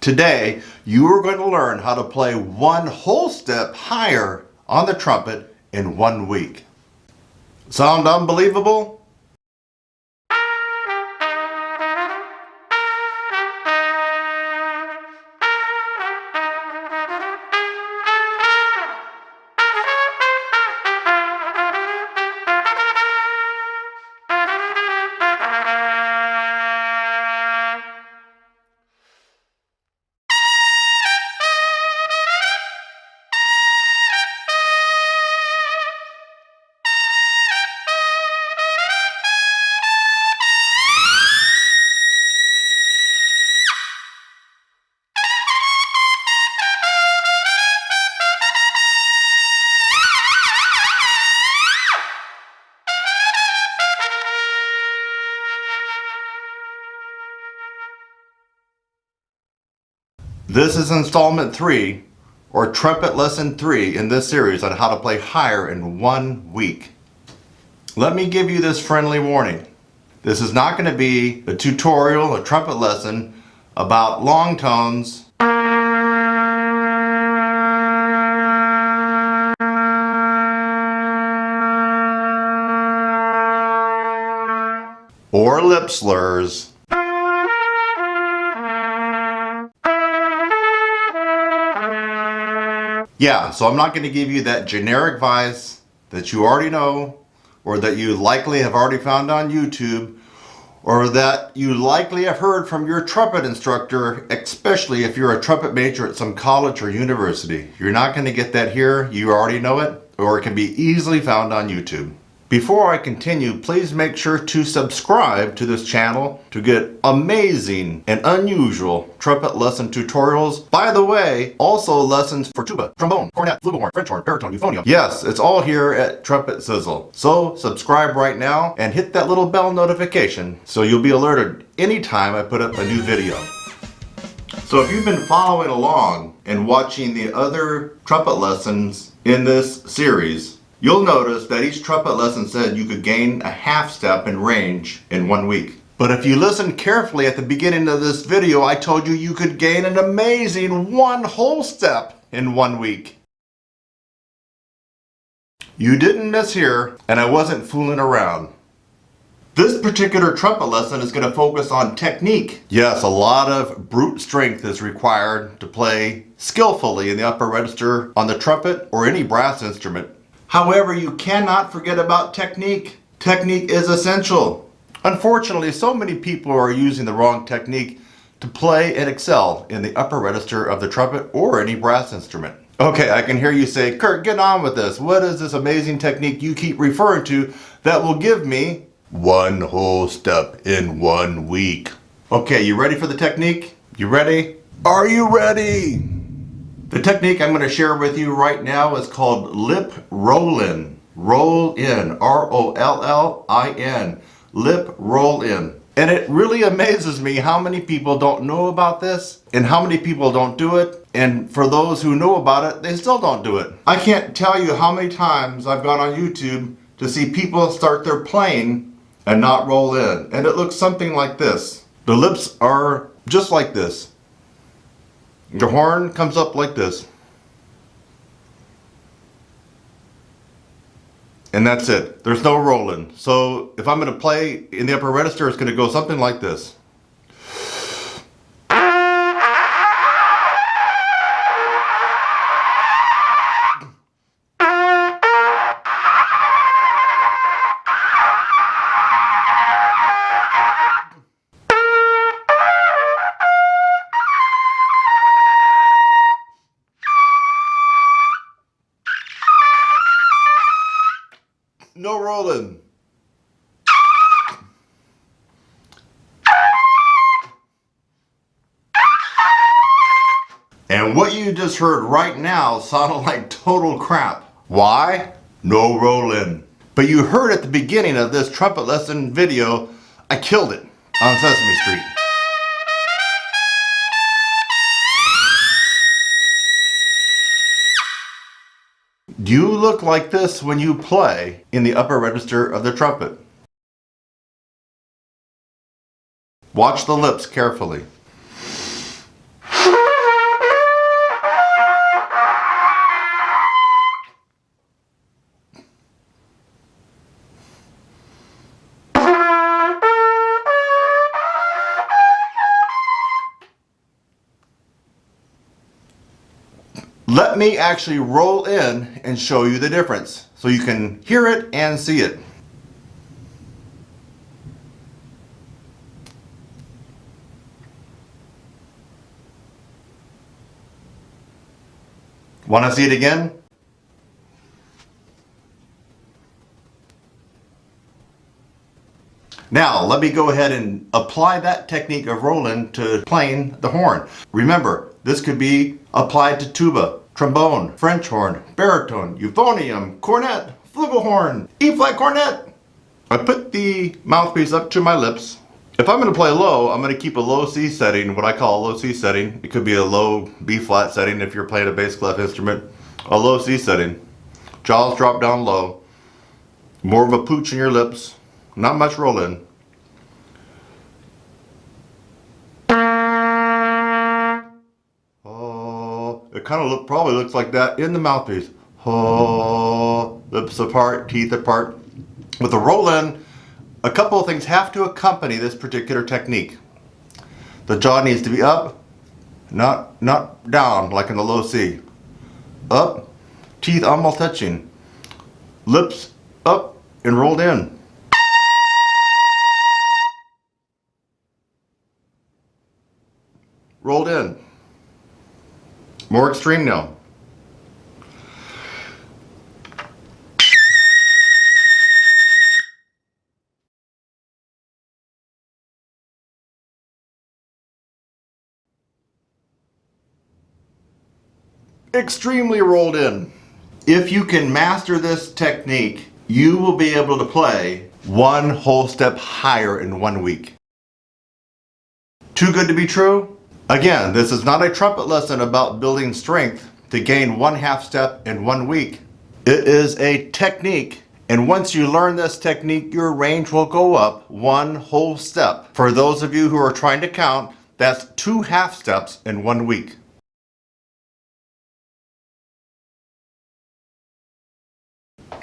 Today, you are going to learn how to play one whole step higher on the trumpet in 1 week. Sound unbelievable? This is installment 3, or Trumpet Lesson 3 in this series on how to play higher in 1 week. Let me give you this friendly warning. This is not going to be a tutorial, a trumpet lesson about long tones or lip slurs. Yeah, so I'm not going to give you that generic advice that you already know, or that you likely have already found on YouTube, or that you likely have heard from your trumpet instructor, especially if you're a trumpet major at some college or university. You're not going to get that here. You already know it, or it can be easily found on YouTube. Before I continue, please make sure to subscribe to this channel to get amazing and unusual trumpet lesson tutorials. By the way, also lessons for tuba, trombone, cornet, flugelhorn, French horn, baritone, euphonium. Yes, it's all here at Trumpet Zazzle. So subscribe right now and hit that little bell notification so you'll be alerted anytime I put up a new video. So if you've been following along and watching the other trumpet lessons in this series, you'll notice that each trumpet lesson said you could gain a half step in range in 1 week. But if you listen carefully at the beginning of this video, I told you you could gain an amazing 1 whole step in 1 week. You didn't miss here, and I wasn't fooling around. This particular trumpet lesson is going to focus on technique. Yes, a lot of brute strength is required to play skillfully in the upper register on the trumpet or any brass instrument. However, you cannot forget about technique. Technique is essential. Unfortunately, so many people are using the wrong technique to play and excel in the upper register of the trumpet or any brass instrument. Okay, I can hear you say, Kurt, get on with this. What is this amazing technique you keep referring to that will give me 1 whole step in 1 week? Okay, you ready for the technique? You ready? Are you ready? The technique I'm going to share with you right now is called lip roll-in. Roll-in. R-O-L-L-I-N. Lip roll-in. And it really amazes me how many people don't know about this and how many people don't do it. And for those who know about it, they still don't do it. I can't tell you how many times I've gone on YouTube to see people start their playing and not roll in. And it looks something like this. The lips are just like this. The horn comes up like this. And that's it. There's no rolling. So if I'm going to play in the upper register, it's going to go something like this. No rolling. And what you just heard right now sounded like total crap. Why? No rolling. But you heard at the beginning of this trumpet lesson video, I killed it on Sesame Street. Do you look like this when you play in the upper register of the trumpet? Watch the lips carefully. Let me actually roll in and show you the difference so you can hear it and see it. Want to see it again? Now, let me go ahead and apply that technique of rolling to playing the horn. Remember, this could be applied to tuba, trombone, French horn, baritone, euphonium, cornet, flugelhorn, E-flat cornet. I put the mouthpiece up to my lips. If I'm going to play low, I'm going to keep a low C setting, what I call a low C setting. It could be a low B-flat setting if you're playing a bass clef instrument. A low C setting. Jaws drop down low. More of a pooch in your lips. Not much roll in. Oh, it kind of probably looks like that in the mouthpiece. Oh, lips apart, teeth apart. With the roll in, a couple of things have to accompany this particular technique. The jaw needs to be up, not down like in the low C. Up, teeth almost touching. Lips up and rolled in. Rolled in. More extreme now. Extremely rolled in. If you can master this technique, you will be able to play one whole step higher in 1 week. Too good to be true? Again, this is not a trumpet lesson about building strength to gain 1/2 step in 1 week. It is a technique, and once you learn this technique, your range will go up 1 whole step. For those of you who are trying to count, that's 2 half steps in 1 week.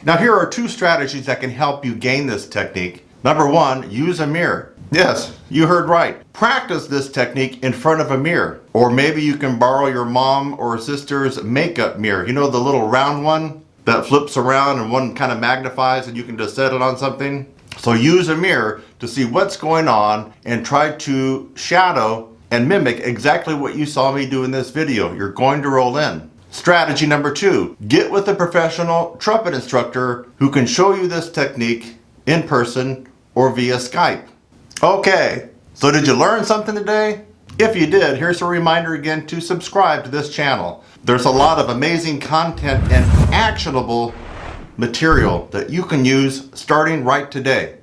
Now here are 2 strategies that can help you gain this technique. Number 1, use a mirror. Yes, you heard right. Practice this technique in front of a mirror. Or maybe you can borrow your mom or sister's makeup mirror. You know, the little round one that flips around and one kind of magnifies and you can just set it on something? So use a mirror to see what's going on and try to shadow and mimic exactly what you saw me do in this video. You're going to roll in. Strategy number 2, get with a professional trumpet instructor who can show you this technique in person or via Skype. Okay, so did you learn something today? If you did, here's a reminder again to subscribe to this channel. There's a lot of amazing content and actionable material that you can use starting right today.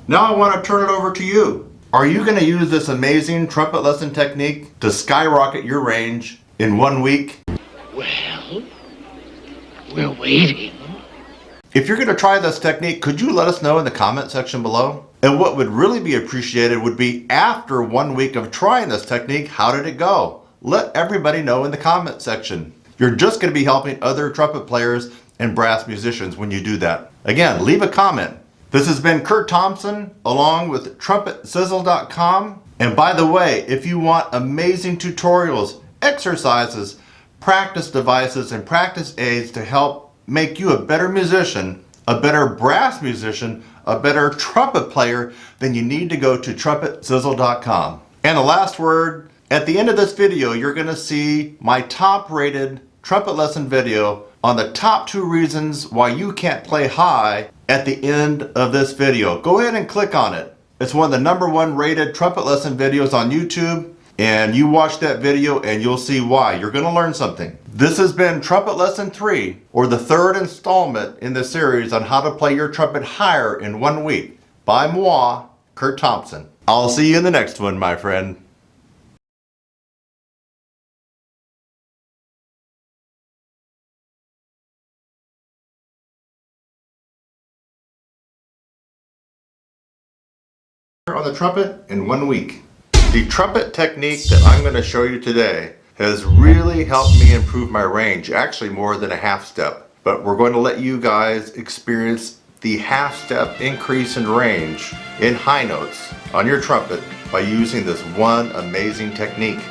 Now I want to turn it over to you. Are you going to use this amazing trumpet lesson technique to skyrocket your range in 1 week? Well, we're waiting. If you're going to try this technique, could you let us know in the comment section below? And what would really be appreciated would be after 1 week of trying this technique, how did it go? Let everybody know in the comment section. You're just going to be helping other trumpet players and brass musicians when you do that. Again, leave a comment. This has been Kurt Thompson along with TrumpetSizzle.com. And by the way, if you want amazing tutorials, exercises, practice devices, and practice aids to help make you a better musician, a better brass musician, a better trumpet player, then you need to go to TrumpetSizzle.com. And the last word, at the end of this video, you're going to see my top rated trumpet lesson video on the top 2 reasons why you can't play high at the end of this video. Go ahead and click on it. It's one of the number 1 rated trumpet lesson videos on YouTube. And you watch that video and you'll see why. You're going to learn something. This has been Trumpet Lesson 3, or the 3rd installment in the series on how to play your trumpet higher in 1 week by moi, Kurt Thompson. I'll see you in the next one, my friend. On the trumpet in 1 week. The trumpet technique that I'm going to show you today has really helped me improve my range, actually more than a half step. But we're going to let you guys experience the half step increase in range in high notes on your trumpet by using this one amazing technique.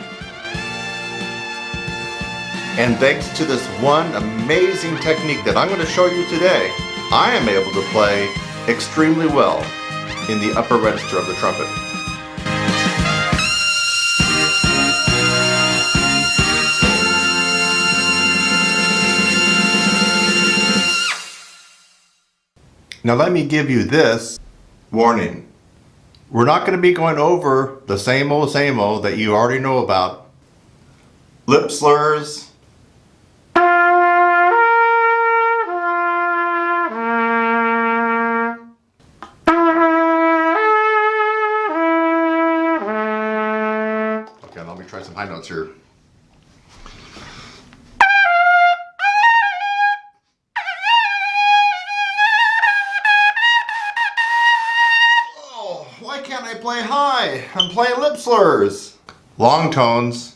And thanks to this one amazing technique that I'm going to show you today, I am able to play extremely well in the upper register of the trumpet. Now let me give you this warning. We're not going to be going over the same old that you already know about. Lip slurs. Okay, let me try some high notes here. Oh, why can't I play high? I'm playing lip slurs. Long tones.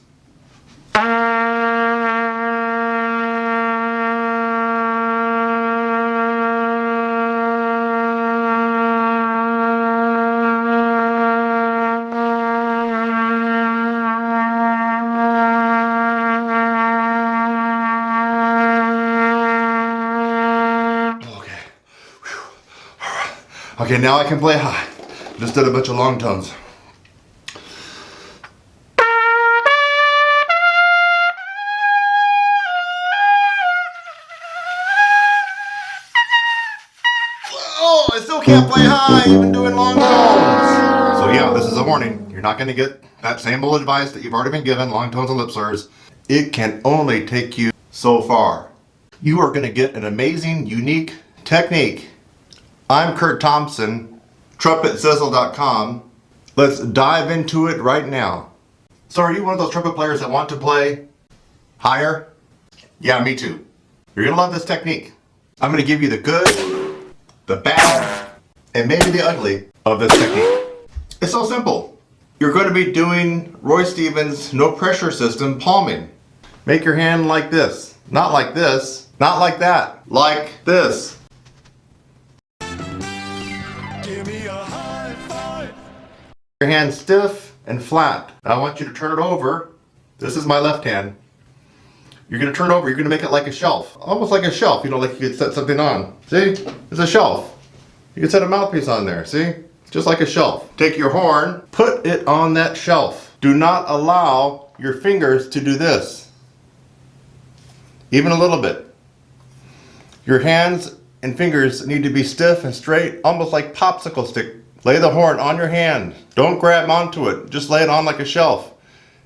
Okay, now I can play high. Just did a bunch of long tones. Oh, I still can't play high, even doing long tones. So yeah, this is a warning. You're not going to get that same old advice that you've already been given, long tones and lip slurs. It can only take you so far. You are going to get an amazing, unique technique. I'm Kurt Thompson, TrumpetZazzle.com. Let's dive into it right now. So are you one of those trumpet players that want to play higher? Yeah, me too. You're going to love this technique. I'm going to give you the good, the bad, and maybe the ugly of this technique. It's so simple. You're going to be doing Roy Stevens' no pressure system palming. Make your hand like this. Not like this. Not like that. Like this. Give me a high five. Your hand stiff and flat. Now I want you to turn it over. This is my left hand. You're going to turn it over. You're going to make it like a shelf. Almost like a shelf. You know, like you could set something on. See? It's a shelf. You can set a mouthpiece on there. See? Just like a shelf. Take your horn. Put it on that shelf. Do not allow your fingers to do this. Even a little bit. Your hands and fingers need to be stiff and straight, almost like popsicle stick. Lay the horn on your hand. Don't grab onto it. Just lay it on like a shelf.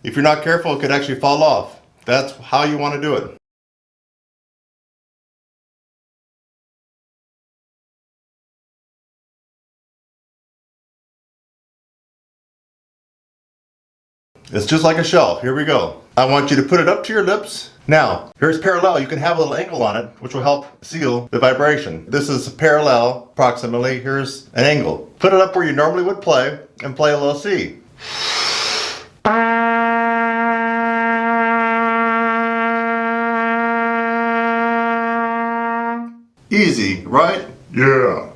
If you're not careful, it could actually fall off. That's how you want to do it. It's just like a shelf. Here we go. I want you to put it up to your lips. Now, here's parallel. You can have a little angle on it, which will help seal the vibration. This is parallel, approximately. Here's an angle. Put it up where you normally would play, and play a low C. Easy, right? Yeah.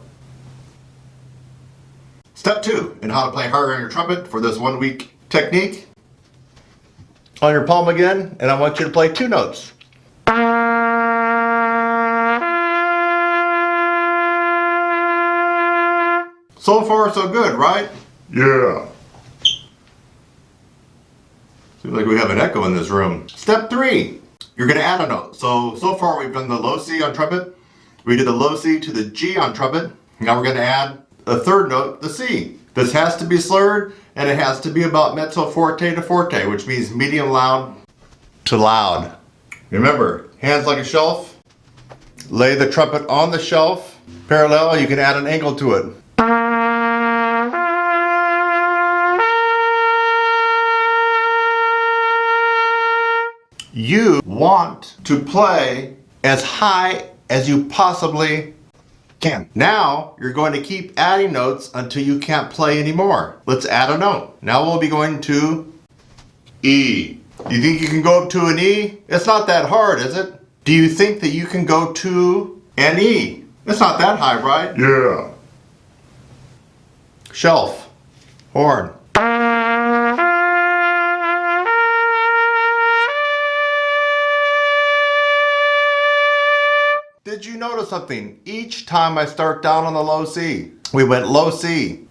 Step 2 in how to play higher on your trumpet for this 1 week technique. On your palm again, and I want you to play 2 notes. So far, so good, right? Yeah. Seems like we have an echo in this room. Step 3, you're going to add a note. So far we've done the low C on trumpet. We did the low C to the G on trumpet. Now we're going to add a 3rd note, the C. This has to be slurred, and it has to be about mezzo forte to forte, which means medium loud to loud. Remember, hands like a shelf. Lay the trumpet on the shelf. Parallel, you can add an angle to it. You want to play as high as you possibly can. Now, you're going to keep adding notes until you can't play anymore. Let's add a note. Now we'll be going to E. You think you can go up to an E? It's not that hard, is it? Do you think that you can go to an E? It's not that high, right? Yeah. Shelf. Horn. Did you notice something? Each time I start down on the low C, we went low C,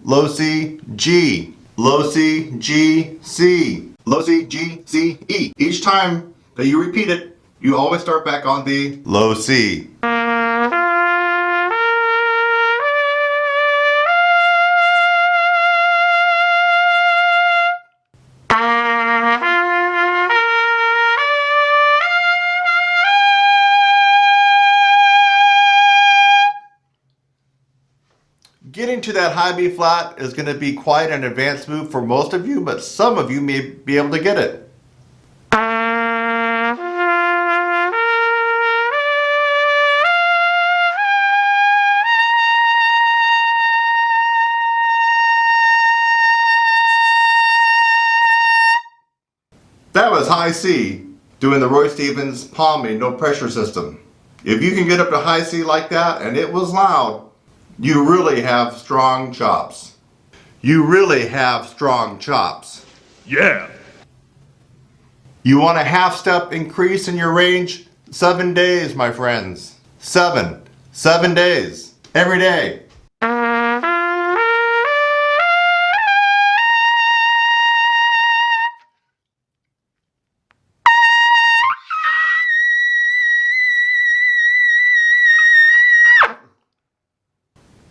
G, low C, G, C, low C, G, C, E. Each time that you repeat it, you always start back on the low C. Getting to that high B flat is going to be quite an advanced move for most of you, but some of you may be able to get it. That was high C, doing the Roy Stevens palming, no pressure system. If you can get up to high C like that, and it was loud, you really have strong chops. You really have strong chops. Yeah. You want a half step increase in your range? 7 days, my friends. 7 days. Every day.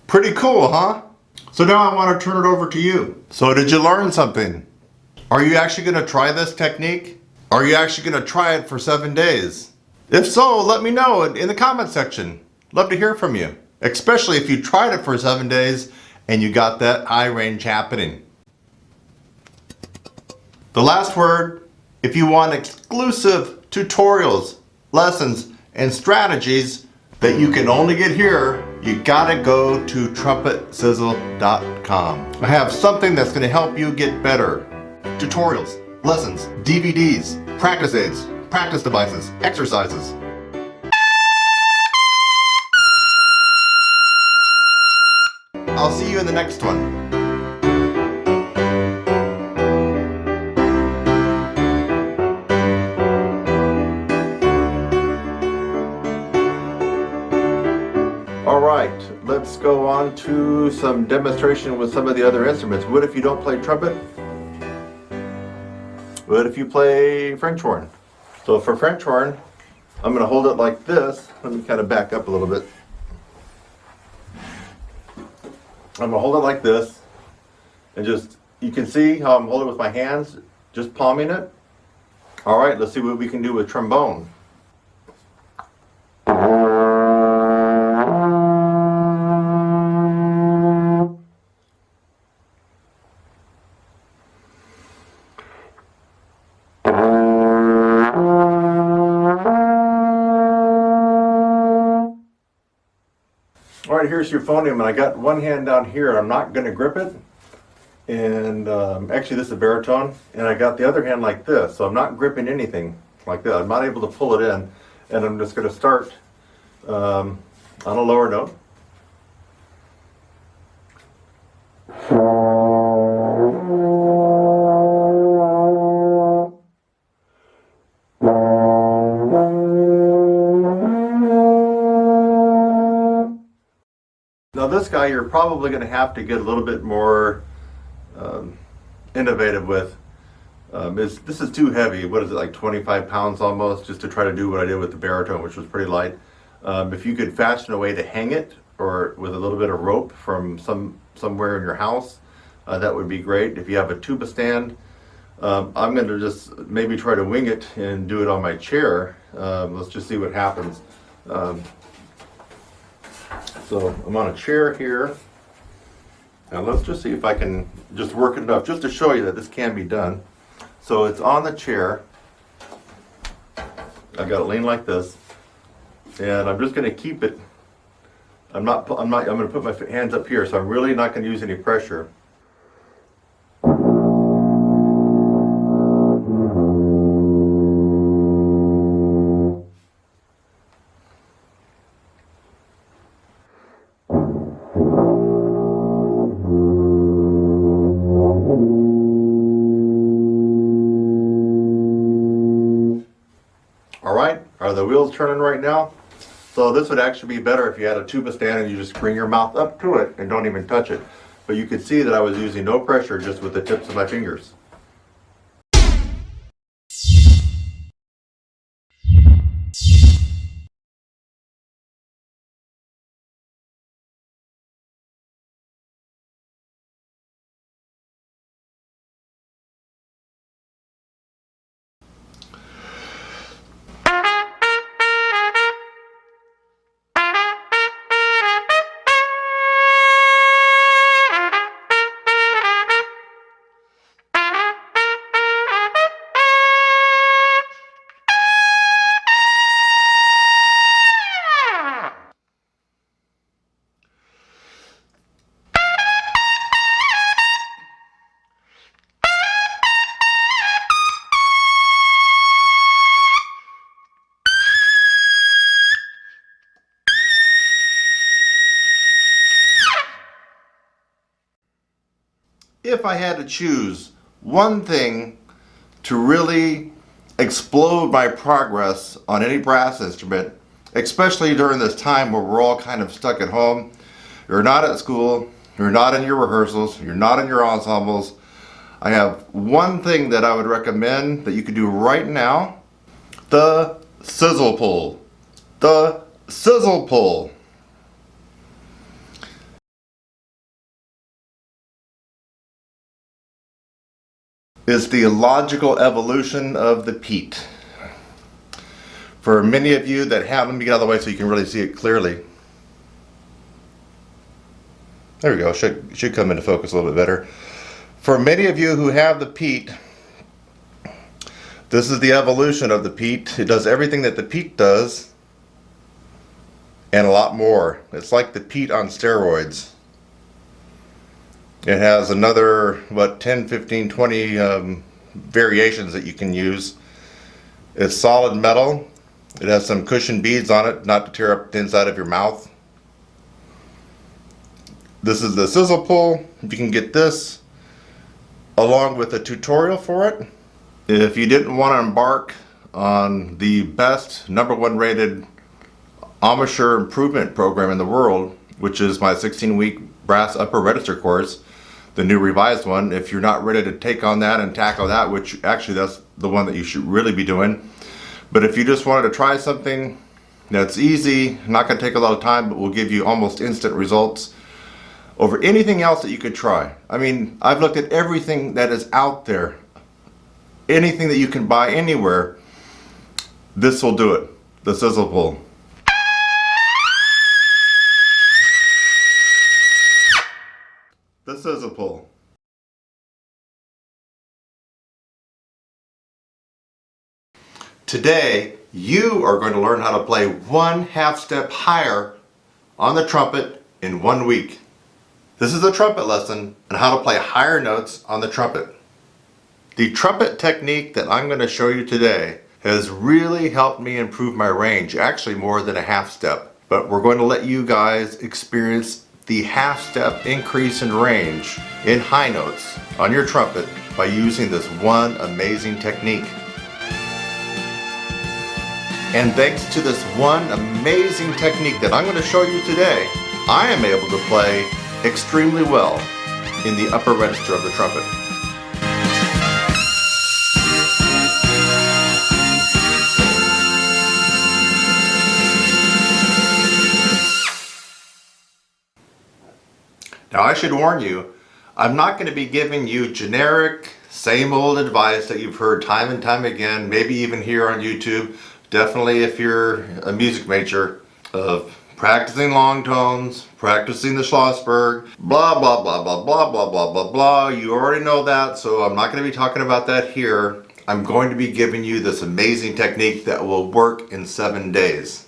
Pretty cool, huh? So now I want to turn it over to you. So did you learn something? Are you actually going to try this technique? Are you actually going to try it for 7 days? If so, let me know in the comment section. Love to hear from you. Especially if you tried it for 7 days and you got that high range happening. The last word, if you want exclusive tutorials, lessons, and strategies that you can only get here, you gotta go to trumpetzazzle.com. I have something that's gonna help you get better. Tutorials, lessons, DVDs, practice aids, practice devices, exercises. I'll see you in the next one. Alright, let's go on to some demonstration with some of the other instruments. What if you don't play trumpet? What if you play French horn? So for French horn, I'm going to hold it like this. Let me kind of back up a little bit. I'm going to hold it like this. And just, you can see how I'm holding it with my hands, just palming it. Alright, let's see what we can do with trombone. Alright, here's Euphonium, and I got one hand down here. I'm not going to grip it. And actually this is a baritone. And I got the other hand like this, so I'm not gripping anything like that. I'm not able to pull it in. And I'm just going to start on a lower note. Now this guy you're probably going to have to get a little bit more innovative with. This is too heavy. What is it, like 25 pounds almost, just to try to do what I did with the baritone, which was pretty light. If you could fashion a way to hang it, or with a little bit of rope from somewhere in your house, that would be great. If you have a tuba stand, I'm going to just maybe try to wing it and do it on my chair. Let's just see what happens. So I'm on a chair here. Now let's just see if I can just work it enough, just to show you that this can be done. So it's on the chair. I've got it lean like this, and I'm just going to keep it. I'm going to put my hands up here, so I'm really not going to use any pressure. All right, are the wheels turning right now? So this would actually be better if you had a tuba stand and you just bring your mouth up to it and don't even touch it. But you could see that I was using no pressure, just with the tips of my fingers. If I had to choose one thing to really explode my progress on any brass instrument, especially during this time where we're all kind of stuck at home, you're not at school, you're not in your rehearsals, you're not in your ensembles, I have one thing that I would recommend that you could do right now: the sizzle pull. The sizzle pull. Is the logical evolution of the Pete. For many of you that have, let me get out of the way so you can really see it clearly. There we go, should come into focus a little bit better. For many of you who have the Pete, this is the evolution of the Pete. It does everything that the Pete does and a lot more. It's like the Pete on steroids. It has another, what, 10, 15, 20 variations that you can use. It's solid metal. It has some cushion beads on it, not to tear up the inside of your mouth. This is the sizzle pull. You can get this along with a tutorial for it. If you didn't want to embark on the best #1 rated amateur improvement program in the world, which is my 16-week brass upper register course, the new revised one, if you're not ready to take on that and tackle that, which actually that's the one that you should really be doing. But if you just wanted to try something that's easy, not going to take a lot of time, but will give you almost instant results over anything else that you could try. I mean, I've looked at everything that is out there, anything that you can buy anywhere. This will do it. The sizzle pull. The sizzle pull. Today, you are going to learn how to play 1/2 step higher on the trumpet in 1 week. This is a trumpet lesson on how to play higher notes on the trumpet. The trumpet technique that I'm going to show you today has really helped me improve my range, actually more than a 1/2 step. But we're going to let you guys experience the 1/2 step increase in range in high notes on your trumpet by using this one amazing technique. And thanks to this one amazing technique that I'm going to show you today, I am able to play extremely well in the upper register of the trumpet. Now I should warn you, I'm not going to be giving you generic, same old advice that you've heard time and time again, maybe even here on YouTube. Definitely if you're a music major, of practicing long tones, practicing the Schlossberg, blah blah blah blah blah blah blah blah blah. You already know that, so I'm not going to be talking about that here. I'm going to be giving you this amazing technique that will work in 7 days.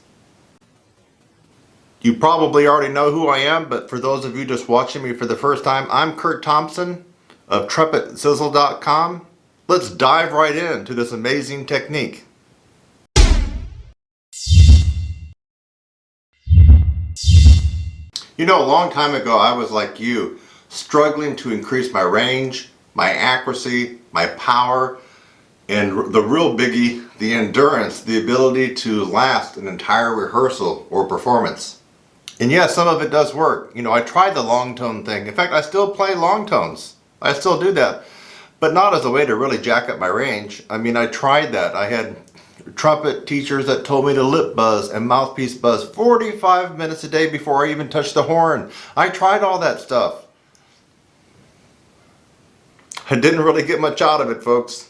You probably already know who I am, but for those of you just watching me for the first time, I'm Kurt Thompson of TrumpetSizzle.com. Let's dive right into this amazing technique. You know, a long time ago I was like you, struggling to increase my range, my accuracy, my power And the real biggie, the endurance, the ability to last an entire rehearsal or performance. And yes, some of it does work. You know, I tried the long tone thing. In fact, I still play long tones. I still do that. But not as a way to really jack up my range. I mean, I tried that. I had trumpet teachers that told me to lip buzz and mouthpiece buzz 45 minutes a day before I even touched the horn. I tried all that stuff. I didn't really get much out of it, folks.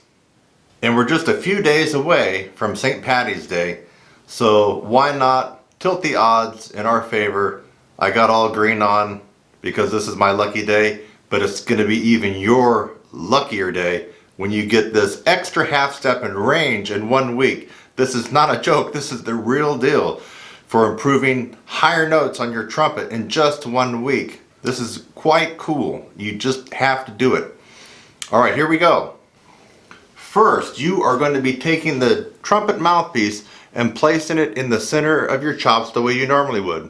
And we're just a few days away from St. Patty's Day, so why not tilt the odds in our favor? I got all green on because this is my lucky day, but it's going to be even your luckier day when you get this extra half step in range in 1 week. This is not a joke, this is the real deal for improving higher notes on your trumpet in just 1 week. This is quite cool. You just have to do it. Alright, here we go. First, you are going to be taking the trumpet mouthpiece and placing it in the center of your chops the way you normally would.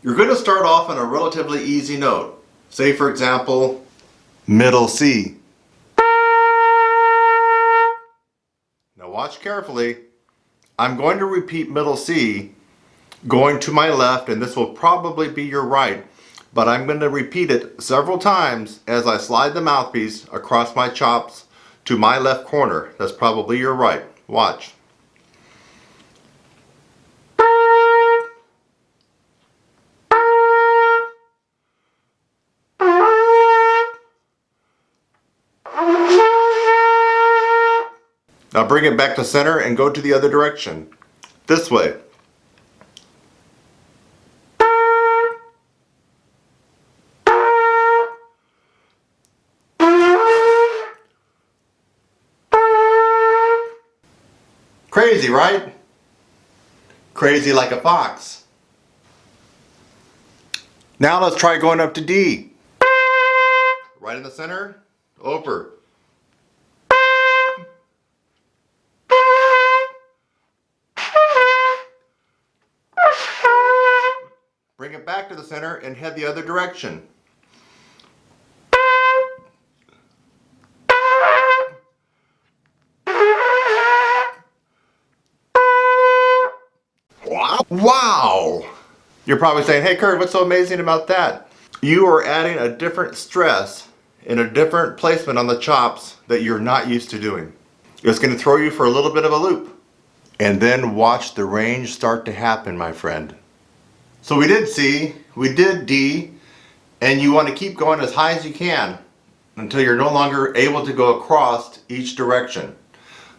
You're going to start off on a relatively easy note. Say, for example, middle C. Now watch carefully. I'm going to repeat middle C going to my left, and this will probably be your right, but I'm going to repeat it several times as I slide the mouthpiece across my chops to my left corner. That's probably your right. Watch. Now bring it back to center and go to the other direction. This way. Crazy, right? Crazy like a fox. Now let's try going up to D. Right in the center, over. Bring it back to the center and head the other direction. Wow! You're probably saying, hey Kurt, what's so amazing about that? You are adding a different stress and a different placement on the chops that you're not used to doing. It's going to throw you for a little bit of a loop. And then watch the range start to happen, my friend. So we did C, we did D, and you want to keep going as high as you can until you're no longer able to go across each direction.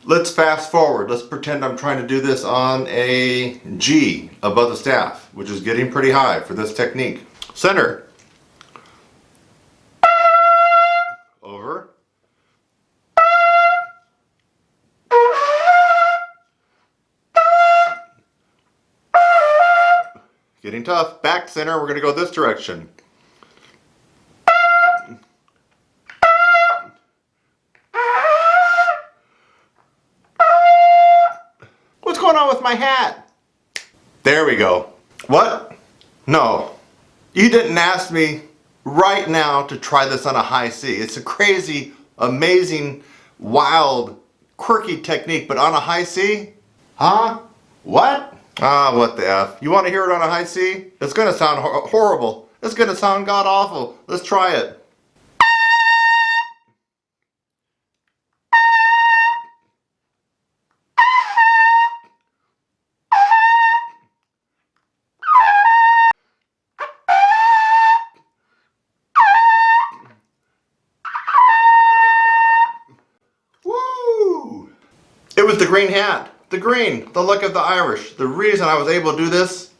Let's fast forward. Let's pretend I'm trying to do this on a G above the staff, which is getting pretty high for this technique. Center. Over. Getting tough. Back center. We're going to go this direction. What's going on with my hat? There we go. What? No. You didn't ask me right now to try this on a high C. It's a crazy, amazing, wild, quirky technique, but on a high C? Huh? What? Ah, what the F. You want to hear it on a high C? It's going to sound horrible. It's going to sound god-awful. Let's try it. Woo! It was the green hat. The green, the luck of the Irish. The reason I was able to do this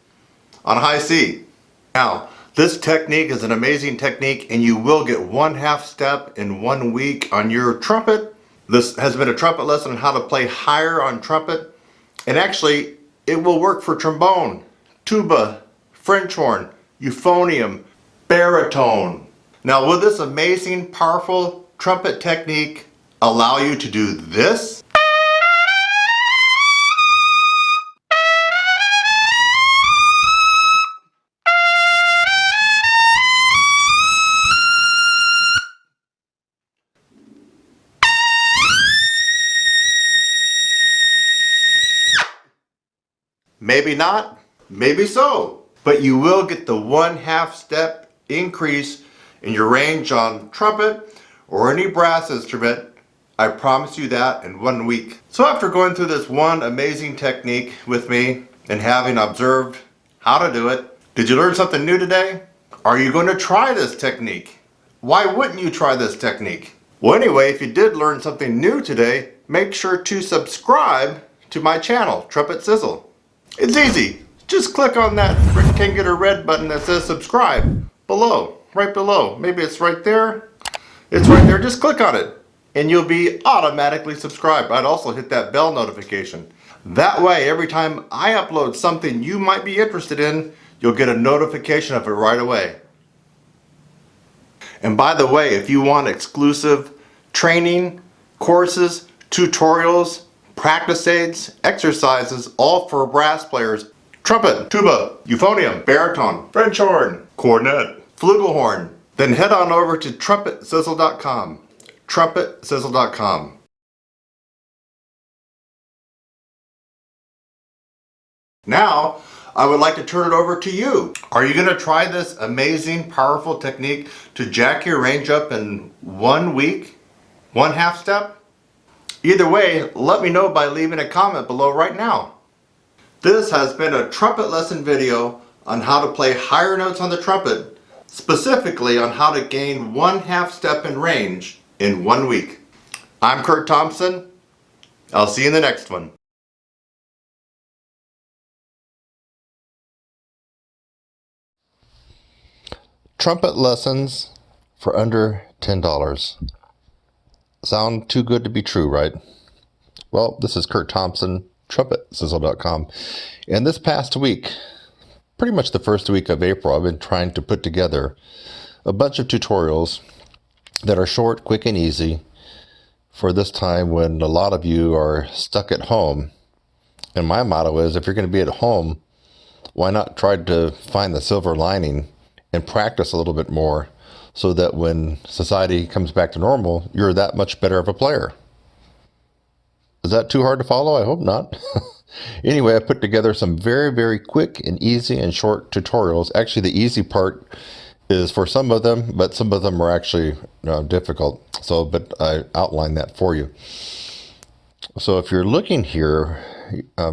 on high C. Now, this technique is an amazing technique, and you will get 1/2 step in 1 week on your trumpet. This has been a trumpet lesson on how to play higher on trumpet. And actually, it will work for trombone, tuba, French horn, euphonium, baritone. Now, will this amazing, powerful trumpet technique allow you to do this? Maybe not, maybe so. But you will get the 1/2 step increase in your range on trumpet or any brass instrument. I promise you that in 1 week. So after going through this one amazing technique with me and having observed how to do it, did you learn something new today? Are you going to try this technique? Why wouldn't you try this technique? Well, anyway, if you did learn something new today, make sure to subscribe to my channel, Trumpet Sizzle. It's easy. Just click on that rectangular red button that says subscribe below, right below. Maybe it's right there. It's right there. Just click on it and you'll be automatically subscribed. I'd also hit that bell notification. That way, every time I upload something you might be interested in, you'll get a notification of it right away. And by the way, if you want exclusive training, courses, tutorials, practice aids, exercises, all for brass players, trumpet, tuba, euphonium, baritone, French horn, cornet, flugelhorn, then head on over to trumpetsizzle.com. Trumpetsizzle.com. Now, I would like to turn it over to you. Are you going to try this amazing, powerful technique to jack your range up in 1 week? 1/2 step? Either way, let me know by leaving a comment below right now. This has been a trumpet lesson video on how to play higher notes on the trumpet, specifically on how to gain 1/2 step in range in 1 week. I'm Kurt Thompson. I'll see you in the next one. Trumpet lessons for under $10. Sound too good to be true, right? Well, this is Kurt Thompson, TrumpetSizzle.com. And this past week, pretty much the first week of April, I've been trying to put together a bunch of tutorials that are short, quick, and easy for this time when a lot of you are stuck at home. And my motto is, if you're going to be at home, why not try to find the silver lining and practice a little bit more so that when society comes back to normal, you're that much better of a player. Is that too hard to follow? I hope not. Anyway, I put together some very, very quick and easy and short tutorials. Actually, the easy part is for some of them, but some of them are actually difficult. But I outlined that for you. So if you're looking here,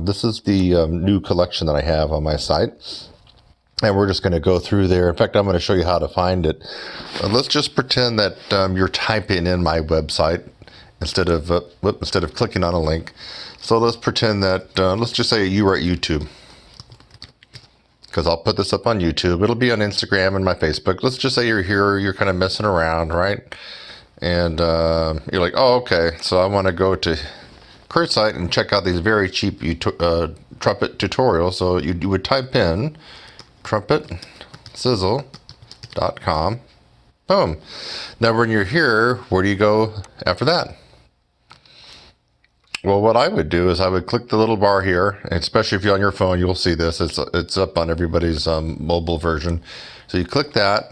this is the new collection that I have on my site. And we're just going to go through there. In fact, I'm going to show you how to find it. Let's just pretend that you're typing in my website instead of clicking on a link. So let's pretend that, let's just say you were at YouTube, because I'll put this up on YouTube. It'll be on Instagram and my Facebook. Let's just say you're here, you're kind of messing around, right? And you're like, oh, okay, so I want to go to Kurt's site and check out these very cheap trumpet tutorials. So you would type in TrumpetSizzle.com. Boom. Now when you're here, where do you go after that? Well, what I would do is I would click the little bar here, and especially if you're on your phone, you'll see this. It's up on everybody's mobile version. So you click that,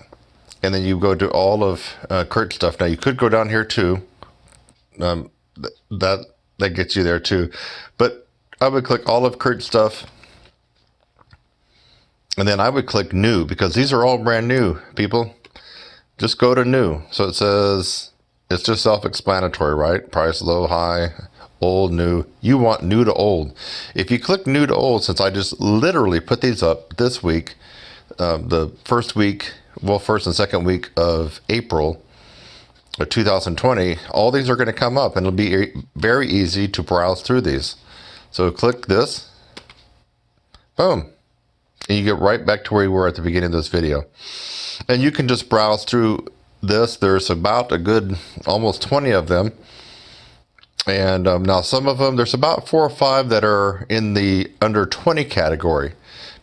and then you go to all of Kurt's stuff. Now you could go down here too. That gets you there too. But I would click all of Kurt's stuff. And then I would click new, because these are all brand new, people. Just go to new. So it says, it's just self-explanatory, right? Price, low, high, old, new. You want new to old. If you click new to old, since I just literally put these up this week, the first and second week of April of 2020, all these are going to come up, and it'll be very easy to browse through these. So click this. Boom. And you get right back to where you were at the beginning of this video. And you can just browse through this. There's about a good almost 20 of them. And now some of them, there's about 4 or 5 that are in the under 20 category,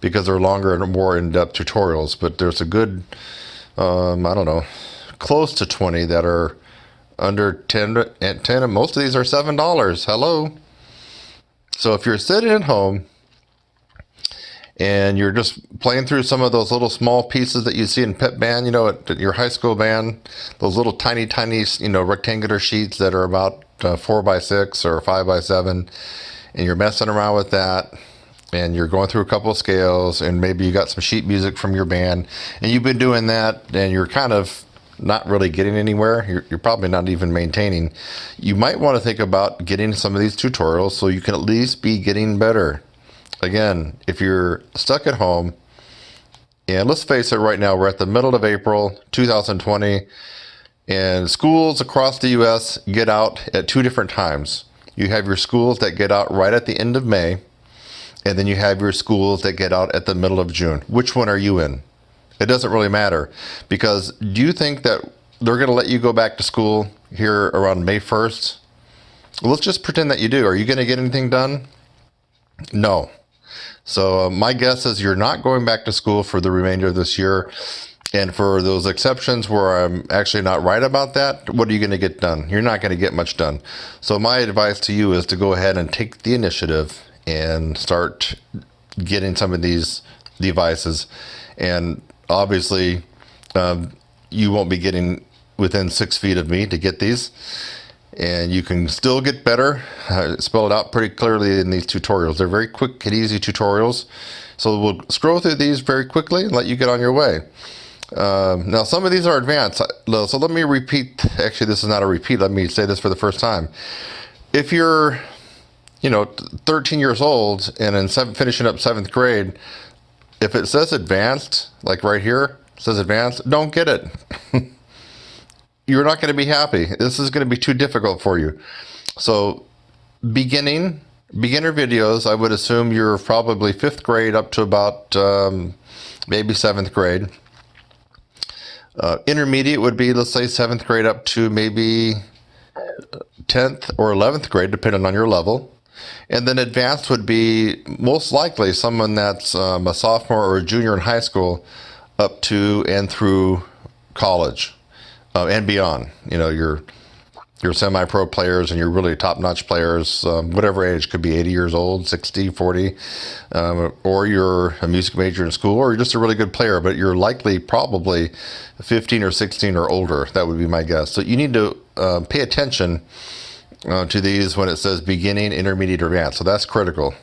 because they're longer and more in-depth tutorials. But there's a good, I don't know, close to 20 that are under 10, and most of these are $7. Hello. So if you're sitting at home and you're just playing through some of those little small pieces that you see in pep band, at your high school band, those little tiny, rectangular sheets that are about 4x6 or 5x7, and you're messing around with that, and you're going through a couple of scales, and maybe you got some sheet music from your band, and you've been doing that, and you're kind of not really getting anywhere, you're probably not even maintaining, you might want to think about getting some of these tutorials so you can at least be getting better. Again, if you're stuck at home, and let's face it, right now we're at the middle of April 2020, and schools across the US get out at two different times. You have your schools that get out right at the end of May, and then you have your schools that get out at the middle of June. Which one are you in? It doesn't really matter, because do you think that they're going to let you go back to school here around May 1st? Well, let's just pretend that you do. Are you going to get anything done? No. So my guess is you're not going back to school for the remainder of this year. And for those exceptions where I'm actually not right about that, what are you going to get done? You're not going to get much done. So my advice to you is to go ahead and take the initiative and start getting some of these devices. And obviously, you won't be getting within 6 feet of me to get these. And you can still get better. I spell it out pretty clearly in these tutorials. They're very quick and easy tutorials. So we'll scroll through these very quickly and let you get on your way. Now, some of these are advanced. So let me repeat. Actually, this is not a repeat. Let me say this for the first time. If you're, 13 years old and in finishing up 7th grade, if it says advanced, like right here, it says advanced, don't get it. You're not going to be happy. This is going to be too difficult for you. So beginner videos, I would assume you're probably 5th grade up to about maybe 7th grade. Intermediate would be, let's say, 7th grade up to maybe 10th or 11th grade, depending on your level. And then advanced would be most likely someone that's a sophomore or a junior in high school up to and through college and beyond. Your semi-pro players and your really top-notch players, whatever age, could be 80 years old, 60, 40, or you're a music major in school, or you're just a really good player, but you're likely probably 15 or 16 or older. That would be my guess. So you need to pay attention to these when it says beginning, intermediate, or advanced. So that's critical.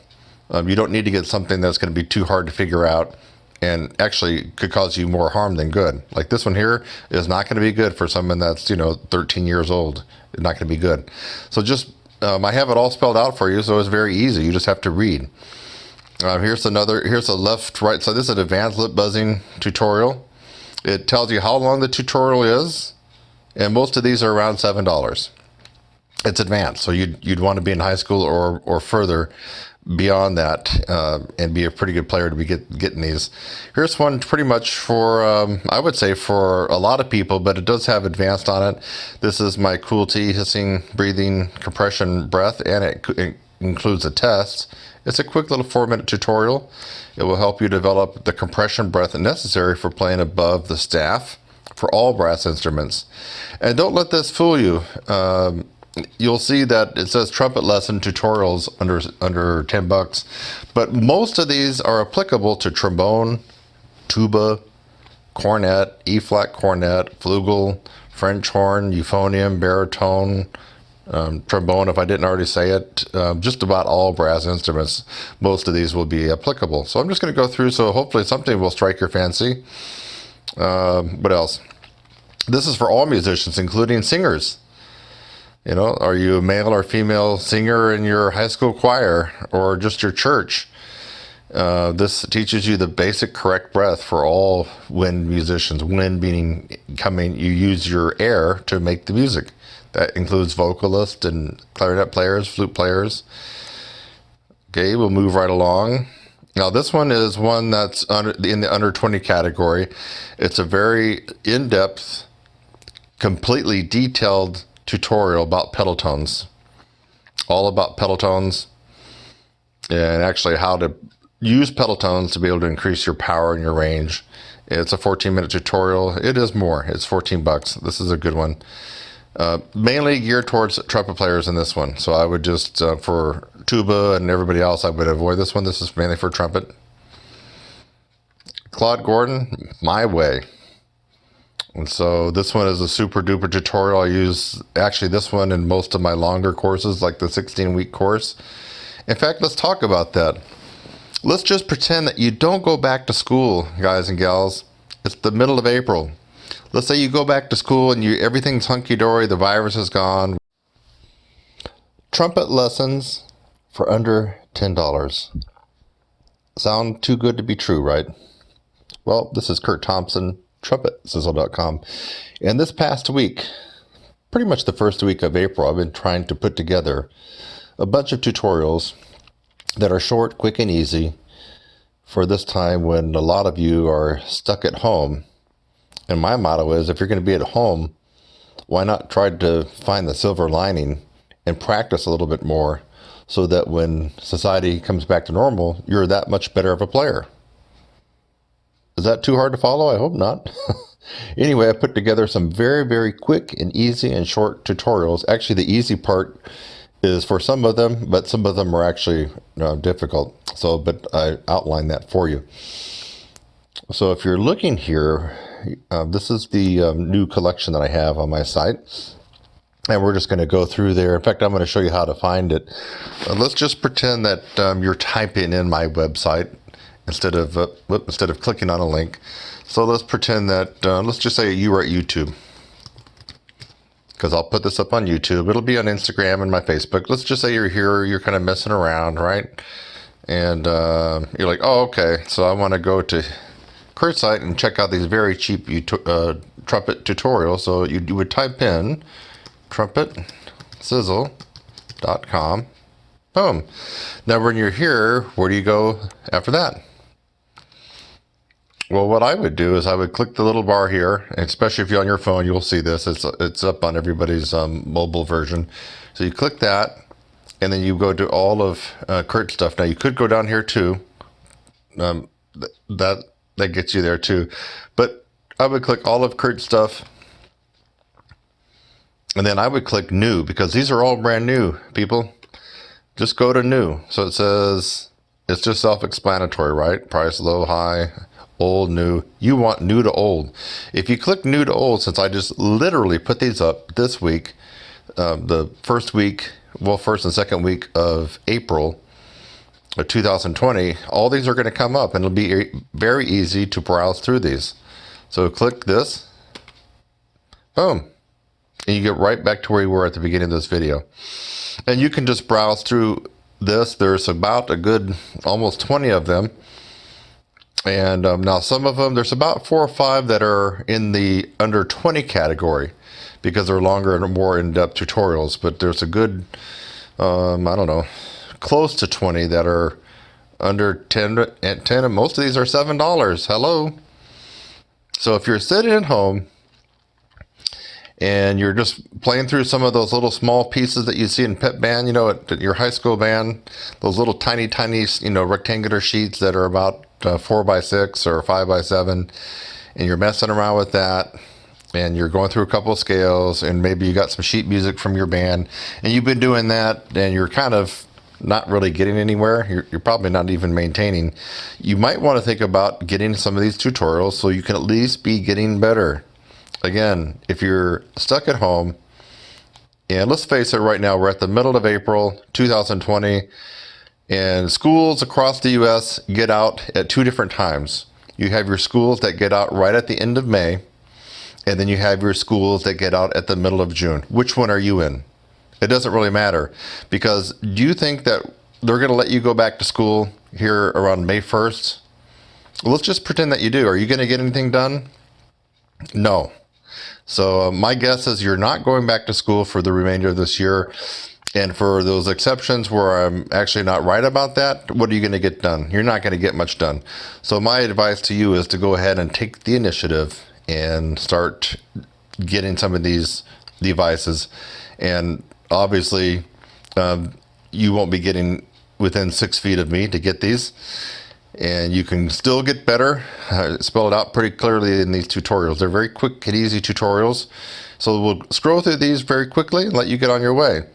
You don't need to get something that's going to be too hard to figure out and actually could cause you more harm than good. Like this one here is not going to be good for someone that's 13 years old. It's not going to be good. So just I have it all spelled out for you, so it's very easy. You just have to read. Here's a left, right. So this is an advanced lip buzzing tutorial. It tells you how long the tutorial is, and most of these are around $7. It's advanced, so you'd want to be in high school or further beyond that and be a pretty good player to be getting these. Here's one pretty much for, I would say for a lot of people, but it does have advanced on it. This is my Cool T hissing, breathing, compression, breath, and it includes a test. It's a quick little 4-minute tutorial. It will help you develop the compression breath necessary for playing above the staff for all brass instruments. And don't let this fool you. You'll see that it says trumpet lesson tutorials under $10, but most of these are applicable to trombone, tuba, cornet, E-flat cornet, flugel, French horn, euphonium, baritone, trombone, if I didn't already say it. Just about all brass instruments, most of these will be applicable. So I'm just going to go through, so hopefully something will strike your fancy. What else? This is for all musicians, including singers. Are you a male or female singer in your high school choir or just your church? This teaches you the basic correct breath for all wind musicians. Wind meaning you use your air to make the music. That includes vocalists and clarinet players, flute players. Okay, we'll move right along. Now this one is one that's in the under 20 category. It's a very in-depth, completely detailed tutorial about pedal tones, all about pedal tones, and actually how to use pedal tones to be able to increase your power and your range. It's a 14-minute tutorial. It is more. It's $14. This is a good one. Mainly geared towards trumpet players in this one. So I would just, for tuba and everybody else, I would avoid this one. This is mainly for trumpet. Claude Gordon, My Way. And so this one is a super duper tutorial. I use actually this one in most of my longer courses, like the 16-week course. In fact, let's talk about that. Let's just pretend that you don't go back to school, guys and gals. It's the middle of April. Let's say you go back to school and everything's hunky-dory, the virus is gone. Trumpet lessons for under $10. Sound too good to be true, right? Well, this is Kurt Thompson, trumpetzazzle.com. And this past week, pretty much the first week of April, I've been trying to put together a bunch of tutorials that are short, quick, and easy for this time when a lot of you are stuck at home. And my motto is, if you're going to be at home, why not try to find the silver lining and practice a little bit more so that when society comes back to normal, you're that much better of a player. Is that too hard to follow? I hope not. Anyway, I put together some very, very quick and easy and short tutorials. Actually, the easy part is for some of them, but some of them are actually difficult. But I outlined that for you. So if you're looking here, this is the new collection that I have on my site. And we're just going to go through there. In fact, I'm going to show you how to find it. Let's just pretend that you're typing in my website instead of clicking on a link. So let's pretend that, let's just say you are at YouTube. Because I'll put this up on YouTube. It'll be on Instagram and my Facebook. Let's just say you're here, you're kind of messing around, right? And you're like, oh, okay. So I want to go to Kurt's site and check out these very cheap trumpet tutorials. So you would type in trumpetzazzle.com. Boom. Now when you're here, where do you go after that? Well, what I would do is I would click the little bar here, and especially if you're on your phone, you'll see this. It's up on everybody's mobile version. So you click that, and then you go to all of Kurt's stuff. Now you could go down here too. That gets you there too. But I would click all of Kurt's stuff, and then I would click new, because these are all brand new, people. Just go to new. So it says, it's just self-explanatory, right? Price, low, high, old, new. You want new to old. If you click new to old, since I just literally put these up this week, the first and second week of April of 2020, all these are going to come up, and it'll be very easy to browse through these. So click this. Boom. And you get right back to where you were at the beginning of this video. And you can just browse through this. There's about a good almost 20 of them. And now some of them, there's about 4 or 5 that are in the under 20 category because they're longer and more in-depth tutorials. But there's a good, I don't know, close to 20 that are under 10, and most of these are $7. Hello. So if you're sitting at home and you're just playing through some of those little small pieces that you see in pep band, at your high school band, those little tiny, rectangular sheets that are about 4x6 or 5x7, and you're messing around with that, and you're going through a couple of scales, and maybe you got some sheet music from your band, and you've been doing that, and you're kind of not really getting anywhere. You're probably not even maintaining. You might want to think about getting some of these tutorials so you can at least be getting better. Again, if you're stuck at home, and let's face it, right now we're at the middle of April 2020, and schools across the U.S. get out at 2 different times. You have your schools that get out right at the end of May, and then you have your schools that get out at the middle of June. Which one are you in? It doesn't really matter, because do you think that they're going to let you go back to school here around May 1st? Well, let's just pretend that you do. Are you going to get anything done? No. So my guess is you're not going back to school for the remainder of this year. And for those exceptions where I'm actually not right about that, what are you going to get done? You're not going to get much done. So my advice to you is to go ahead and take the initiative and start getting some of these devices. And obviously, you won't be getting within 6 feet of me to get these. And you can still get better. Spell it out pretty clearly in these tutorials. They're very quick and easy tutorials. So we'll scroll through these very quickly and let you get on your way.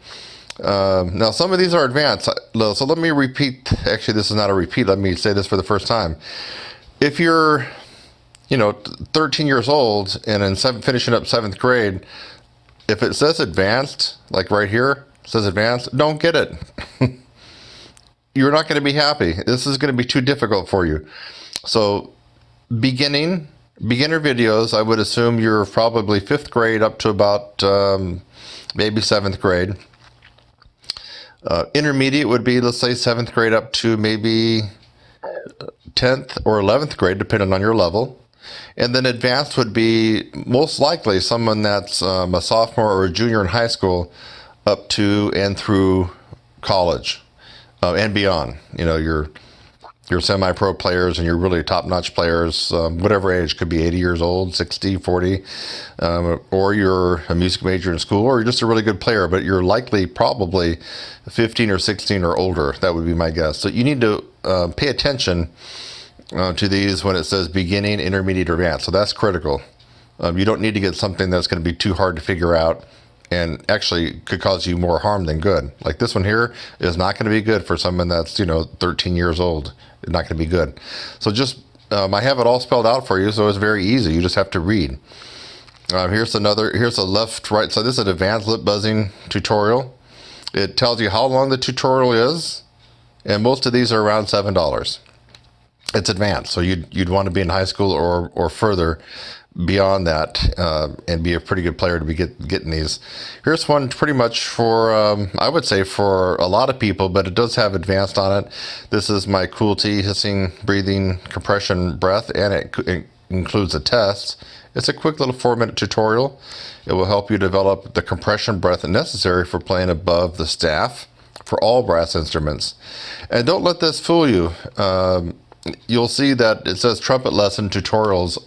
Now some of these are advanced. So let me repeat. Actually, this is not a repeat. Let me say this for the first time. If you're, 13 years old and in finishing up 7th grade, if it says advanced, like right here, it says advanced, don't get it. you're not going to be happy. This is going to be too difficult for you. So beginner videos, I would assume you're probably 5th grade up to about maybe 7th grade. Intermediate would be, let's say, 7th grade up to maybe 10th or 11th grade, depending on your level. And then advanced would be most likely someone that's a sophomore or a junior in high school up to and through college and beyond. You know, your semi-pro players and your really top-notch players, whatever age, could be 80 years old, 60, 40, or you're a music major in school, or you're just a really good player, but you're likely probably 15 or 16 or older. That would be my guess. So you need to pay attention to these when it says beginning, intermediate, or advanced. So that's critical. You don't need to get something that's going to be too hard to figure out and actually could cause you more harm than good. Like this one here is not going to be good for someone that's, 13 years old. It's not going to be good. So just, I have it all spelled out for you, so it's very easy. You just have to read. Here's a left, right. So this is an advanced lip buzzing tutorial. It tells you how long the tutorial is, and most of these are around $7. It's advanced, so you'd want to be in high school or further beyond that and be a pretty good player to be getting these. Here's one pretty much for, I would say for a lot of people, but it does have advanced on it. This is my Cool T hissing, breathing, compression, breath, and it includes a test. It's a quick little 4-minute tutorial. It will help you develop the compression breath necessary for playing above the staff for all brass instruments. And don't let this fool you. You'll see that it says trumpet lesson tutorials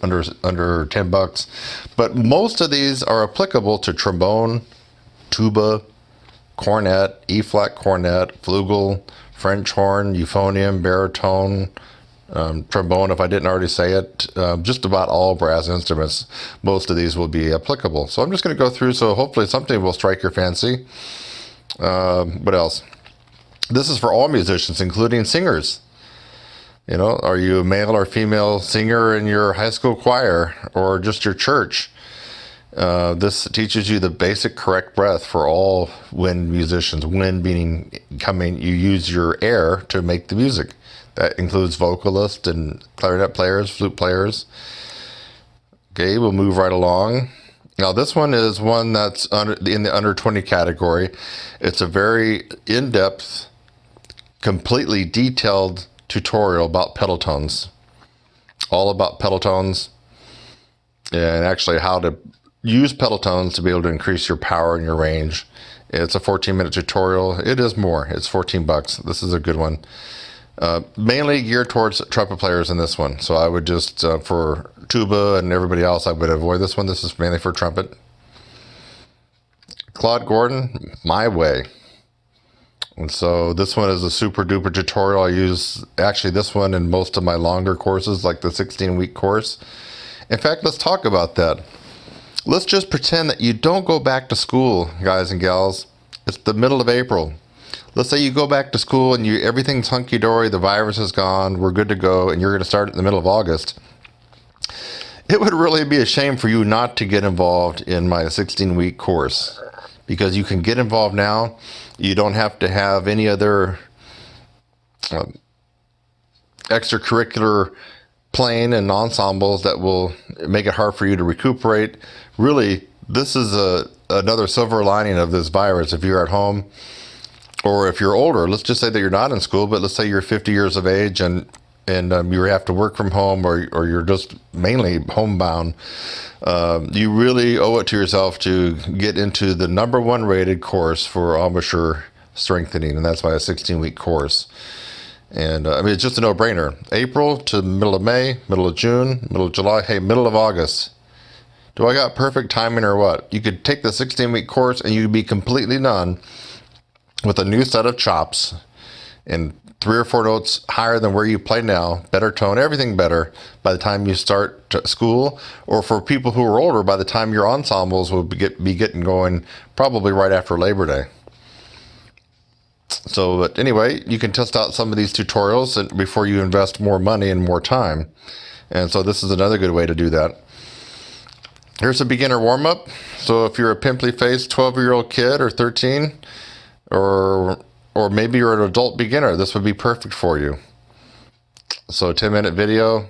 under $10, but most of these are applicable to trombone, tuba, cornet, E-flat cornet, flugel, French horn, euphonium, baritone, trombone, if I didn't already say it. Just about all brass instruments, most of these will be applicable. So I'm just going to go through, so hopefully something will strike your fancy. What else? This is for all musicians, including singers. Are you a male or female singer in your high school choir or just your church? This teaches you the basic correct breath for all wind musicians. Wind meaning you use your air to make the music. That includes vocalists and clarinet players, flute players. Okay, we'll move right along. Now this one is one that's in the under 20 category. It's a very in-depth, completely detailed tutorial about pedal tones, all about pedal tones, and actually how to use pedal tones to be able to increase your power and your range. It's a 14-minute tutorial. It is more. It's $14. This is a good one. Mainly geared towards trumpet players in this one. So I would just, for tuba and everybody else, I would avoid this one. This is mainly for trumpet. Claude Gordon, My Way. And so this one is a super duper tutorial. I use actually this one in most of my longer courses, like the 16-week course. In fact, let's talk about that. Let's just pretend that you don't go back to school, guys and gals. It's the middle of April. Let's say you go back to school and everything's hunky-dory, the virus is gone, we're good to go, and you're going to start in the middle of August. It would really be a shame for you not to get involved in my 16-week course, because you can get involved now. You don't have to have any other extracurricular playing and ensembles that will make it hard for you to recuperate. Really, this is another silver lining of this virus. If you're at home or if you're older, let's just say that you're not in school, but let's say you're 50 years of age and you have to work from home or you're just mainly homebound. You really owe it to yourself to get into the #1 rated course for embouchure strengthening, and that's my 16-week course. And it's just a no-brainer. April to middle of May, middle of June, middle of July, hey, middle of August. Do I got perfect timing or what? You could take the 16-week course and you'd be completely done with a new set of chops and 3 or 4 notes higher than where you play now, better tone, everything better by the time you start school, or for people who are older, by the time your ensembles will be getting going probably right after Labor Day. So, but anyway, you can test out some of these tutorials before you invest more money and more time. And so this is another good way to do that. Here's a beginner warm-up. So if you're a pimply-faced 12-year-old kid or 13, or or maybe you're an adult beginner, this would be perfect for you. So 10-minute video.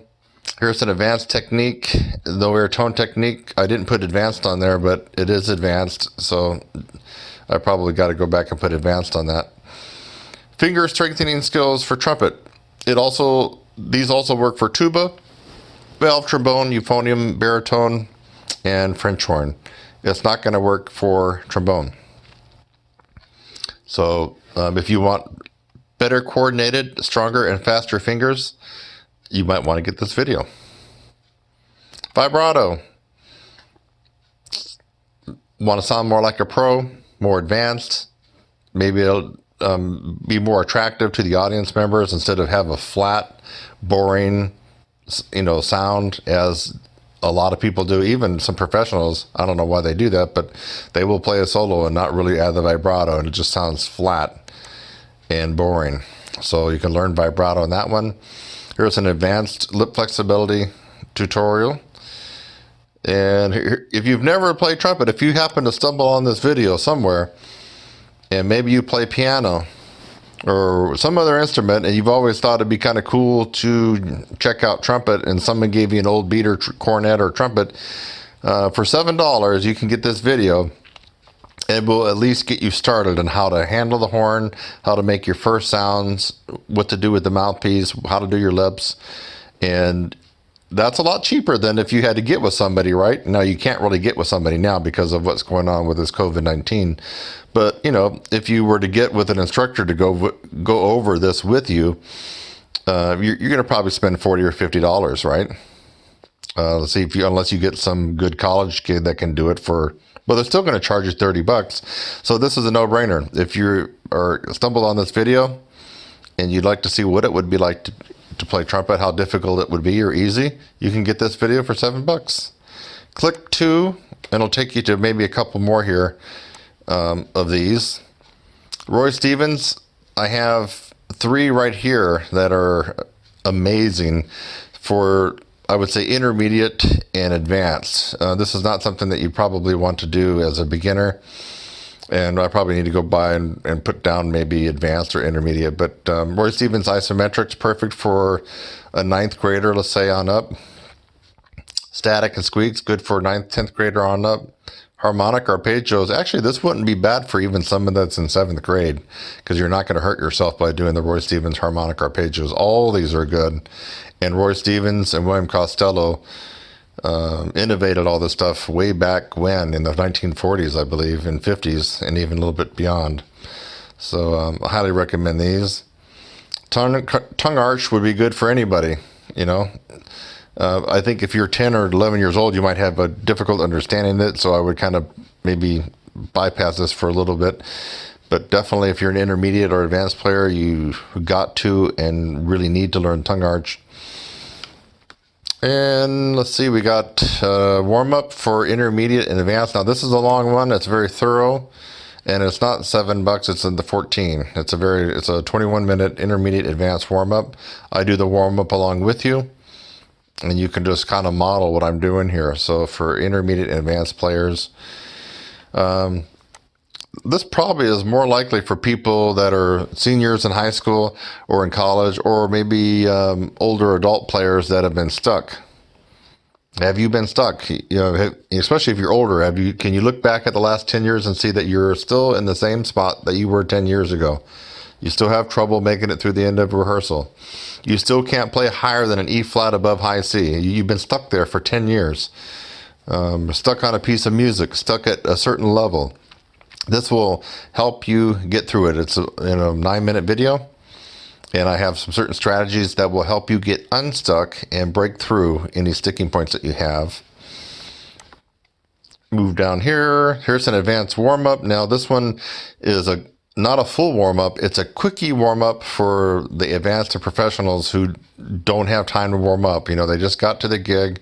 Here's an advanced technique, the Baritone technique. I didn't put advanced on there, but it is advanced, so I probably got to go back and put advanced on that. Finger strengthening skills for trumpet. These also work for tuba, valve trombone, euphonium, baritone, and French horn. It's not going to work for trombone. So if you want better coordinated, stronger, and faster fingers, you might want to get this video. Vibrato. Want to sound more like a pro, more advanced. Maybe it'll be more attractive to the audience members instead of have a flat, boring, sound as a lot of people do. Even some professionals, I don't know why they do that, but they will play a solo and not really add the vibrato, and it just sounds flat and boring. So you can learn vibrato on that one. Here's an advanced lip flexibility tutorial. And if you've never played trumpet, if you happen to stumble on this video somewhere, and maybe you play piano or some other instrument, and you've always thought it'd be kind of cool to check out trumpet, and someone gave you an old beat or cornet or trumpet, for $7, you can get this video. It will at least get you started on how to handle the horn, how to make your first sounds, what to do with the mouthpiece, how to do your lips. And that's a lot cheaper than if you had to get with somebody, right? Now, you can't really get with somebody now because of what's going on with this COVID-19. But, if you were to get with an instructor to go over this with you, you're going to probably spend $40 or $50, right? Let's see, unless you get some good college kid that can do it for... Well, they're still going to charge you $30. So this is a no-brainer. If you stumbled on this video and you'd like to see what it would be like to play trumpet, how difficult it would be or easy, you can get this video for $7. Click 2, and it'll take you to maybe a couple more here of these. Roy Stevens, I have 3 right here that are amazing for, I would say, intermediate and advanced. This is not something that you probably want to do as a beginner, and I probably need to go by and put down maybe advanced or intermediate. But Roy Stevens Isometrics, perfect for a 9th grader, let's say, on up. Static and squeaks, good for 9th, 10th grader on up. Harmonic arpeggios, actually this wouldn't be bad for even someone that's in 7th grade, because you're not going to hurt yourself by doing the Roy Stevens harmonic arpeggios. All these are good. And Roy Stevens and William Costello innovated all this stuff way back when, in the 1940s, I believe, and 50s, and even a little bit beyond. So I highly recommend these. Tongue arch would be good for anybody, I think if you're 10 or 11 years old, you might have a difficult understanding it, so I would kind of maybe bypass this for a little bit. But definitely if you're an intermediate or advanced player, you got to and really need to learn tongue arch. And let's see, we got warm-up for intermediate and advanced. Now this is a long one, it's very thorough, and it's not $7, it's in the 14. It's a 21-minute intermediate advanced warm-up. I do the warm-up along with you, and you can just kind of model what I'm doing here. So for intermediate and advanced players, this probably is more likely for people that are seniors in high school or in college, or maybe older adult players that have been stuck. Have you been stuck? Especially if you're older, can you look back at the last 10 years and see that you're still in the same spot that you were 10 years ago? You still have trouble making it through the end of rehearsal. You still can't play higher than an E flat above high C. You've been stuck there for 10 years. Stuck on a piece of music, stuck at a certain level. This will help you get through it. It's a 9-minute video, and I have some certain strategies that will help you get unstuck and break through any sticking points that you have. Move down here. Here's an advanced warm-up. Now this one is not a full warm-up. It's a quickie warm-up for the advanced and professionals who don't have time to warm up. They just got to the gig,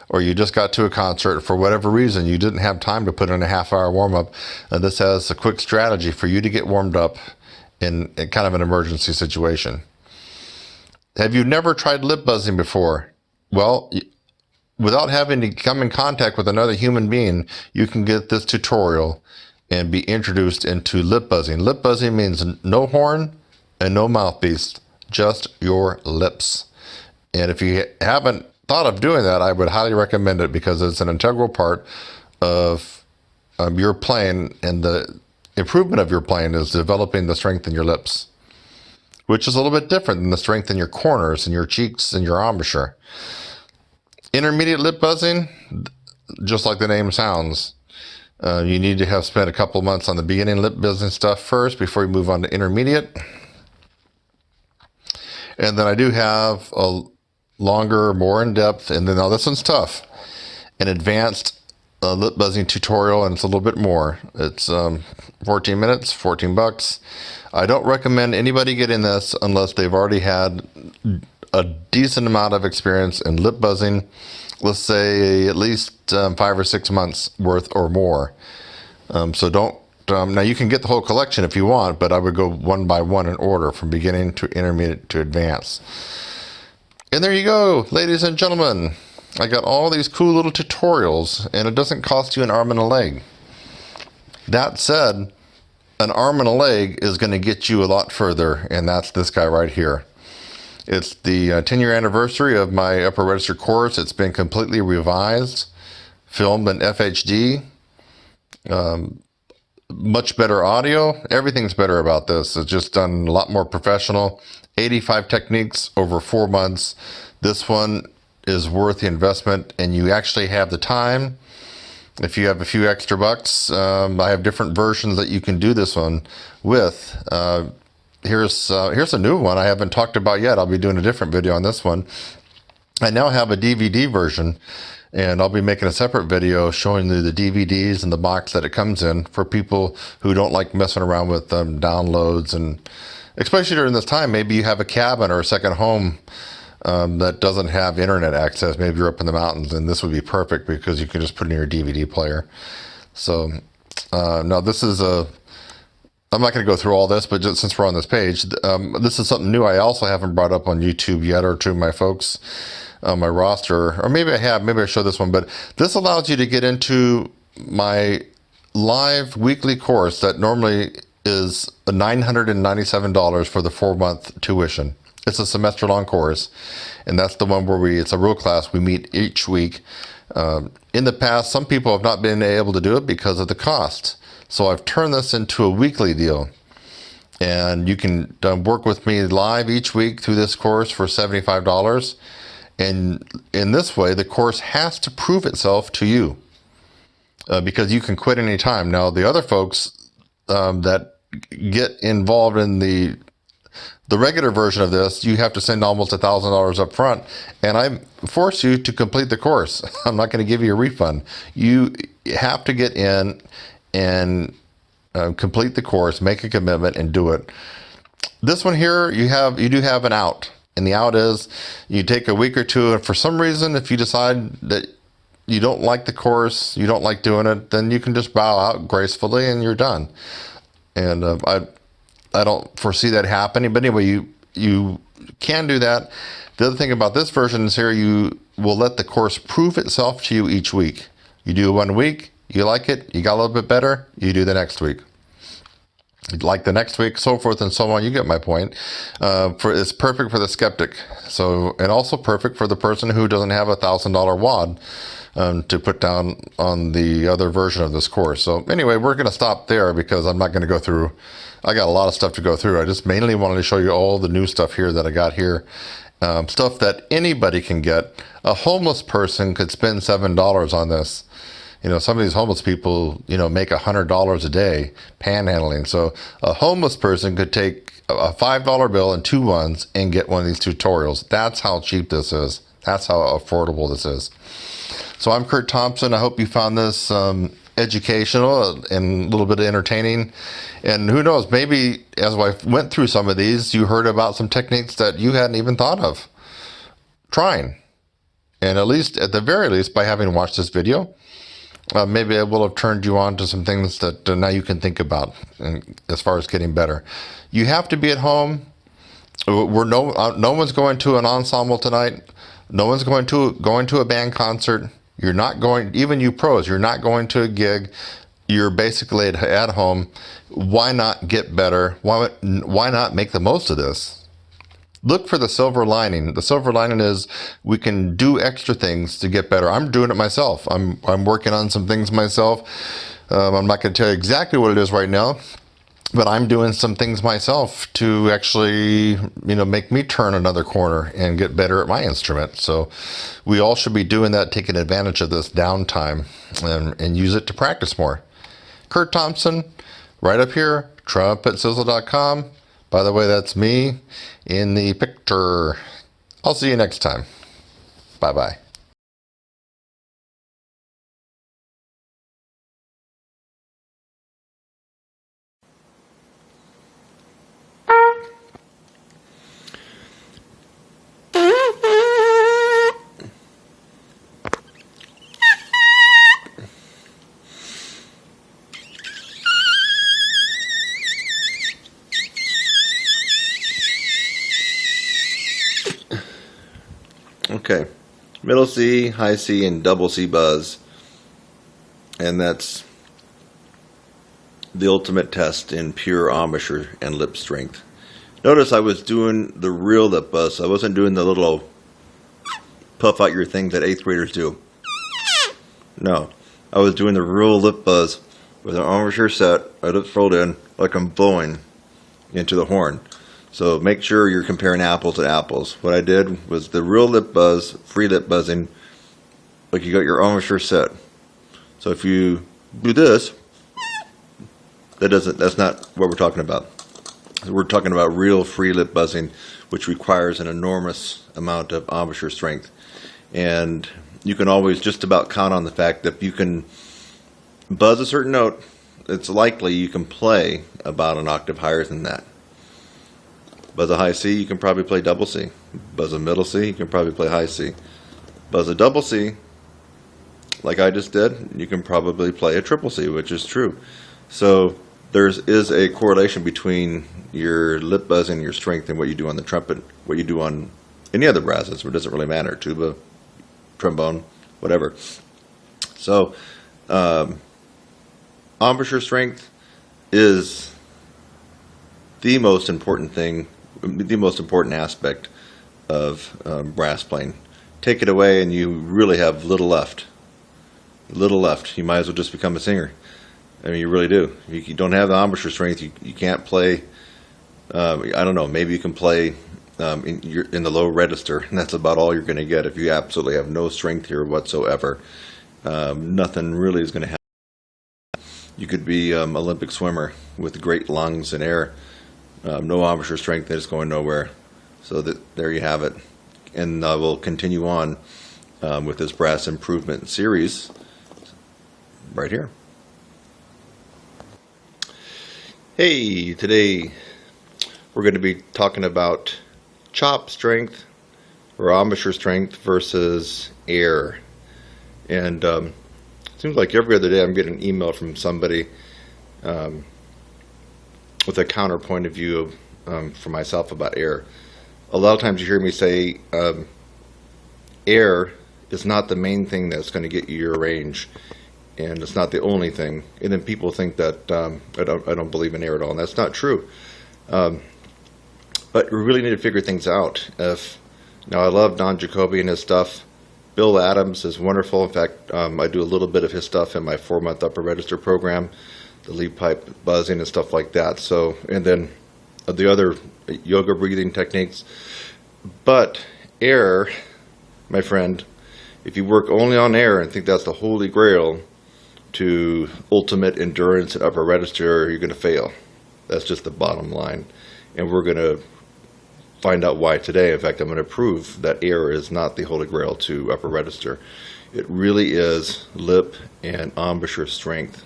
or you just got to a concert. For whatever reason, you didn't have time to put in a half-hour warm-up. This has a quick strategy for you to get warmed up in kind of an emergency situation. Have you never tried lip buzzing before? Well, without having to come in contact with another human being, you can get this tutorial and be introduced into lip buzzing. Lip buzzing means no horn and no mouthpiece, just your lips. And if you haven't thought of doing that, I would highly recommend it because it's an integral part of your playing, and the improvement of your playing is developing the strength in your lips, which is a little bit different than the strength in your corners and your cheeks and your embouchure. Intermediate lip buzzing, just like the name sounds, you need to have spent a couple months on the beginning lip buzzing stuff first before you move on to intermediate. And then I do have a longer, more in-depth, and then now this one's tough, an advanced lip buzzing tutorial, and it's a little bit more. It's 14 minutes, $14. I don't recommend anybody getting this unless they've already had a decent amount of experience in lip buzzing, let's say at least 5 or 6 months worth or more. So don't, now you can get the whole collection if you want, but I would go one by one in order from beginning to intermediate to advanced. And there you go, ladies and gentlemen. I got all these cool little tutorials, and it doesn't cost you an arm and a leg. That said, an arm and a leg is going to get you a lot further, and that's this guy right here. It's the 10-year anniversary of my upper register course. It's been completely revised, filmed in FHD, much better audio. Everything's better about this. It's just done a lot more professional. 85 techniques over 4 months. This one is worth the investment, and you actually have the time. If you have a few extra bucks, I have different versions that you can do this one with. Here's a new one I haven't talked about yet. I'll be doing a different video on this one. I now have a DVD version, and I'll be making a separate video showing you the DVDs and the box that it comes in for people who don't like messing around with downloads, and especially during this time, maybe you have a cabin or a second home that doesn't have internet access. Maybe you're up in the mountains, and this would be perfect because you can just put it in your DVD player. So now this is I'm not going to go through all this, but just since we're on this page, this is something new I also haven't brought up on YouTube yet, or to my folks on my roster, or maybe I have, maybe I showed this one, but this allows you to get into my live weekly course that normally is $997 for the 4-month tuition. It's a semester-long course, and that's the one where it's a real class. We meet each week. In the past, some people have not been able to do it because of the cost. So I've turned this into a weekly deal, and you can work with me live each week through this course for $75. And in this way, the course has to prove itself to you because you can quit anytime. Now, the other folks that get involved in the regular version of this, you have to send almost $1,000 up front, and I force you to complete the course. I'm not going to give you a refund. You have to get in and complete the course, make a commitment, and do it. This one here, you do have an out, and the out is you take a week or two, and for some reason, if you decide that you don't like the course, you don't like doing it, then you can just bow out gracefully, and you're done. And I don't foresee that happening, but anyway, you can do that. The other thing about this version is here, you will let the course prove itself to you each week. You do 1 week, you like it, you got a little bit better, you do the next week. Like the next week, so forth and so on. You get my point. It's perfect for the skeptic. So, and also perfect for the person who doesn't have $1,000 wad to put down on the other version of this course. So anyway, we're going to stop there because I'm not going to go through. I got a lot of stuff to go through. I just mainly wanted to show you all the new stuff here that I got here. Stuff that anybody can get. A homeless person could spend $7 on this. You know, some of these homeless people, you know, make $100 a day panhandling. So a homeless person could take a $5 bill and 2 ones and get one of these tutorials. That's how cheap this is. That's how affordable this is. So I'm Kurt Thompson. I hope you found this educational and a little bit entertaining. And who knows, maybe as I went through some of these, you heard about some techniques that you hadn't even thought of trying. And at the very least, by having watched this video, maybe it will have turned you on to some things that now you can think about as far as getting better. You have to be at home. No one's going to an ensemble tonight. No one's going to a band concert. You're not going, even you pros, you're not going to a gig. you're basically at home. Why not get better? Why not make the most of this? Look for the silver lining. The silver lining is we can do extra things to get better. I'm doing it myself. I'm working on some things myself. I'm not going to tell you exactly what it is right now, but I'm doing some things myself to actually, make me turn another corner and get better at my instrument. So we all should be doing that, taking advantage of this downtime and use it to practice more. Kurt Thompson, right up here, trumpetsizzle.com. By the way, that's me in the picture. I'll see you next time. Bye-bye. Okay, middle C, high C, and double C buzz. And that's the ultimate test in pure embouchure and lip strength. Notice I was doing the real lip buzz. I wasn't doing the little puff out your thing that 8th graders do. No, I was doing the real lip buzz with an embouchure set, my lips rolled in, like I'm blowing into the horn. So make sure you're comparing apples to apples. What I did was the real lip buzz, free lip buzzing, like you got your embouchure set. So if you do this, that's not what we're talking about. We're talking about real free lip buzzing, which requires an enormous amount of embouchure strength. And you can always just about count on the fact that you can buzz a certain note, it's likely you can play about an octave higher than that. Buzz a high C, you can probably play double C. Buzz a middle C, you can probably play high C. Buzz a double C, like I just did, you can probably play a triple C, which is true. So there is a correlation between your lip buzzing and your strength and what you do on the trumpet, what you do on any other brasses. It doesn't really matter, tuba, trombone, whatever. So embouchure strength is the most important thing, the most important aspect of brass playing. Take it away and you really have little left. Little left. You might as well just become a singer. I mean, you really do. If you don't have the embouchure strength, you can't play. I don't know. Maybe you can play in the low register, and that's about all you're going to get if you absolutely have no strength here whatsoever. Nothing really is going to happen. You could be Olympic swimmer with great lungs and air. No embouchure strength, it's going nowhere. So there you have it. And we'll continue on with this brass improvement series right here. Hey, today we're going to be talking about chop strength or embouchure strength versus air. And it seems like every other day I'm getting an email from somebody with a counterpoint of view for myself about air. A lot of times you hear me say air is not the main thing that's going to get you your range, and it's not the only thing. And then people think that I don't believe in air at all, and that's not true. But we really need to figure things out. Now I love Don Jacoby and his stuff. Bill Adams is wonderful. In fact, I do a little bit of his stuff in my 4-month upper register program, the lead pipe buzzing and stuff like that. So, and then the other yoga breathing techniques. But air, my friend, if you work only on air and think that's the holy grail to ultimate endurance at upper register, you're going to fail. That's just the bottom line. And we're going to find out why today. In fact, I'm going to prove that air is not the holy grail to upper register. It really is lip and embouchure strength.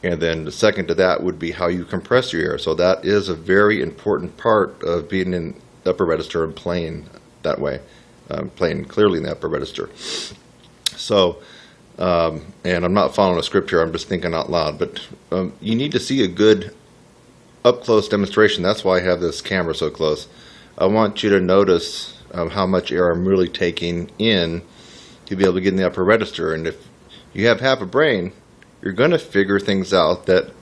And then the second to that would be how you compress your air. So that is a very important part of being in the upper register and playing that way, playing clearly in the upper register. So, and I'm not following a script here, I'm just thinking out loud, but you need to see a good up-close demonstration. That's why I have this camera so close. I want you to notice how much air I'm really taking in to be able to get in the upper register. And if you have half a brain, you're going to figure things out that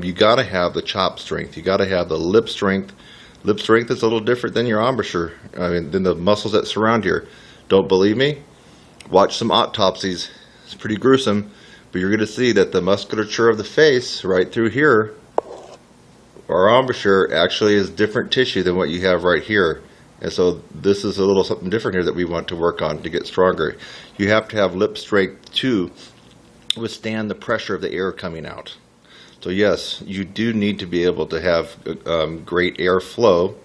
you got to have the chop strength. You got to have the lip strength. Lip strength is a little different than your embouchure, than the muscles that surround here. Don't believe me? Watch some autopsies. It's pretty gruesome, but you're going to see that the musculature of the face right through here, our embouchure, actually is different tissue than what you have right here. And so this is a little something different here that we want to work on to get stronger. You have to have lip strength to withstand the pressure of the air coming out. So yes, you do need to be able to have great air flow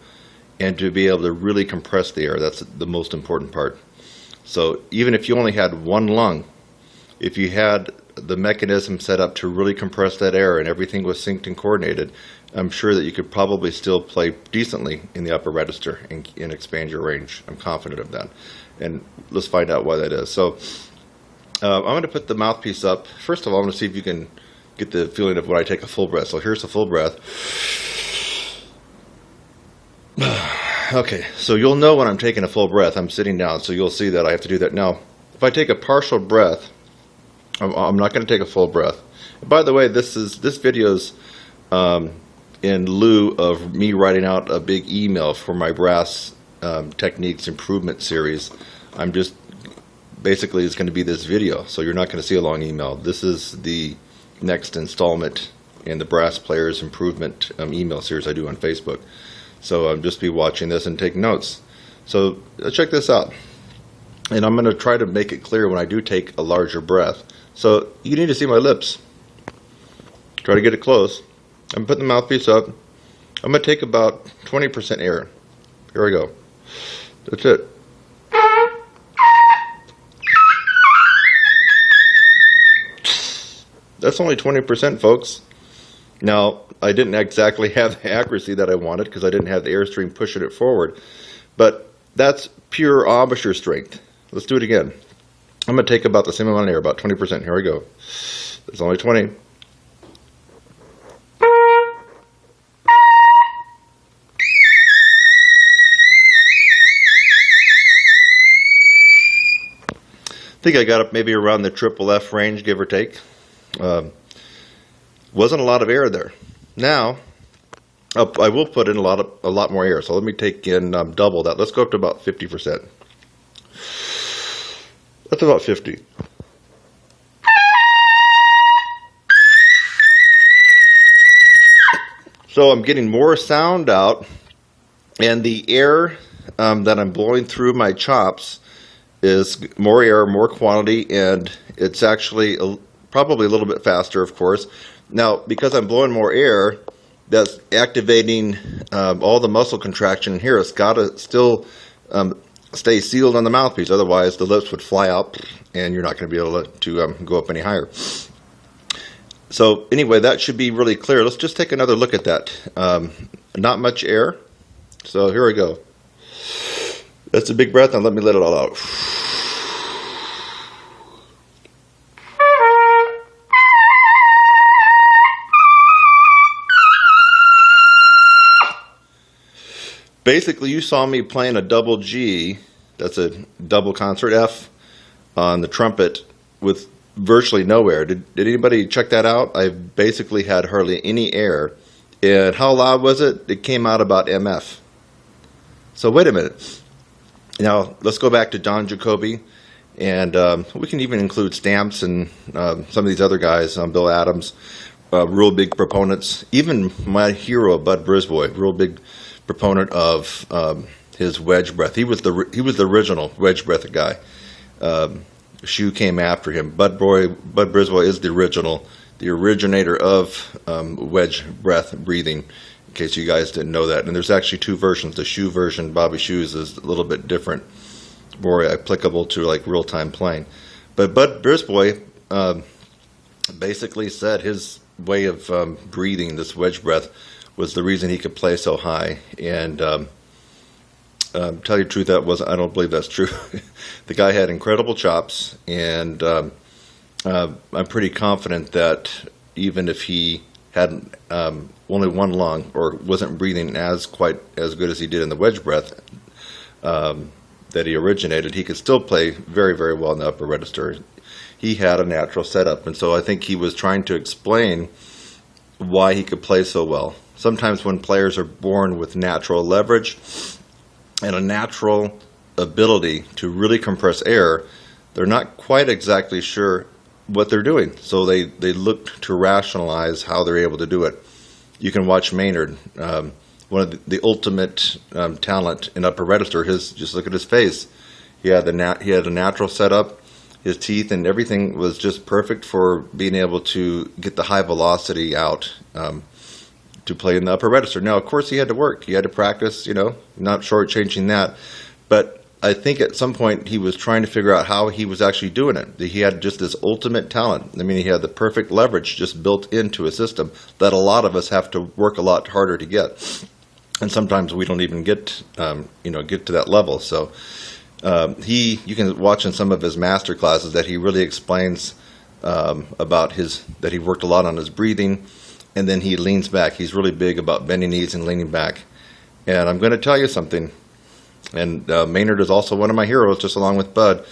and to be able to really compress the air. That's the most important part. So even if you only had one lung, if you had the mechanism set up to really compress that air and everything was synced and coordinated, I'm sure that you could probably still play decently in the upper register and expand your range. I'm confident of that. And let's find out why that is. So I'm going to put the mouthpiece up. First of all, I'm going to see if you can get the feeling of when I take a full breath. So here's the full breath. Okay, so you'll know when I'm taking a full breath. I'm sitting down, so you'll see that I have to do that. Now, if I take a partial breath, I'm not going to take a full breath. And by the way, this video's in lieu of me writing out a big email for my brass techniques improvement series. I'm just basically it's going to be this video, so you're not going to see a long email. This is the next installment in the brass players improvement email series I do on Facebook. So I'll just be watching this and taking notes. So check this out, and I'm going to try to make it clear when I do take a larger breath. So you need to see my lips. Try to get it close. I'm putting the mouthpiece up. I'm going to take about 20% air. Here we go. That's it. That's only 20%, folks. Now, I didn't exactly have the accuracy that I wanted because I didn't have the airstream pushing it forward. But that's pure embouchure strength. Let's do it again. I'm going to take about the same amount of air, about 20%. Here we go. It's only 20. I think I got up maybe around the triple F range, give or take. Wasn't a lot of air there. Now, I will put in a lot more air. So let me take in double that. Let's go up to about 50%. That's about 50. So I'm getting more sound out, and the air that I'm blowing through my chops is more air, more quantity, and it's actually probably a little bit faster, of course. Now, because I'm blowing more air, that's activating all the muscle contraction here. It's got to still stay sealed on the mouthpiece, otherwise the lips would fly out and you're not going to be able to go up any higher. So anyway, that should be really clear. Let's just take another look at that. Not much air. So here we go. That's a big breath, and let me let it all out. Basically, you saw me playing a double G, that's a double concert F, on the trumpet with virtually no air. Did anybody check that out? I basically had hardly any air. And how loud was it? It came out about MF. So wait a minute. Now, let's go back to Don Jacoby, and we can even include Stamps and some of these other guys, Bill Adams, real big proponents. Even my hero, Bud Brisbois, real big proponent of his wedge breath. He was the original wedge breath guy. Shu came after him. Bud Brisbois is the originator of wedge breath breathing, in case you guys didn't know that. And there's actually two versions. The Shu version, Bobby Shu's, is a little bit different, more applicable to like real-time playing. But Bud Brisbois basically said his way of breathing, this wedge breath, was the reason he could play so high. And tell you the truth, I don't believe that's true. The guy had incredible chops, and I'm pretty confident that even if he had only one lung or wasn't breathing quite as good as he did in the wedge breath that he originated, he could still play very, very well in the upper register. he had a natural setup. And so I think he was trying to explain why he could play so well. Sometimes when players are born with natural leverage and a natural ability to really compress air, they're not quite exactly sure what they're doing. So they look to rationalize how they're able to do it. You can watch Maynard, one of the ultimate talent in upper register. Just look at his face. He had a natural setup. His teeth and everything was just perfect for being able to get the high velocity out to play in the upper register. Now, of course, he had to work. He had to practice, not shortchanging that. But I think at some point he was trying to figure out how he was actually doing it. He had just this ultimate talent. I mean, he had the perfect leverage just built into a system that a lot of us have to work a lot harder to get. And sometimes we don't even get to that level. So you can watch in some of his master classes that he really explains about that he worked a lot on his breathing, and then he leans back. He's really big about bending knees and leaning back. And I'm going to tell you something, and Maynard is also one of my heroes, just along with Bud,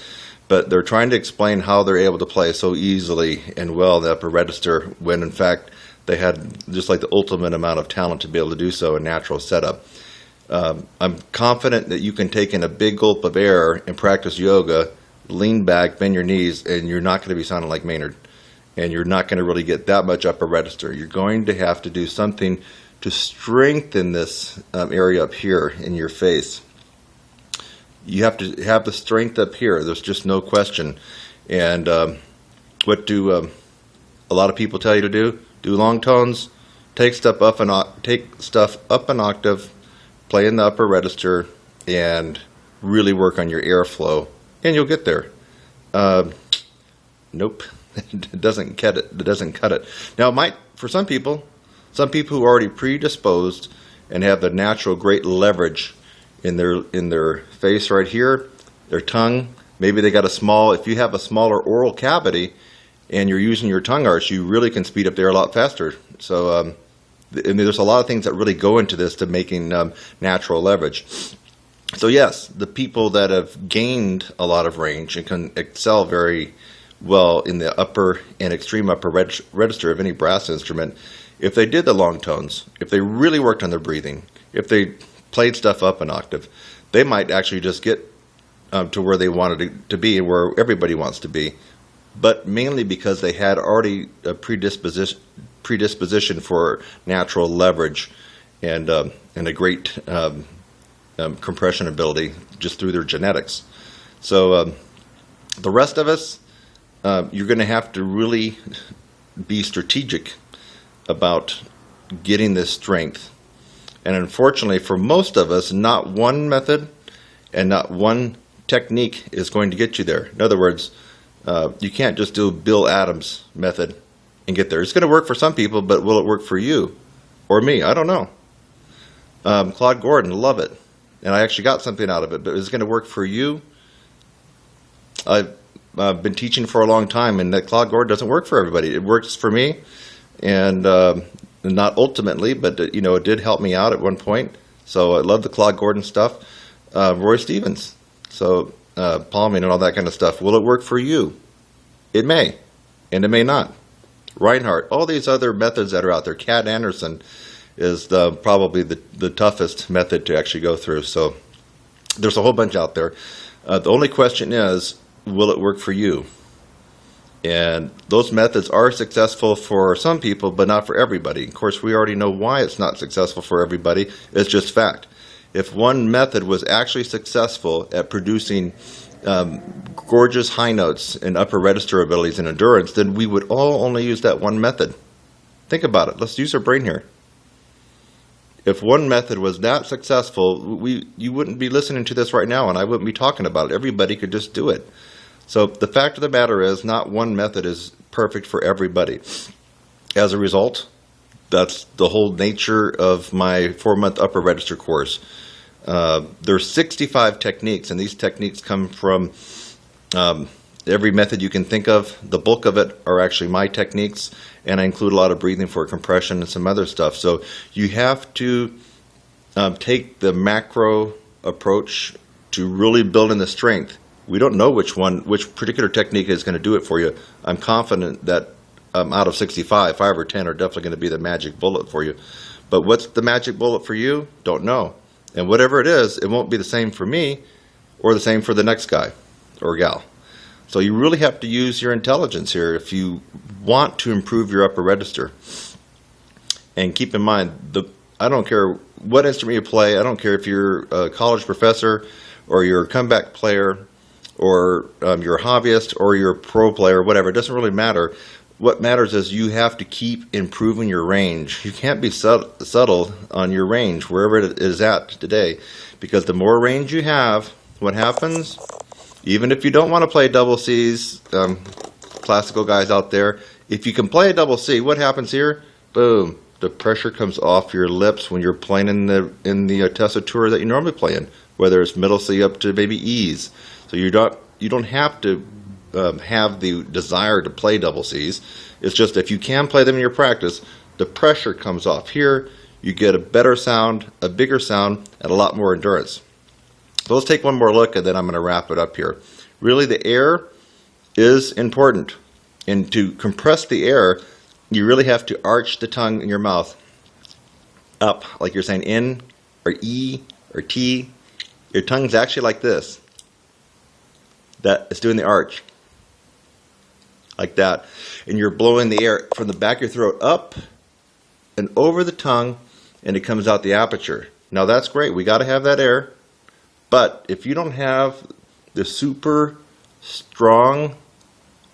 but they're trying to explain how they're able to play so easily and well the upper register when, in fact, they had just like the ultimate amount of talent to be able to do so in natural setup. I'm confident that you can take in a big gulp of air and practice yoga, lean back, bend your knees, and you're not going to be sounding like Maynard. And you're not going to really get that much upper register. You're going to have to do something to strengthen this area up here in your face. You have to have the strength up here. There's just no question. And what do a lot of people tell you to do? Do long tones, take stuff up an octave, play in the upper register, and really work on your airflow, and you'll get there. Nope, it doesn't cut it. It doesn't cut it. Now, it might for some people who are already predisposed and have the natural great leverage in their face right here, their tongue. Maybe they got if you have a smaller oral cavity and you're using your tongue arch, you really can speed up there a lot faster. So there's a lot of things that really go into this to making natural leverage. So yes, the people that have gained a lot of range and can excel very well in the upper and extreme upper register of any brass instrument, if they did the long tones, if they really worked on their breathing, if they played stuff up an octave, they might actually just get to where they wanted to be and where everybody wants to be, but mainly because they had already a predisposition for natural leverage and a great compression ability just through their genetics. So the rest of us, you're going to have to really be strategic about getting this strength. And unfortunately for most of us, not one method and not one technique is going to get you there. In other words, you can't just do Bill Adams' method and get there. It's going to work for some people, but will it work for you or me? I don't know. Claude Gordon, love it. And I actually got something out of it, but is it going to work for you? I've been teaching for a long time, and that Claude Gordon doesn't work for everybody. It works for me, and not ultimately, but it did help me out at one point. So I love the Claude Gordon stuff. Roy Stevens, so palming and all that kind of stuff. Will it work for you? It may, and it may not. Reinhardt, all these other methods that are out there. Cat Anderson is probably the toughest method to actually go through. So there's a whole bunch out there. The only question is, will it work for you? And those methods are successful for some people, but not for everybody. Of course, we already know why it's not successful for everybody. It's just fact. If one method was actually successful at producing gorgeous high notes and upper register abilities and endurance, then we would all only use that one method. Think about it. Let's use our brain here. If one method was that successful, you wouldn't be listening to this right now, and I wouldn't be talking about it. Everybody could just do it. So the fact of the matter is, not one method is perfect for everybody. As a result, that's the whole nature of my 4-month upper register course. There's 65 techniques, and these techniques come from every method you can think of. The bulk of it are actually my techniques, and I include a lot of breathing for compression and some other stuff. So you have to take the macro approach to really building the strength. We don't know which particular technique is going to do it for you. I'm confident that out of 65, 5 or 10 are definitely going to be the magic bullet for you. But what's the magic bullet for you? Don't know. And whatever it is, it won't be the same for me or the same for the next guy or gal. So you really have to use your intelligence here if you want to improve your upper register. And keep in mind, I don't care what instrument you play. I don't care if you're a college professor or you're a comeback player or you're a hobbyist or you're a pro player, whatever. It doesn't really matter. What matters is you have to keep improving your range. You can't be subtle on your range, wherever it is at today, because the more range you have, what happens? Even if you don't want to play double Cs, classical guys out there, if you can play a double C, what happens here? Boom. The pressure comes off your lips when you're playing in the tessitura that you normally play in, whether it's middle C up to maybe E's. So you don't have to have the desire to play double Cs. It's just if you can play them in your practice, the pressure comes off here. You get a better sound, a bigger sound, and a lot more endurance. So let's take one more look, and then I'm going to wrap it up here. Really, the air is important. And to compress the air, you really have to arch the tongue in your mouth up, like you're saying N or E or T. Your tongue's actually like this. That it's doing the arch. Like that. And you're blowing the air from the back of your throat up and over the tongue, and it comes out the aperture. Now that's great. We got to have that air. But if you don't have the super strong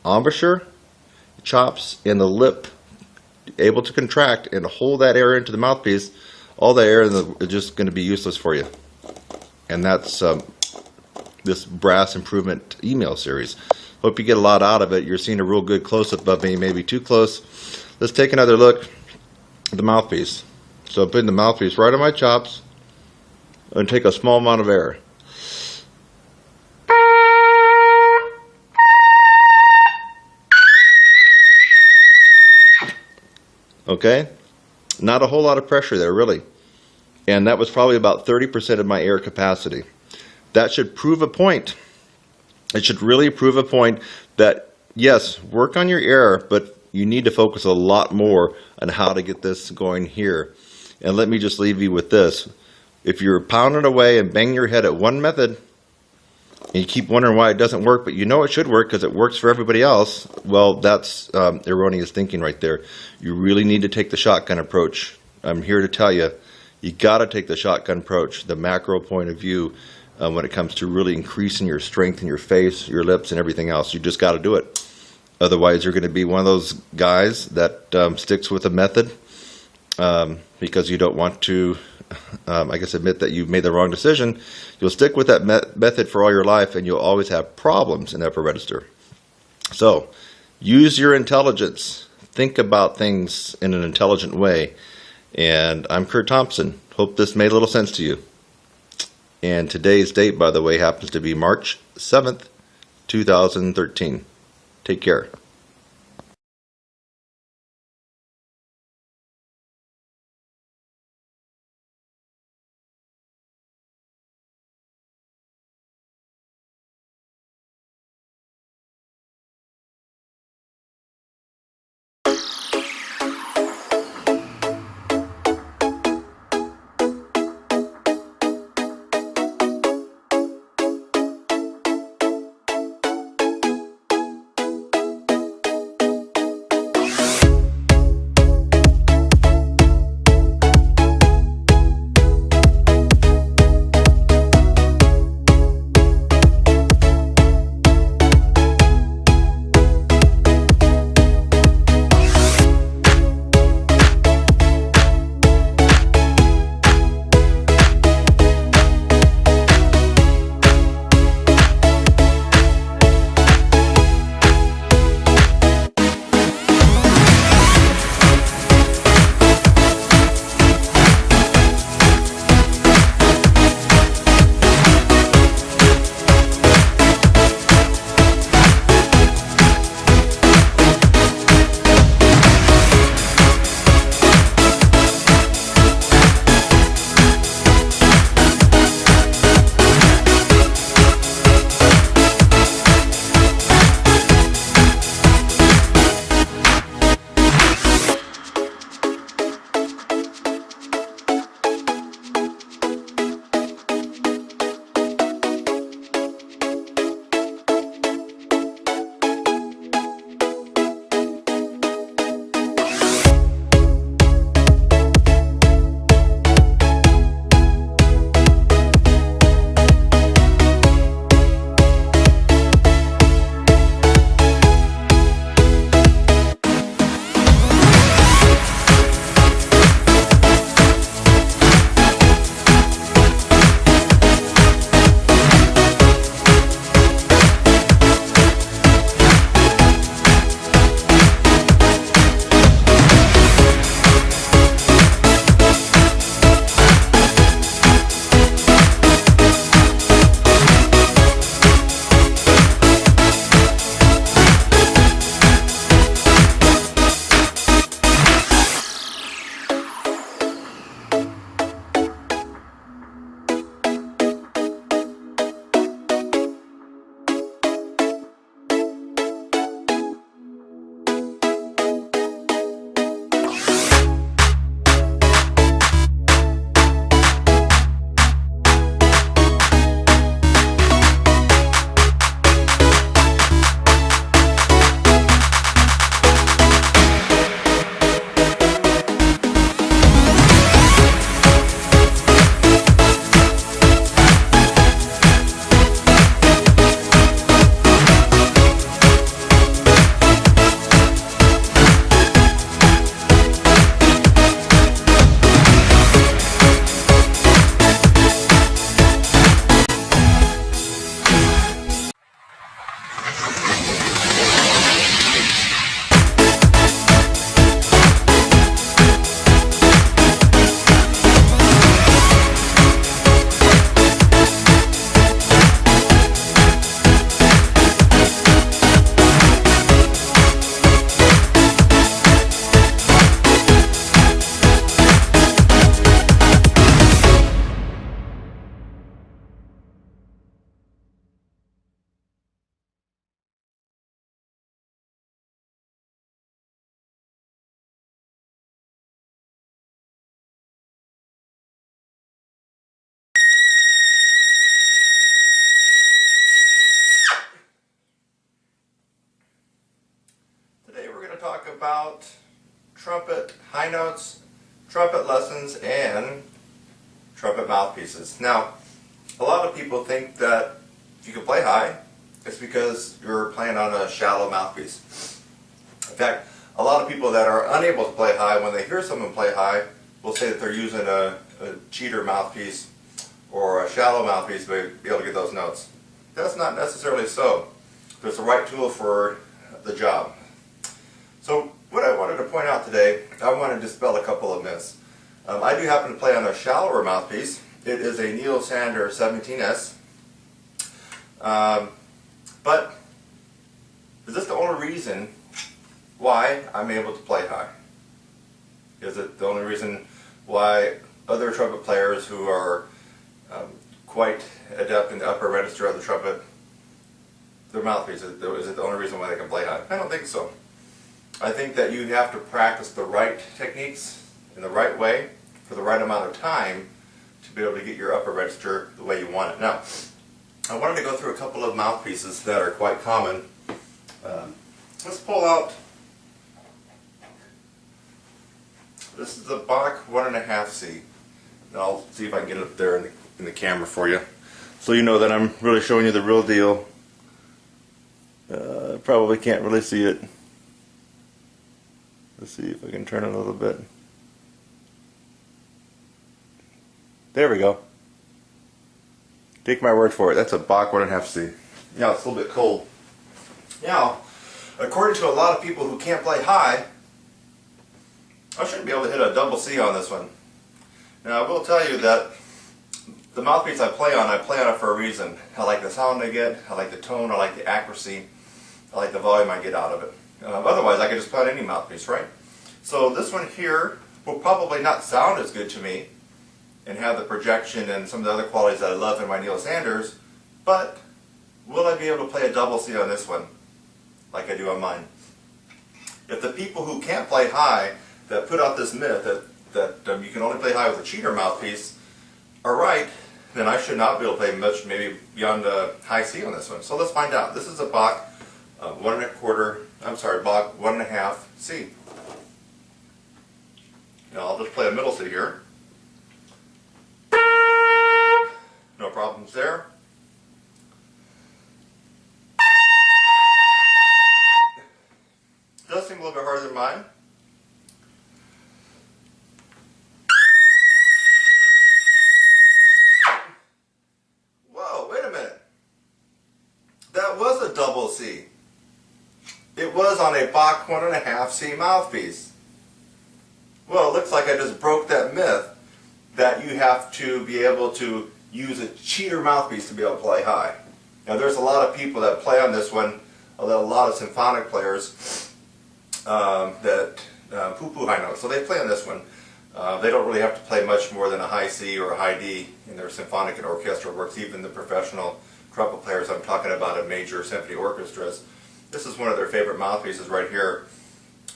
embouchure, chops, and the lip able to contract and hold that air into the mouthpiece, all the air is just going to be useless for you. And that's this brass improvement email series. Hope you get a lot out of it. You're seeing a real good close-up of me, maybe too close. Let's take another look at the mouthpiece. So I'm putting the mouthpiece right on my chops and take a small amount of air. Okay? Not a whole lot of pressure there, really. And that was probably about 30% of my air capacity. That should prove a point. It should really prove a point that, yes, work on your air, but you need to focus a lot more on how to get this going here. And let me just leave you with this. If you're pounding away and banging your head at one method, and you keep wondering why it doesn't work, but you know it should work because it works for everybody else, well, that's erroneous thinking right there. You really need to take the shotgun approach. I'm here to tell you, you got to take the shotgun approach, the macro point of view, when it comes to really increasing your strength in your face, your lips, and everything else. You just got to do it. Otherwise, you're going to be one of those guys that sticks with a method because you don't want to, I guess, admit that you've made the wrong decision. You'll stick with that method for all your life, and you'll always have problems in the upper register. So, use your intelligence. Think about things in an intelligent way. And I'm Kurt Thompson. Hope this made a little sense to you. And today's date, by the way, happens to be March 7th, 2013. Take care. we're going to talk about trumpet high notes, trumpet lessons, and trumpet mouthpieces. Now, a lot of people think that if you can play high, it's because you're playing on a shallow mouthpiece. In fact, a lot of people that are unable to play high, when they hear someone play high, will say that they're using a cheater mouthpiece or a shallow mouthpiece to be able to get those notes. That's not necessarily so. There's the right tool for the job. So what I wanted to point out today, I want to dispel a couple of myths. I do happen to play on a shallower mouthpiece. It is a Neil Sander 17S. But is this the only reason why I'm able to play high? Is it the only reason why other trumpet players who are quite adept in the upper register of the trumpet, their mouthpiece, is it the only reason why they can play high? I don't think so. I think that you have to practice the right techniques in the right way for the right amount of time to be able to get your upper register the way you want it. Now, I wanted to go through a couple of mouthpieces that are quite common. Let's pull out, this is the Bach 1.5C. And I'll see if I can get it up there in the camera for you, so you know that I'm really showing you the real deal. Probably can't really see it. Let's see if I can turn it a little bit. There we go. Take my word for it, that's a Bach 1.5C. Now it's a little bit cold. Now, according to a lot of people who can't play high, I shouldn't be able to hit a double C on this one. Now I will tell you that the mouthpiece I play on it for a reason. I like the sound I get, I like the tone, I like the accuracy, I like the volume I get out of it. Otherwise I could just play on any mouthpiece, right? So this one here will probably not sound as good to me and have the projection and some of the other qualities that I love in my Neil Sanders, but will I be able to play a double C on this one like I do on mine? If the people who can't play high that put out this myth that you can only play high with a cheater mouthpiece are right, then I should not be able to play much, maybe beyond a high C on this one. So let's find out. This is a Bach Bach 1.5 C. Now I'll just play a middle C here. No problems there. Does seem a little bit harder than mine. Whoa, wait a minute. That was a double C. It was on a Bach 1.5 C mouthpiece. Well, it looks like I just broke that myth that you have to be able to use a cheater mouthpiece to be able to play high. Now there's a lot of people that play on this one, a lot of symphonic players that poo-poo high notes, so they play on this one. They don't really have to play much more than a high C or a high D in their symphonic and orchestral works, even the professional trumpet players I'm talking about in major symphony orchestras. This is one of their favorite mouthpieces right here.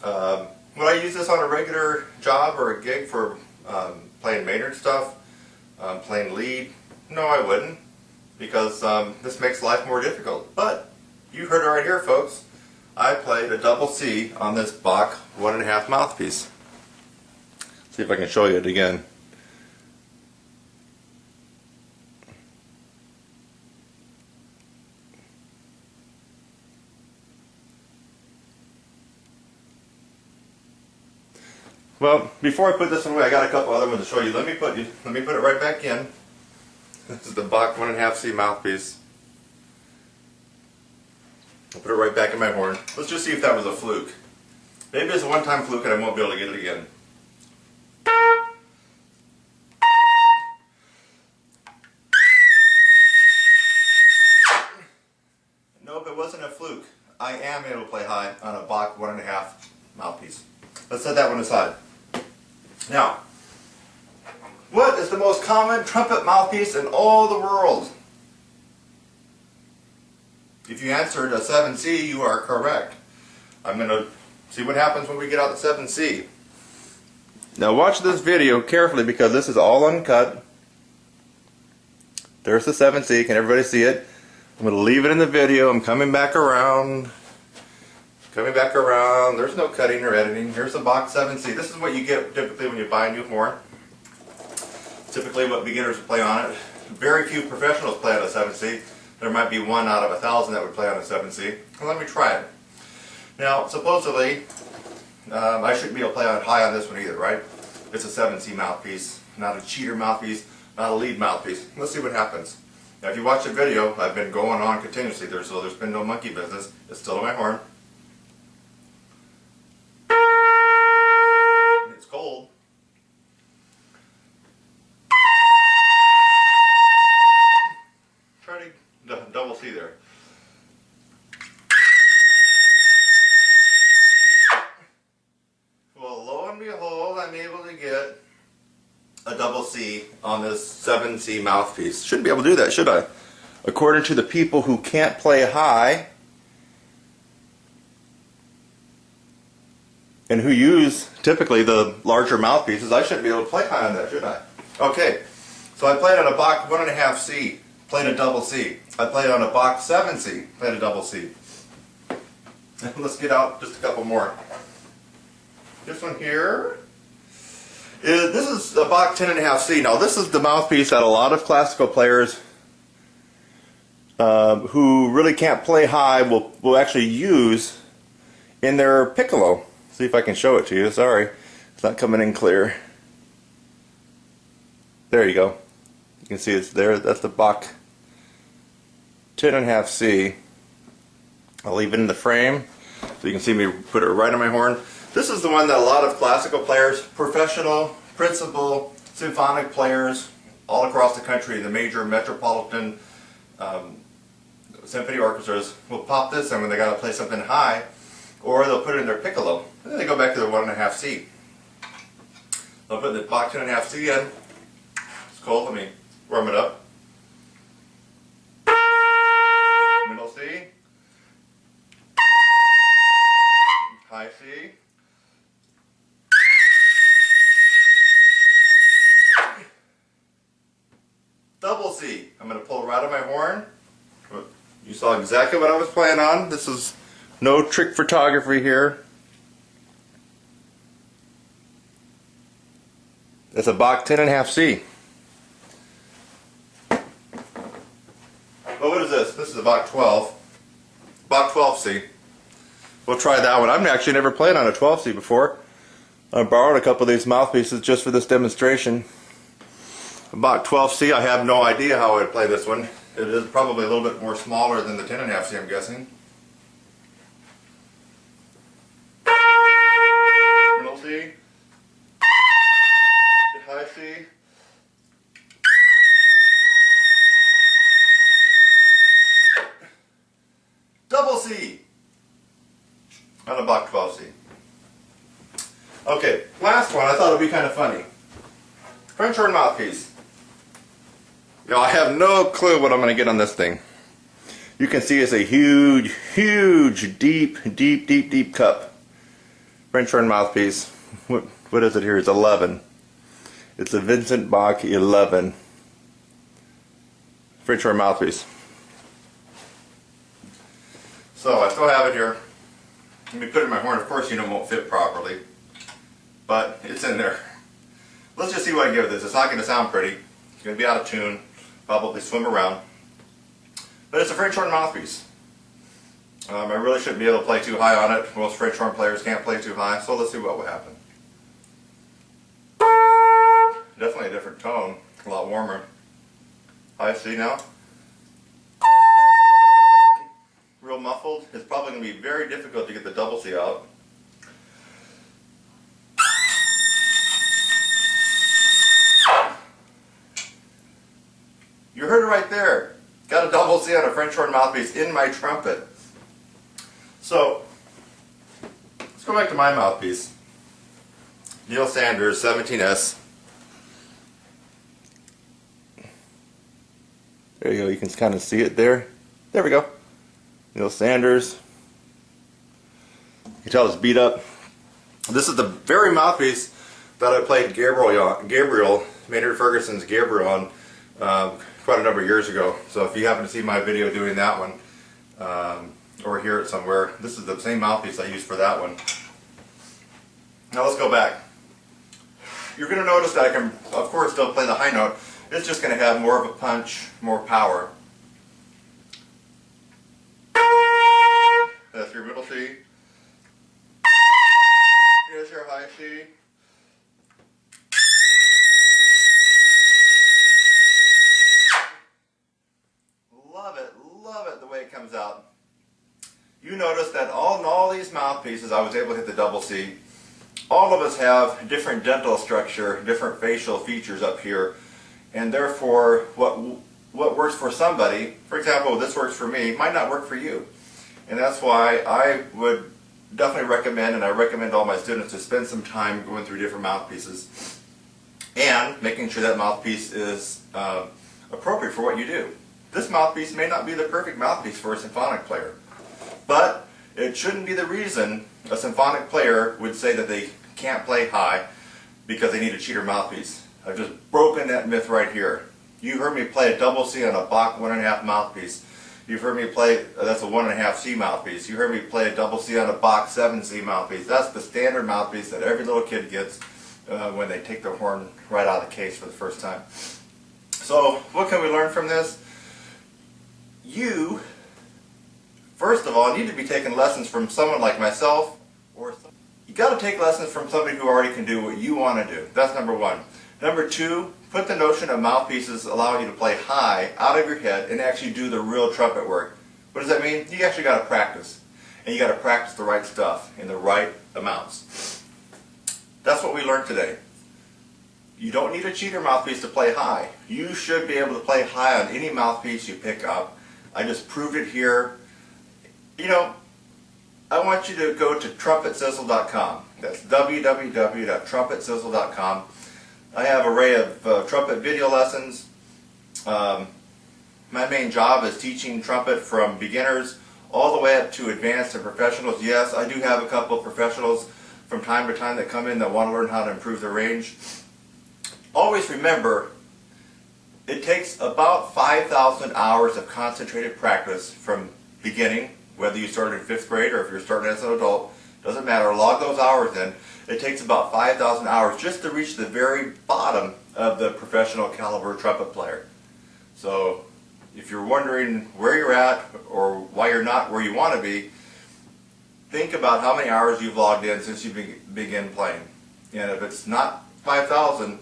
Would I use this on a regular job or a gig for playing Maynard stuff, playing lead? No, I wouldn't, because this makes life more difficult. But you heard it right here, folks. I played a double C on this Bach 1.5 mouthpiece. See if I can show you it again. Well, before I put this one away, I got a couple other ones to show you. Let me put it right back in. This is the Bach 1.5 C mouthpiece. I'll put it right back in my horn. Let's just see if that was a fluke. Maybe it's a one-time fluke and I won't be able to get it again. Nope, it wasn't a fluke. I am able to play high on a Bach 1.5 mouthpiece. Let's set that one aside. Now, what is the most common trumpet mouthpiece in all the world? If you answered a 7C, you are correct. I'm going to see what happens when we get out the 7C. Now watch this video carefully because this is all uncut. There's the 7C. Can everybody see it? I'm going to leave it in the video. I'm coming back around. coming back around. There's no cutting or editing. Here's the box 7C. This is what you get typically when you buy a new horn. Typically what beginners play on it. Very few professionals play on a 7C. There might be 1 out of 1,000 that would play on a 7C. Well, let me try it. Now, supposedly, I shouldn't be able to play on high on this one either, right? It's a 7C mouthpiece, not a cheater mouthpiece, not a lead mouthpiece. Let's see what happens. Now, if you watch the video, I've been going on continuously there, so there's been no monkey business. It's still in my horn. It's cold. Try to double C there. Well, lo and behold, I'm able to get a double C on this 7C mouthpiece. Shouldn't be able to do that, should I? According to the people who can't play high and who use typically the larger mouthpieces, I shouldn't be able to play high on that, should I? Okay, so I played on a Bach 1.5C, played a double C. I played on a Bach 7C, played a double C. Let's get out just a couple more. This one here. This is a Bach 10.5C. Now this is the mouthpiece that a lot of classical players who really can't play high will actually use in their piccolo. See if I can show it to you. Sorry, it's not coming in clear. There you go. You can see it's there. That's the Bach 10.5C. I'll leave it in the frame so you can see me put it right on my horn. This is the one that a lot of classical players, professional, principal, symphonic players all across the country, the major metropolitan symphony orchestras will pop this in when they got to play something high, or they'll put it in their piccolo. And then they go back to their 1.5C. They'll put the Bach 10.5C in. It's cold, let me warm it up. Middle C. High C. Double C. I'm going to pull right on my horn. You saw exactly what I was playing on. This is no trick photography here. It's a Bach 10.5C. Well, what is this? This is a Bach 12. Bach 12C. We'll try that one. I've actually never played on a 12C before. I borrowed a couple of these mouthpieces just for this demonstration. Bach 12C, I have no idea how I would play this one. It is probably a little bit more smaller than the 10.5C, I'm guessing. Middle C. High C. Double C on a Bach 12C. Okay, last one. I thought it would be kind of funny. French horn mouthpiece. Now, I have no clue what I'm going to get on this thing. You can see it's a huge, huge, deep cup. French horn mouthpiece. What is it here? It's 11. It's a Vincent Bach 11. French horn mouthpiece. So I still have it here. Let me put it in my horn. Of course, it won't fit properly, but it's in there. Let's just see what I give this. It's not going to sound pretty. It's going to be out of tune. Probably swim around. But it's a French horn mouthpiece. I really shouldn't be able to play too high on it. Most French horn players can't play too high, so let's see what will happen. Definitely a different tone. A lot warmer. High C now. Real muffled. It's probably going to be very difficult to get the double C out. You heard it right there. Got a double C on a French horn mouthpiece in my trumpet. So, let's go back to my mouthpiece. Neil Sanders, 17S. There you go, you can kind of see it there. There we go. Neil Sanders. You can tell it's beat up. This is the very mouthpiece that I played Gabriel, Maynard Ferguson's Gabriel on quite a number of years ago. So if you happen to see my video doing that one, or hear it somewhere. This is the same mouthpiece I used for that one. Now let's go back. You're going to notice that I can, of course, still play the high note. It's just going to have more of a punch, more power. That's your middle C. Here's your high C. Love it the way it comes out. You notice that in all these mouthpieces, I was able to hit the double C. All of us have different dental structure, different facial features up here, and therefore what works for somebody, for example, this works for me, might not work for you. And that's why I would definitely recommend, and I recommend all my students to spend some time going through different mouthpieces and making sure that mouthpiece is appropriate for what you do. This mouthpiece may not be the perfect mouthpiece for a symphonic player, but it shouldn't be the reason a symphonic player would say that they can't play high because they need a cheater mouthpiece. I've just broken that myth right here. You heard me play a double C on a Bach 1.5 mouthpiece. You've heard me play, that's a 1.5 C mouthpiece. You heard me play a double C on a Bach 7 C mouthpiece. That's the standard mouthpiece that every little kid gets when they take their horn right out of the case for the first time. So what can we learn from this? You, first of all, need to be taking lessons from someone like myself, or you got to take lessons from somebody who already can do what you want to do. That's number one. Number two, put the notion of mouthpieces allowing you to play high out of your head and actually do the real trumpet work. What does that mean? You actually got to practice. And you got to practice the right stuff in the right amounts. That's what we learned today. You don't need a cheater mouthpiece to play high. You should be able to play high on any mouthpiece you pick up. I just proved it here. You know, I want you to go to trumpetzazzle.com. That's www.trumpetzazzle.com. I have an array of trumpet video lessons. My main job is teaching trumpet from beginners all the way up to advanced and professionals. Yes, I do have a couple of professionals from time to time that come in that want to learn how to improve their range. Always remember, it takes about 5,000 hours of concentrated practice from beginning, whether you started in 5th grade or if you're starting as an adult, doesn't matter, log those hours in. It takes about 5,000 hours just to reach the very bottom of the professional caliber trumpet player. So if you're wondering where you're at or why you're not where you want to be, think about how many hours you've logged in since you began playing. And if it's not 5,000,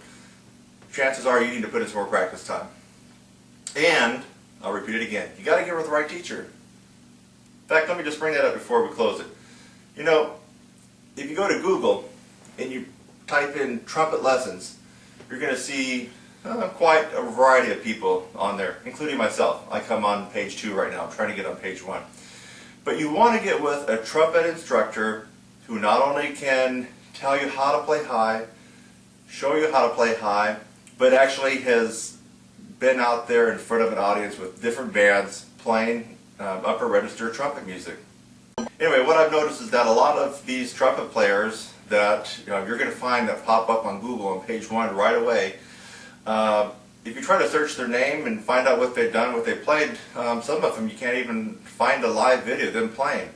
chances are you need to put in some more practice time. And, I'll repeat it again, you got to get with the right teacher. In fact, let me just bring that up before we close it. You know, if you go to Google and you type in trumpet lessons, you're going to see quite a variety of people on there, including myself. I come on page 2 right now. I'm trying to get on page 1. But you want to get with a trumpet instructor who not only can tell you how to play high, show you how to play high, but actually has been out there in front of an audience with different bands playing upper register trumpet music. Anyway, what I've noticed is that a lot of these trumpet players that you're going to find that pop up on Google on page 1 right away, if you try to search their name and find out what they've done, what they played, some of them you can't even find a live video of them playing.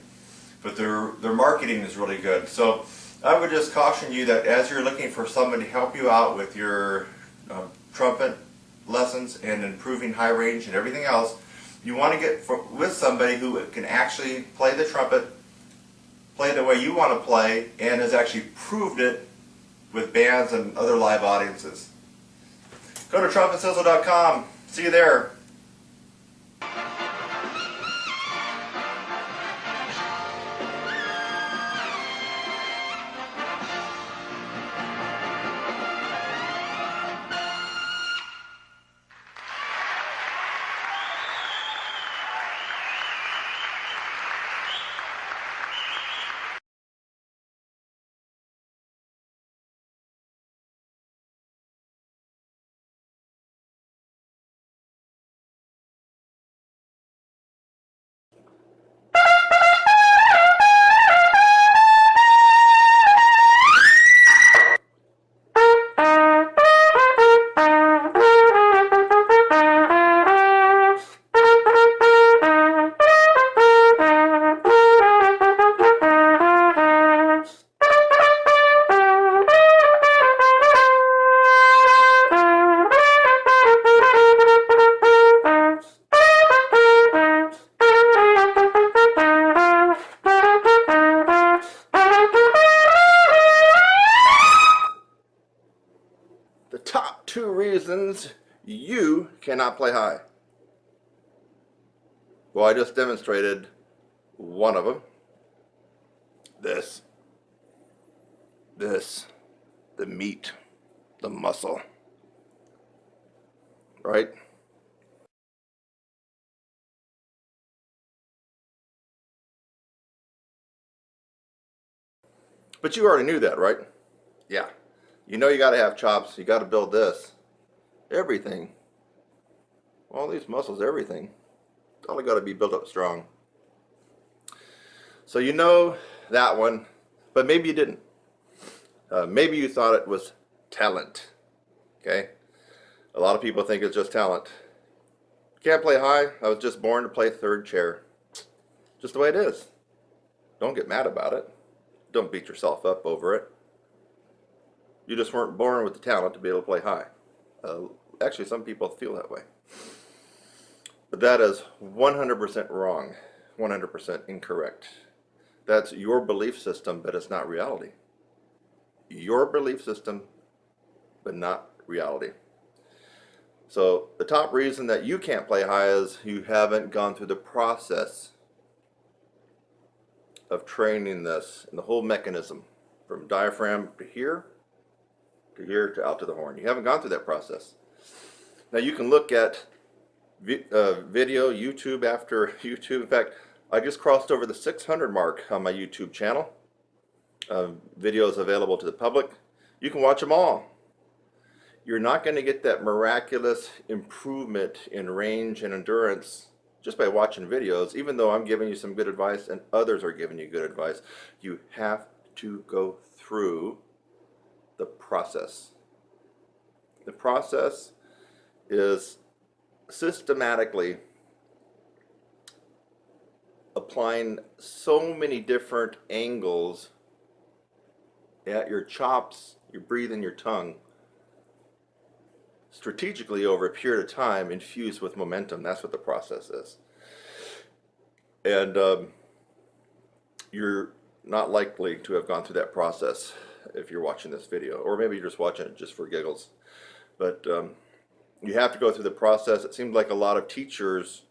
But their marketing is really good. So I would just caution you that as you're looking for somebody to help you out with your trumpet lessons and improving high range and everything else, you want to get with somebody who can actually play the trumpet, play the way you want to play, and has actually proved it with bands and other live audiences. Go to trumpetzazzle.com. See you there. reasons you cannot play high. Well, I just demonstrated one of them. This, the meat, the muscle, right? But you already knew that, right? Yeah. You know you got to have chops. You got to build this. Everything. All these muscles, everything. It's all got to be built up strong. So you know that one, but maybe you didn't. Maybe you thought it was talent. Okay? A lot of people think it's just talent. Can't play high. I was just born to play third chair. Just the way it is. Don't get mad about it. Don't beat yourself up over it. You just weren't born with the talent to be able to play high. Actually, some people feel that way. But that is 100% wrong. 100% incorrect. That's your belief system, but it's not reality. Your belief system, but not reality. So the top reason that you can't play high is you haven't gone through the process of training this and the whole mechanism from diaphragm to here to out to the horn. You haven't gone through that process. Now you can look at video, YouTube after YouTube. In fact, I just crossed over the 600 mark on my YouTube channel. Videos available to the public. You can watch them all. You're not going to get that miraculous improvement in range and endurance just by watching videos, even though I'm giving you some good advice and others are giving you good advice. You have to go through the process. The process is systematically applying so many different angles at your chops, your breathing, your tongue, strategically over a period of time, infused with momentum. That's what the process is. And you're not likely to have gone through that process if you're watching this video, or maybe you're just watching it just for giggles. But you have to go through the process. It seems like a lot of teachers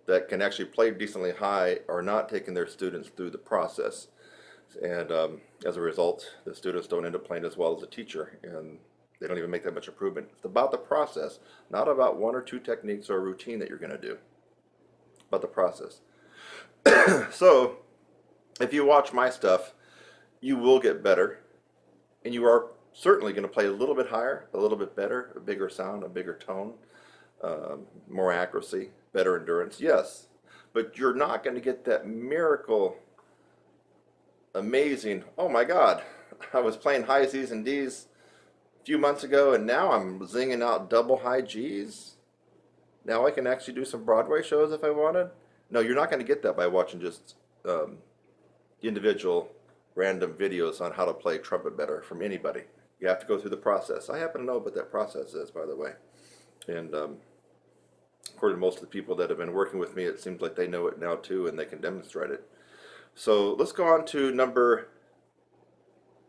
that can actually play decently high are not taking their students through the process. And as a result, the students don't end up playing as well as a teacher, and they don't even make that much improvement. It's about the process, not about one or two techniques or a routine that you're going to do. About the process. So, if you watch my stuff, you will get better, and you are certainly going to play a little bit higher, a little bit better, a bigger sound, a bigger tone, more accuracy, better endurance, yes. But you're not going to get that miracle, amazing, oh my God, I was playing high Z's and D's a few months ago, and now I'm zinging out double high G's. Now I can actually do some Broadway shows if I wanted. No, you're not going to get that by watching just individual random videos on how to play trumpet better from anybody. You have to go through the process. I happen to know what that process is, by the way. And according to most of the people that have been working with me, it seems like they know it now too, and they can demonstrate it. So let's go on to number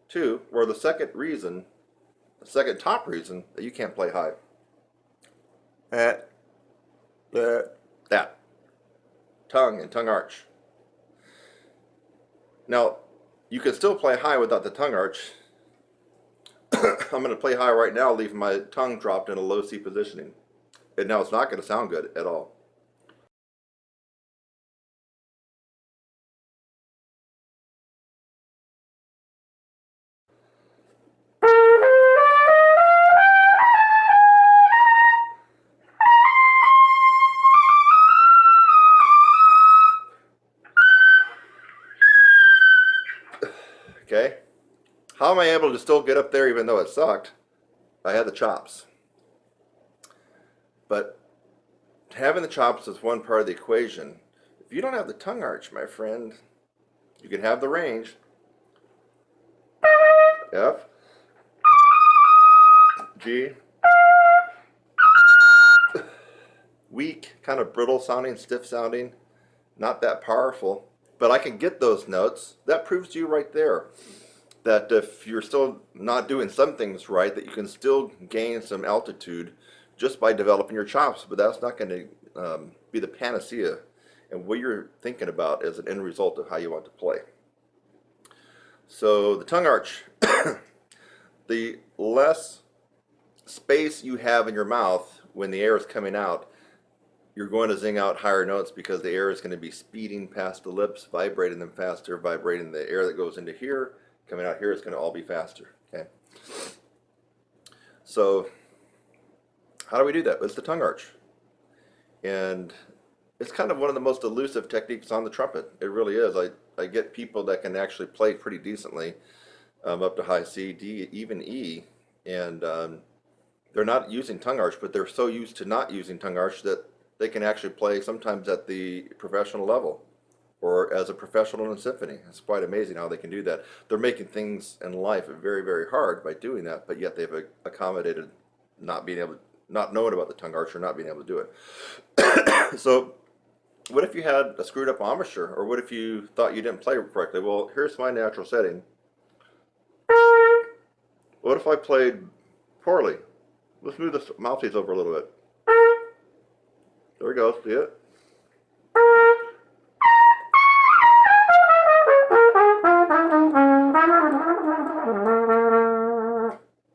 2, or the second reason, the second top reason that you can't play high. That. Tongue and tongue arch. Now, you can still play high without the tongue arch. I'm going to play high right now, leaving my tongue dropped in a low C positioning. And now it's not going to sound good at all. Okay? How am I able to still get up there even though it sucked? I had the chops. But having the chops is one part of the equation. If you don't have the tongue arch, my friend, you can have the range. F, G, weak, kind of brittle sounding, stiff sounding, not that powerful. But I can get those notes. That proves to you right there that if you're still not doing some things right, that you can still gain some altitude just by developing your chops, but that's not going to be the panacea. And what you're thinking about is an end result of how you want to play. So the tongue arch, the less space you have in your mouth when the air is coming out, you're going to zing out higher notes because the air is going to be speeding past the lips, vibrating them faster, vibrating the air that goes into here, coming out here, it's going to all be faster. Okay. So how do we do that? It's the tongue arch. And it's kind of one of the most elusive techniques on the trumpet. It really is. I get people that can actually play pretty decently up to high C, D, even E, and they're not using tongue arch, but they're so used to not using tongue arch that they can actually play sometimes at the professional level or as a professional in a symphony. It's quite amazing how they can do that. They're making things in life very, very hard by doing that, but yet they've accommodated not knowing about the tongue arch or not being able to do it. So what if you had a screwed up embouchure, or what if you thought you didn't play correctly? Well, here's my natural setting. What if I played poorly? Let's move the mouthpiece over a little bit. There we go, see it?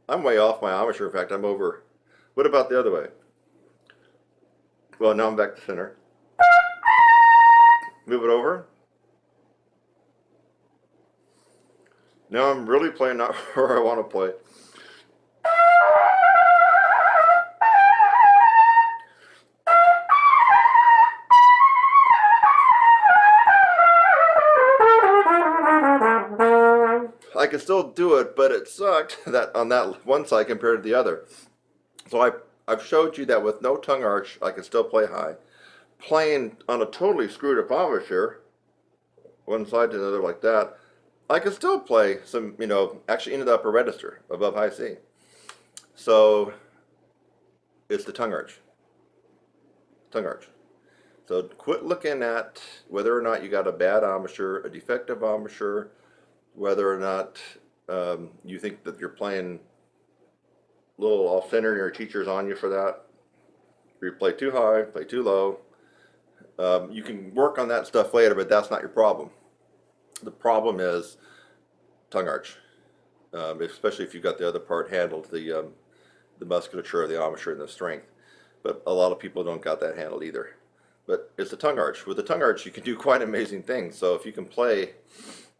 I'm way off my embouchure. In fact, I'm over. What about the other way? Well, now I'm back to center. Move it over. Now I'm really playing not where I want to play. I can still do it, but it sucked that on that one side compared to the other. So I've showed you that with no tongue arch, I can still play high. Playing on a totally screwed up embouchure, one side to the other like that, I can still play some, actually into the upper register above high C. So it's the tongue arch. Tongue arch. So quit looking at whether or not you got a bad embouchure, a defective embouchure, whether or not you think that you're playing a little off center and your teacher's on you for that. You play too high, play too low. You can work on that stuff later, but that's not your problem. The problem is tongue arch, especially if you've got the other part handled, the musculature, the embouchure, and the strength. But a lot of people don't got that handled either. But it's the tongue arch. With the tongue arch, you can do quite amazing things. So if you can play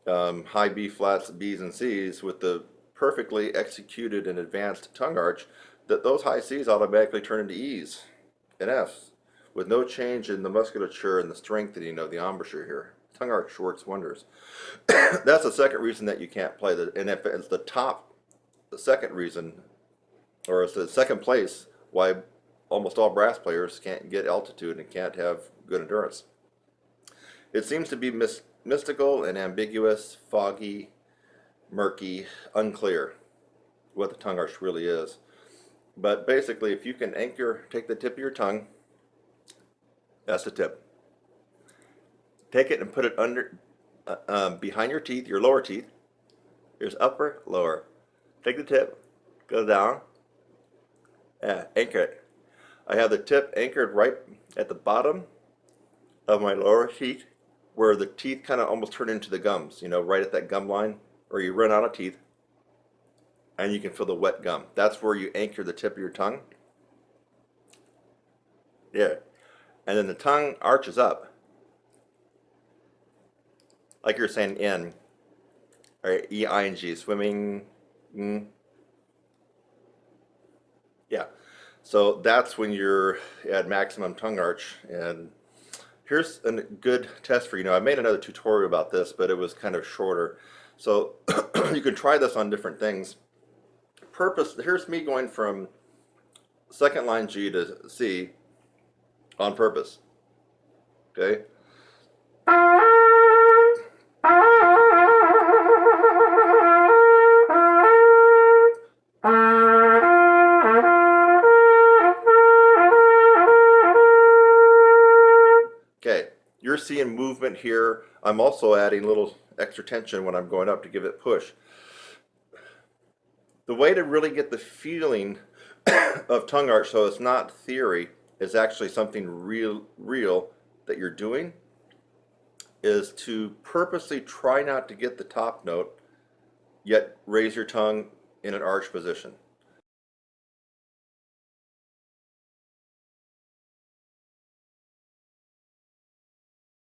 high B flats, B's, and C's with the perfectly executed and advanced tongue arch, that those high C's automatically turn into E's and F's with no change in the musculature and the strengthening of the embouchure here. Tongue arch works wonders. That's the second reason that you can't play. And if it's the second reason, or it's the second place why almost all brass players can't get altitude and can't have good endurance. It seems to be mystical and ambiguous, foggy, murky, unclear what the tongue arch really is. But basically, if you can take the tip of your tongue, that's the tip. Take it and put it under, behind your teeth, your lower teeth. There's upper, lower. Take the tip, go down, anchor it. I have the tip anchored right at the bottom of my lower teeth, where the teeth kind of almost turn into the gums, right at that gum line, or you run out of teeth, and you can feel the wet gum. That's where you anchor the tip of your tongue. Yeah. And then the tongue arches up. Like you're saying in, or E-I-N-G, swimming. Yeah. So that's when you're at maximum tongue arch. And here's a good test for you. I made another tutorial about this, but it was kind of shorter. So you can try this on different things. Here's me going from second line G to C on purpose. Okay? Okay, you're seeing movement here. I'm also adding a little extra tension when I'm going up to give it push. The way to really get the feeling of tongue arch, so it's not theory, it's actually something real that you're doing, is to purposely try not to get the top note, yet raise your tongue in an arch position.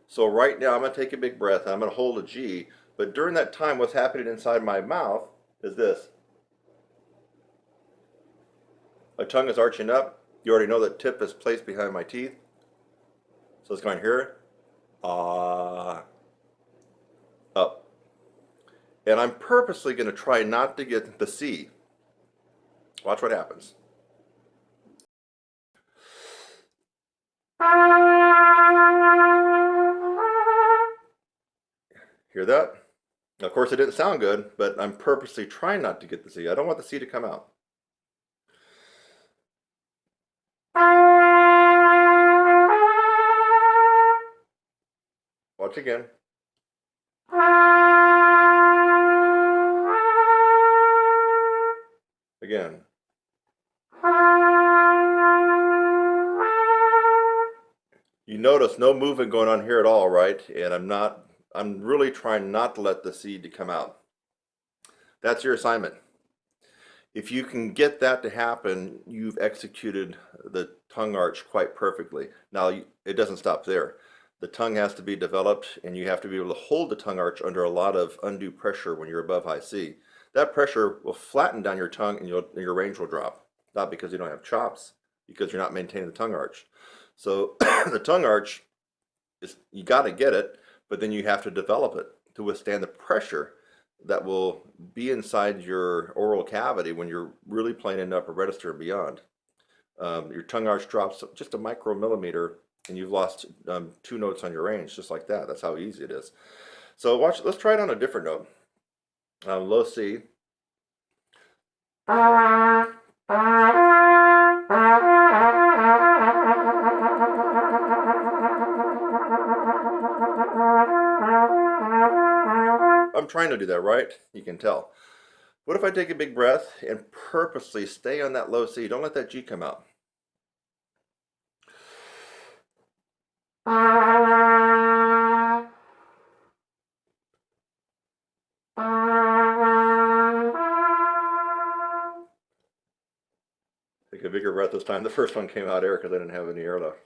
So right now I'm going to take a big breath, and I'm going to hold a G, but during that time what's happening inside my mouth is this. My tongue is arching up. You already know that tip is placed behind my teeth. So it's going here, up. And I'm purposely going to try not to get the C. Watch what happens. Hear that? Of course it didn't sound good, but I'm purposely trying not to get the C. I don't want the C to come out. Watch again. Again. You notice no movement going on here at all, right? And I'm really trying not to let the C to come out. That's your assignment. If you can get that to happen, you've executed the tongue arch quite perfectly. Now, it doesn't stop there. The tongue has to be developed, and you have to be able to hold the tongue arch under a lot of undue pressure when you're above high C. That pressure will flatten down your tongue, and your range will drop. Not because you don't have chops, because you're not maintaining the tongue arch. So the tongue arch, you got to get it, but then you have to develop it to withstand the pressure that will be inside your oral cavity when you're really playing in upper register and beyond. Your tongue arch drops just a micromillimeter, and you've lost 2 notes on your range, just like that. That's how easy it is. So let's try it on a different note. Low C. I'm trying to do that, right? You can tell. What if I take a big breath and purposely stay on that low C? Don't let that G come out. Take a bigger breath this time. The first one came out air because I didn't have any air left.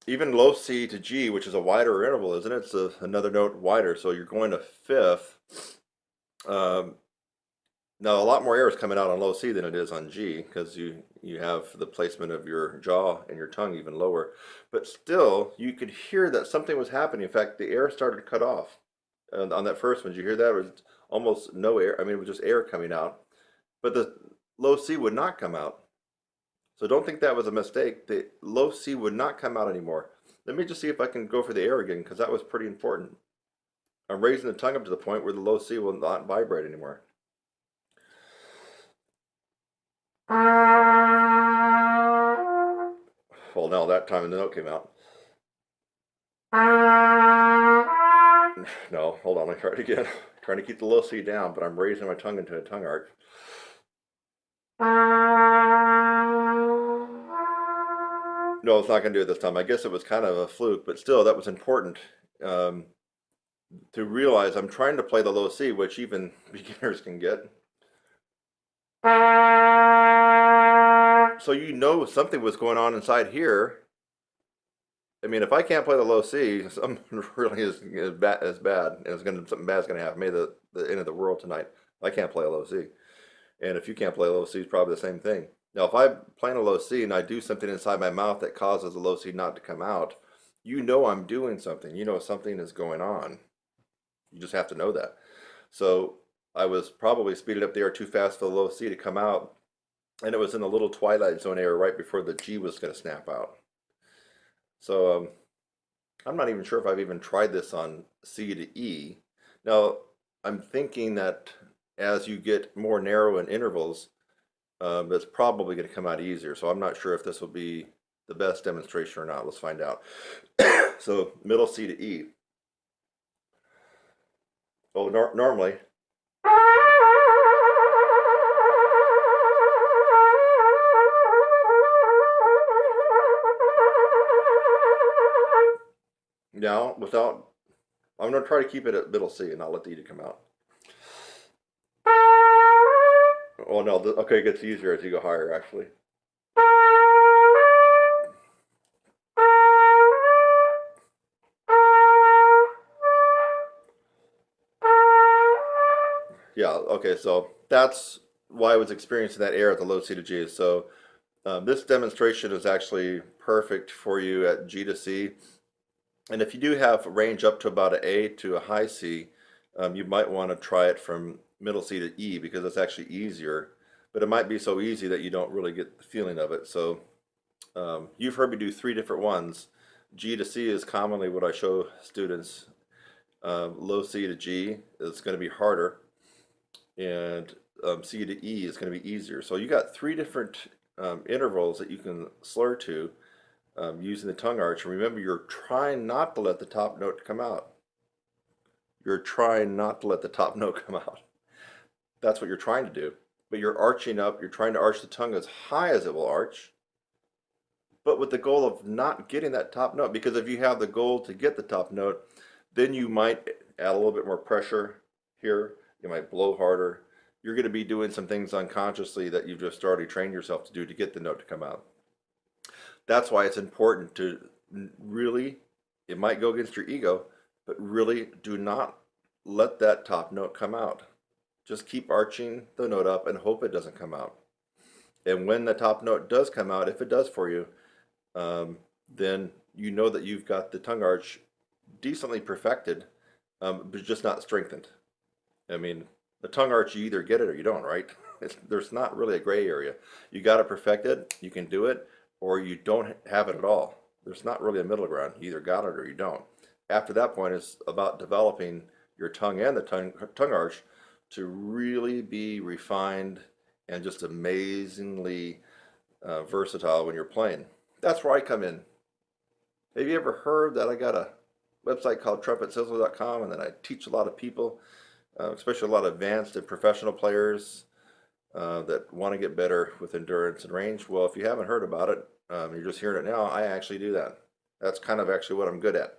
Even low C to G, which is a wider interval, isn't it? It's another note wider, so you're going to fifth. Now, a lot more air is coming out on low C than it is on G, because you have the placement of your jaw and your tongue even lower. But still, you could hear that something was happening. In fact, the air started to cut off. On that first one, did you hear that? It was almost no air. I mean, it was just air coming out. But the low C would not come out. So don't think that was a mistake. The low C would not come out anymore. Let me just see if I can go for the air again, because that was pretty important. I'm raising the tongue up to the point where the low C will not vibrate anymore. Well, now that time the note came out. No, hold on, let me try it again. Trying to keep the low C down, but I'm raising my tongue into a tongue arch. No, it's not going to do it this time. I guess it was kind of a fluke, but still, that was important to realize I'm trying to play the low C, which even beginners can get. So you know something was going on inside here. I mean, if I can't play the low C, something really is bad, and something bad's going to happen. Maybe the end of the world tonight. I can't play a low C, and if you can't play a low C, it's probably the same thing. Now, if I'm playing a low C and I do something inside my mouth that causes the low C not to come out, you know I'm doing something. You know something is going on. You just have to know that. So I was probably speeding up the air too fast for the low C to come out, and it was in the little twilight zone area right before the G was going to snap out. So I'm not even sure if I've even tried this on C to E. Now, I'm thinking that as you get more narrow in intervals, it's probably going to come out easier. So I'm not sure if this will be the best demonstration or not. Let's find out. So middle C to E. Oh, normally. Now, I'm going to try to keep it at middle C and not let the E come out. Oh no, okay, it gets easier as you go higher, actually. Yeah, okay, so that's why I was experiencing that error at the low C to G. So this demonstration is actually perfect for you at G to C. And if you do have range up to about an A to a high C, you might want to try it from middle C to E because it's actually easier. But it might be so easy that you don't really get the feeling of it. So you've heard me do 3 different ones. G to C is commonly what I show students. Low C to G is going to be harder. And C to E is going to be easier. So you got 3 different intervals that you can slur to using the tongue arch. And remember, you're trying not to let the top note come out. You're trying not to let the top note come out. That's what you're trying to do. But you're arching up, you're trying to arch the tongue as high as it will arch, but with the goal of not getting that top note. Because if you have the goal to get the top note, then you might add a little bit more pressure here. You might blow harder. You're going to be doing some things unconsciously that you've just already trained yourself to do to get the note to come out. That's why it's important to really, it might go against your ego, but really do not let that top note come out. Just keep arching the note up and hope it doesn't come out. And when the top note does come out, if it does for you, then you know that you've got the tongue arch decently perfected, but just not strengthened. I mean, the tongue arch, you either get it or you don't, right? There's not really a gray area. You got it perfected, you can do it, or you don't have it at all. There's not really a middle ground. You either got it or you don't. After that point, it's about developing your tongue and the tongue arch to really be refined and just amazingly versatile when you're playing. That's where I come in. Have you ever heard that I got a website called TrumpetSizzler.com, and then I teach a lot of people, especially a lot of advanced and professional players that want to get better with endurance and range? Well, if you haven't heard about it, you're just hearing it now, I actually do that. That's kind of actually what I'm good at.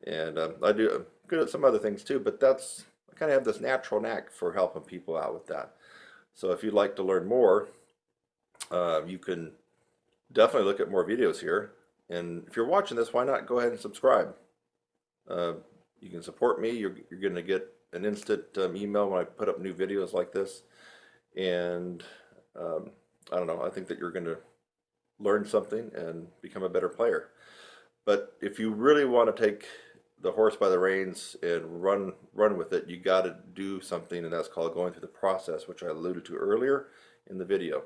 And I'm good at some other things too, but I kind of have this natural knack for helping people out with that. So if you'd like to learn more, you can definitely look at more videos here. And if you're watching this, why not go ahead and subscribe? You can support me. You're going to get an instant email when I put up new videos like this. And I don't know, I think that you're going to learn something and become a better player. But if you really want to take the horse by the reins and run with it, you got to do something, and that's called going through the process, which I alluded to earlier in the video.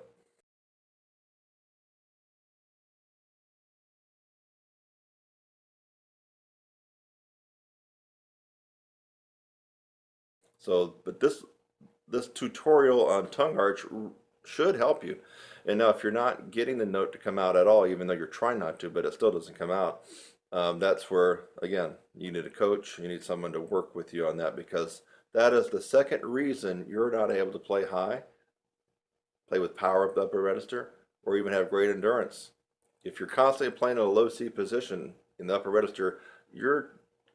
So, but this tutorial on tongue arch should help you. And now if you're not getting the note to come out at all, even though you're trying not to, but it still doesn't come out, that's where, again, you need a coach. You need someone to work with you on that, because that is the second reason you're not able to play high, play with power up the upper register, or even have great endurance. If you're constantly playing in a low C position in the upper register, you're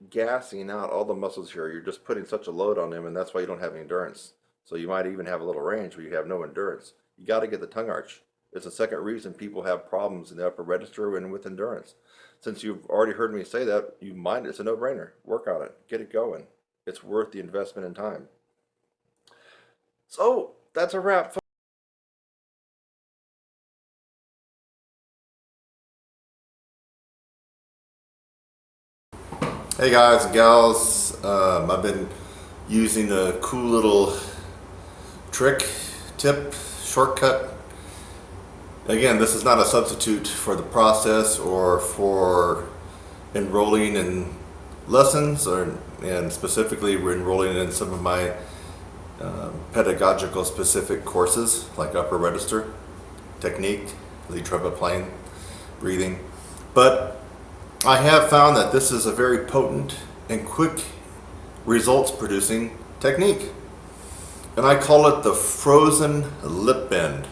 gassing out all the muscles here. You're just putting such a load on them, and that's why you don't have any endurance. So you might even have a little range, but you have no endurance. You got to get the tongue arch. It's the second reason people have problems in the upper register and with endurance. Since you've already heard me say that, it's a no-brainer. Work on it. Get it going. It's worth the investment in time. So that's a wrap. Hey guys and gals, I've been using a cool little tip, shortcut. Again, this is not a substitute for the process or for enrolling in lessons, and specifically we're enrolling in some of my pedagogical specific courses like upper register, technique, lead trumpet playing, breathing. But I have found that this is a very potent and quick results producing technique. And I call it the frozen lip bend.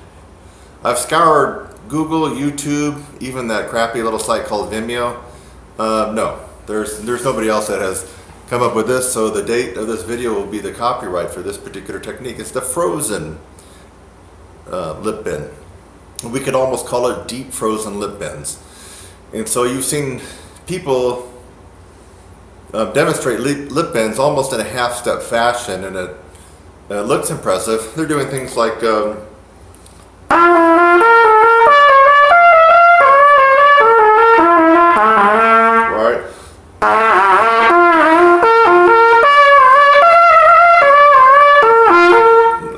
I've scoured Google, YouTube, even that crappy little site called Vimeo. No, there's nobody else that has come up with this, so the date of this video will be the copyright for this particular technique. It's the frozen lip bend. We could almost call it deep frozen lip bends. And so you've seen people demonstrate lip bends almost in a half-step fashion, and it looks impressive. They're doing things like right.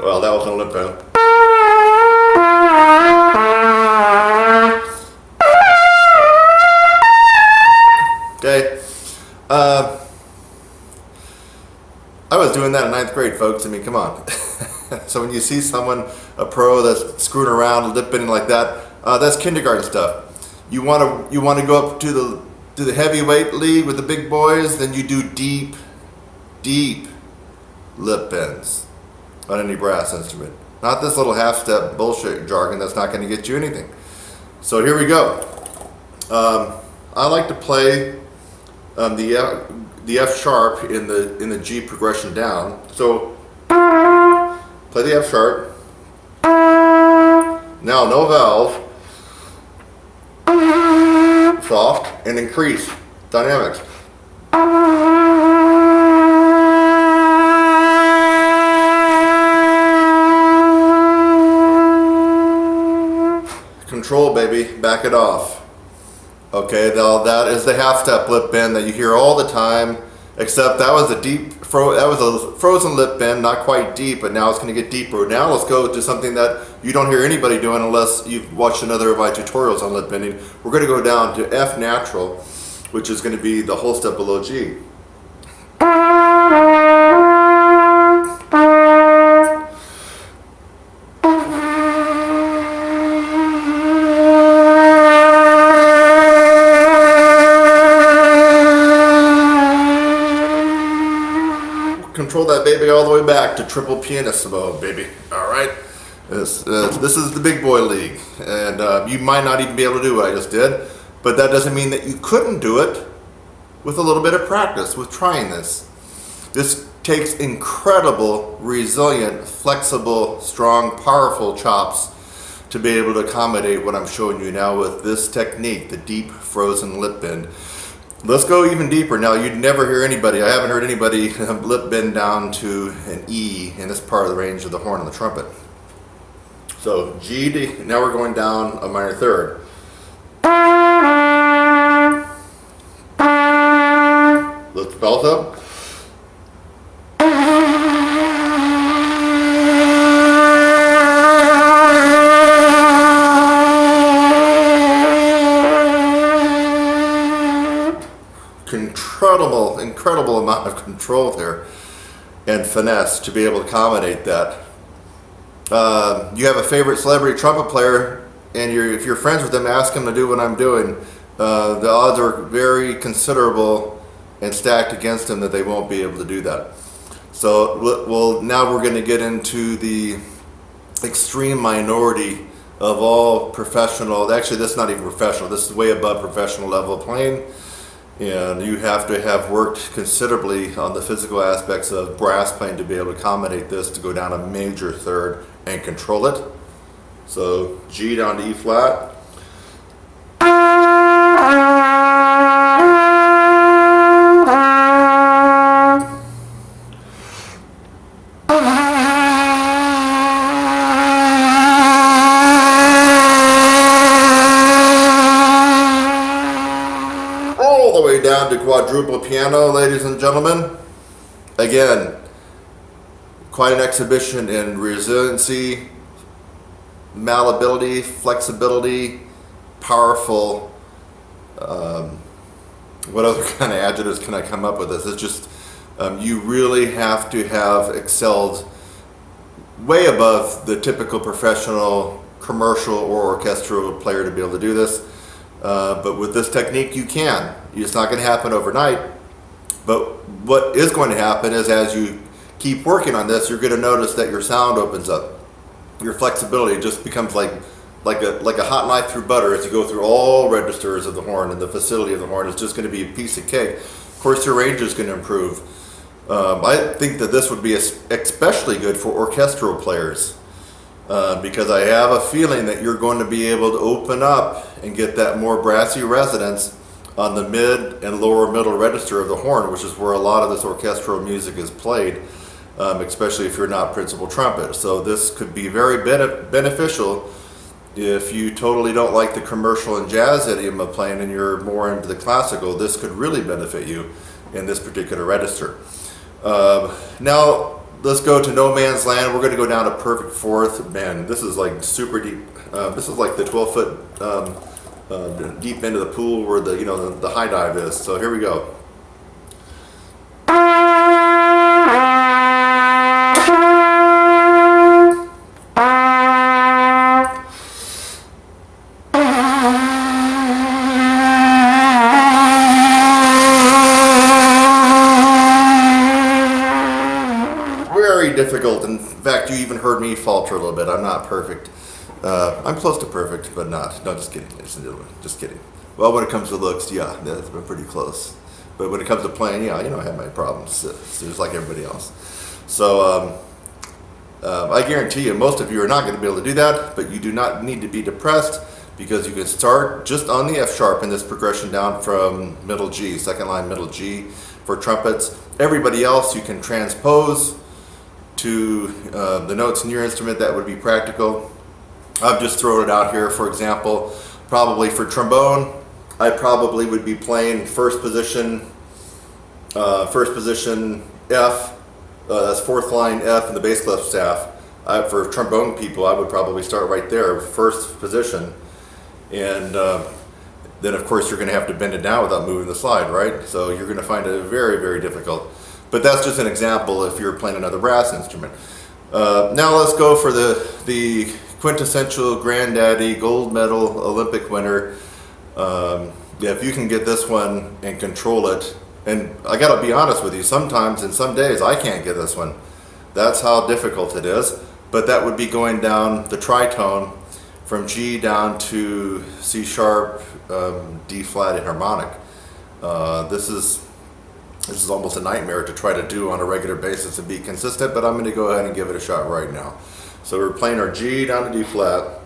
Well, that wasn't a lip bend. Okay. I was doing that in 9th grade, folks. I mean, come on. So when you see someone, a pro that's screwing around, lip bending like that, that's kindergarten stuff. You want to go up to the heavyweight league with the big boys, then you do deep lip bends on any brass instrument. Not this little half-step bullshit jargon that's not going to get you anything. So here we go. I like to play the F sharp in the G progression down. So play the F sharp. Now no valve. Soft and increase dynamics. Control, baby, back it off. Okay, now that is the half-step lip bend that you hear all the time, except that was a frozen lip bend, not quite deep, but now it's going to get deeper. Now let's go to something that you don't hear anybody doing unless you've watched another of my tutorials on lip bending. We're going to go down to F natural, which is going to be the whole step below G. Control that baby all the way back to triple pianissimo, baby. All right, this is the big boy league, and you might not even be able to do what I just did, but that doesn't mean that you couldn't do it with a little bit of practice, with trying this. This takes incredible, resilient, flexible, strong, powerful chops to be able to accommodate what I'm showing you now with this technique, the deep frozen lip bend. Let's go even deeper. Now, you'd never hear anybody, I haven't heard anybody lip bend down to an E in this part of the range of the horn on the trumpet. So G to, now we're going down a minor third. Lift the belt up. Incredible amount of control there and finesse to be able to accommodate that. You have a favorite celebrity trumpet player, and if you're friends with them, ask them to do what I'm doing. The odds are very considerable and stacked against them that they won't be able to do that. So now we're going to get into the extreme minority of all professional. Actually, this is not even professional. This is way above professional level playing. And you have to have worked considerably on the physical aspects of brass playing to be able to accommodate this, to go down a major third and control it. So G down to E flat. Down to quadruple piano, ladies and gentlemen. Again, quite an exhibition in resiliency, malleability, flexibility, powerful. What other kind of adjectives can I come up with this? It's just, you really have to have excelled way above the typical professional, commercial, or orchestral player to be able to do this. But with this technique, you can. It's not going to happen overnight. But what is going to happen is as you keep working on this, you're going to notice that your sound opens up. Your flexibility just becomes like a hot knife through butter as you go through all registers of the horn, and the facility of the horn is just going to be a piece of cake. Of course, your range is going to improve. I think that this would be especially good for orchestral players because I have a feeling that you're going to be able to open up and get that more brassy resonance on the mid and lower middle register of the horn, which is where a lot of this orchestral music is played, especially if you're not principal trumpet. So this could be very beneficial if you totally don't like the commercial and jazz idiom of playing and you're more into the classical. This could really benefit you in this particular register. Now let's go to no man's land. We're going to go down to perfect fourth. Man, this is like super deep. This is like the 12-foot deep into the pool where the high dive is. So here we go. Difficult. In fact, you even heard me falter a little bit. I'm not perfect. I'm close to perfect, but not. No, just kidding. Just kidding. Well, when it comes to looks, yeah, that's been pretty close. But when it comes to playing, yeah, I have my problems. It's just like everybody else. So I guarantee you, most of you are not going to be able to do that. But you do not need to be depressed because you can start just on the F sharp in this progression down from middle G, second line middle G for trumpets. Everybody else you can transpose to the notes in your instrument. That would be practical. I've just thrown it out here. For example, probably for trombone, I probably would be playing first position F. That's fourth line F in the bass clef staff. For trombone people, I would probably start right there, first position, and then of course you're going to have to bend it down without moving the slide, right? So you're going to find it very, very difficult. But that's just an example if you're playing another brass instrument. Now let's go for the quintessential granddaddy gold medal Olympic winner. If you can get this one and control it, and I gotta be honest with you, sometimes in some days I can't get this one. That's how difficult it is. But that would be going down the tritone from G down to C sharp, D flat, and harmonic. This is almost a nightmare to try to do on a regular basis and be consistent, but I'm going to go ahead and give it a shot right now. So we're playing our G down to D flat.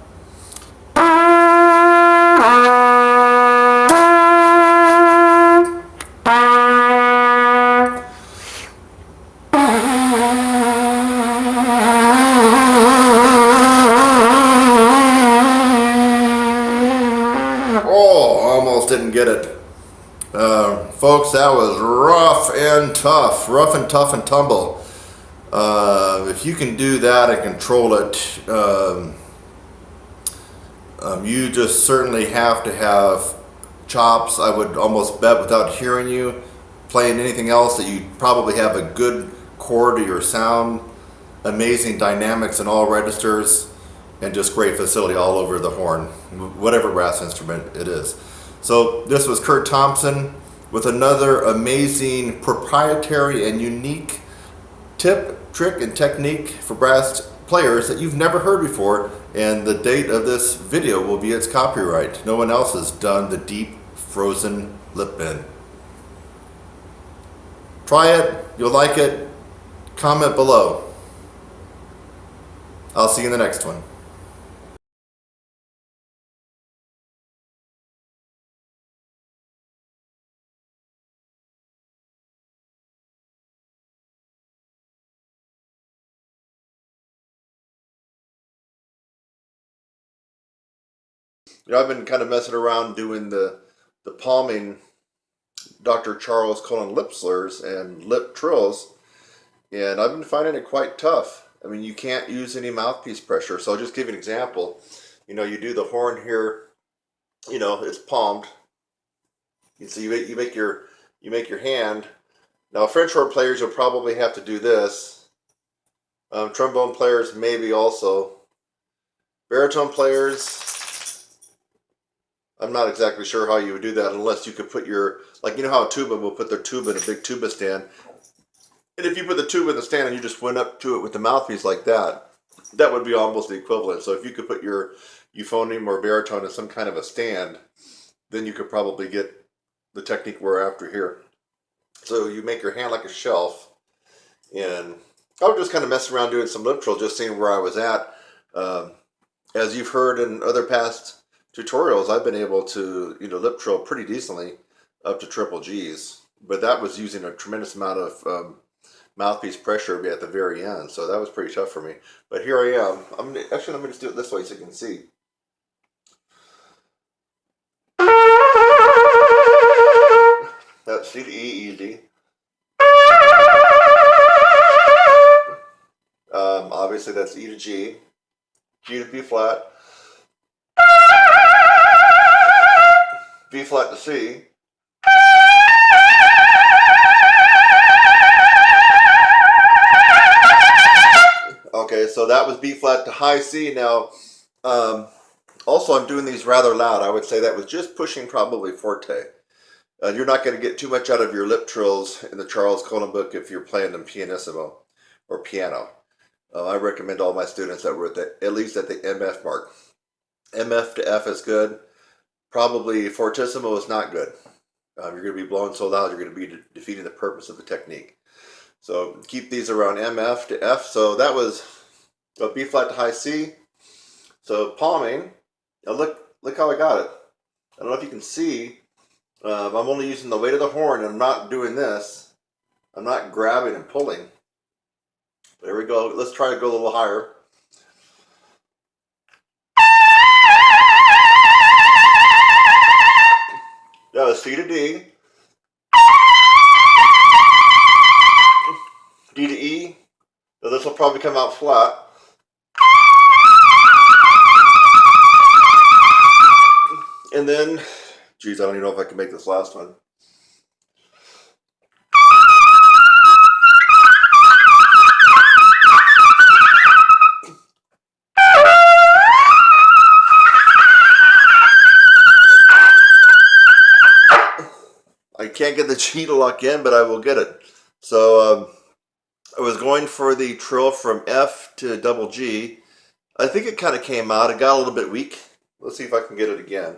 Oh, almost didn't get it. Folks, that was rough and tough and tumble. If you can do that and control it, you just certainly have to have chops. I would almost bet without hearing you playing anything else that you probably have a good core to your sound, amazing dynamics in all registers, and just great facility all over the horn, whatever brass instrument it is. So this was Kurt Thompson with another amazing proprietary and unique tip, trick, and technique for brass players that you've never heard before, and the date of this video will be its copyright. No one else has done the deep frozen lip bend. Try it, you'll like it, comment below. I'll see you in the next one. I've been kind of messing around doing the palming Dr. Charles Cullen lip slurs and lip trills, and I've been finding it quite tough. I mean, you can't use any mouthpiece pressure. So I'll just give you an example. You do the horn here, it's palmed. So you make your hand. Now, French horn players, you'll probably have to do this. Trombone players, maybe also. Baritone players, I'm not exactly sure how you would do that unless you could put your, like, you know how a tuba will put their tuba in a big tuba stand. And if you put the tuba in the stand and you just went up to it with the mouthpiece like that, that would be almost the equivalent. So if you could put your euphonium or baritone in some kind of a stand, then you could probably get the technique we're after here. So you make your hand like a shelf, and I was just kind of messing around doing some lip trill, just seeing where I was at. As you've heard in other past tutorials, I've been able to, lip trill pretty decently up to triple G's, but that was using a tremendous amount of mouthpiece pressure at the very end, so that was pretty tough for me. But here I am. Let me just do it this way so you can see. That's C to E, easy. Obviously that's E to G, G to B flat, B flat to C, okay, so that was B flat to high C. Now, also I'm doing these rather loud. I would say that was just pushing probably forte. You're not going to get too much out of your lip trills in the Charles Colin book if you're playing them pianissimo or piano. I recommend all my students that were at least at the MF mark. MF to F is good. Probably fortissimo is not good. You're going to be blowing so loud, you're going to be defeating the purpose of the technique. So keep these around MF to F. So that was a B flat to high C. So palming. Now look how I got it. I don't know if you can see. I'm only using the weight of the horn, and I'm not doing this. I'm not grabbing and pulling. There we go. Let's try to go a little higher. That was C to D. D to E. So this will probably come out flat. And then, geez, I don't even know if I can make this last one. I can't get the G to lock in, but I will get it. So I was going for the trill from F to double G. I think it kind of came out. It got a little bit weak. Let's see if I can get it again.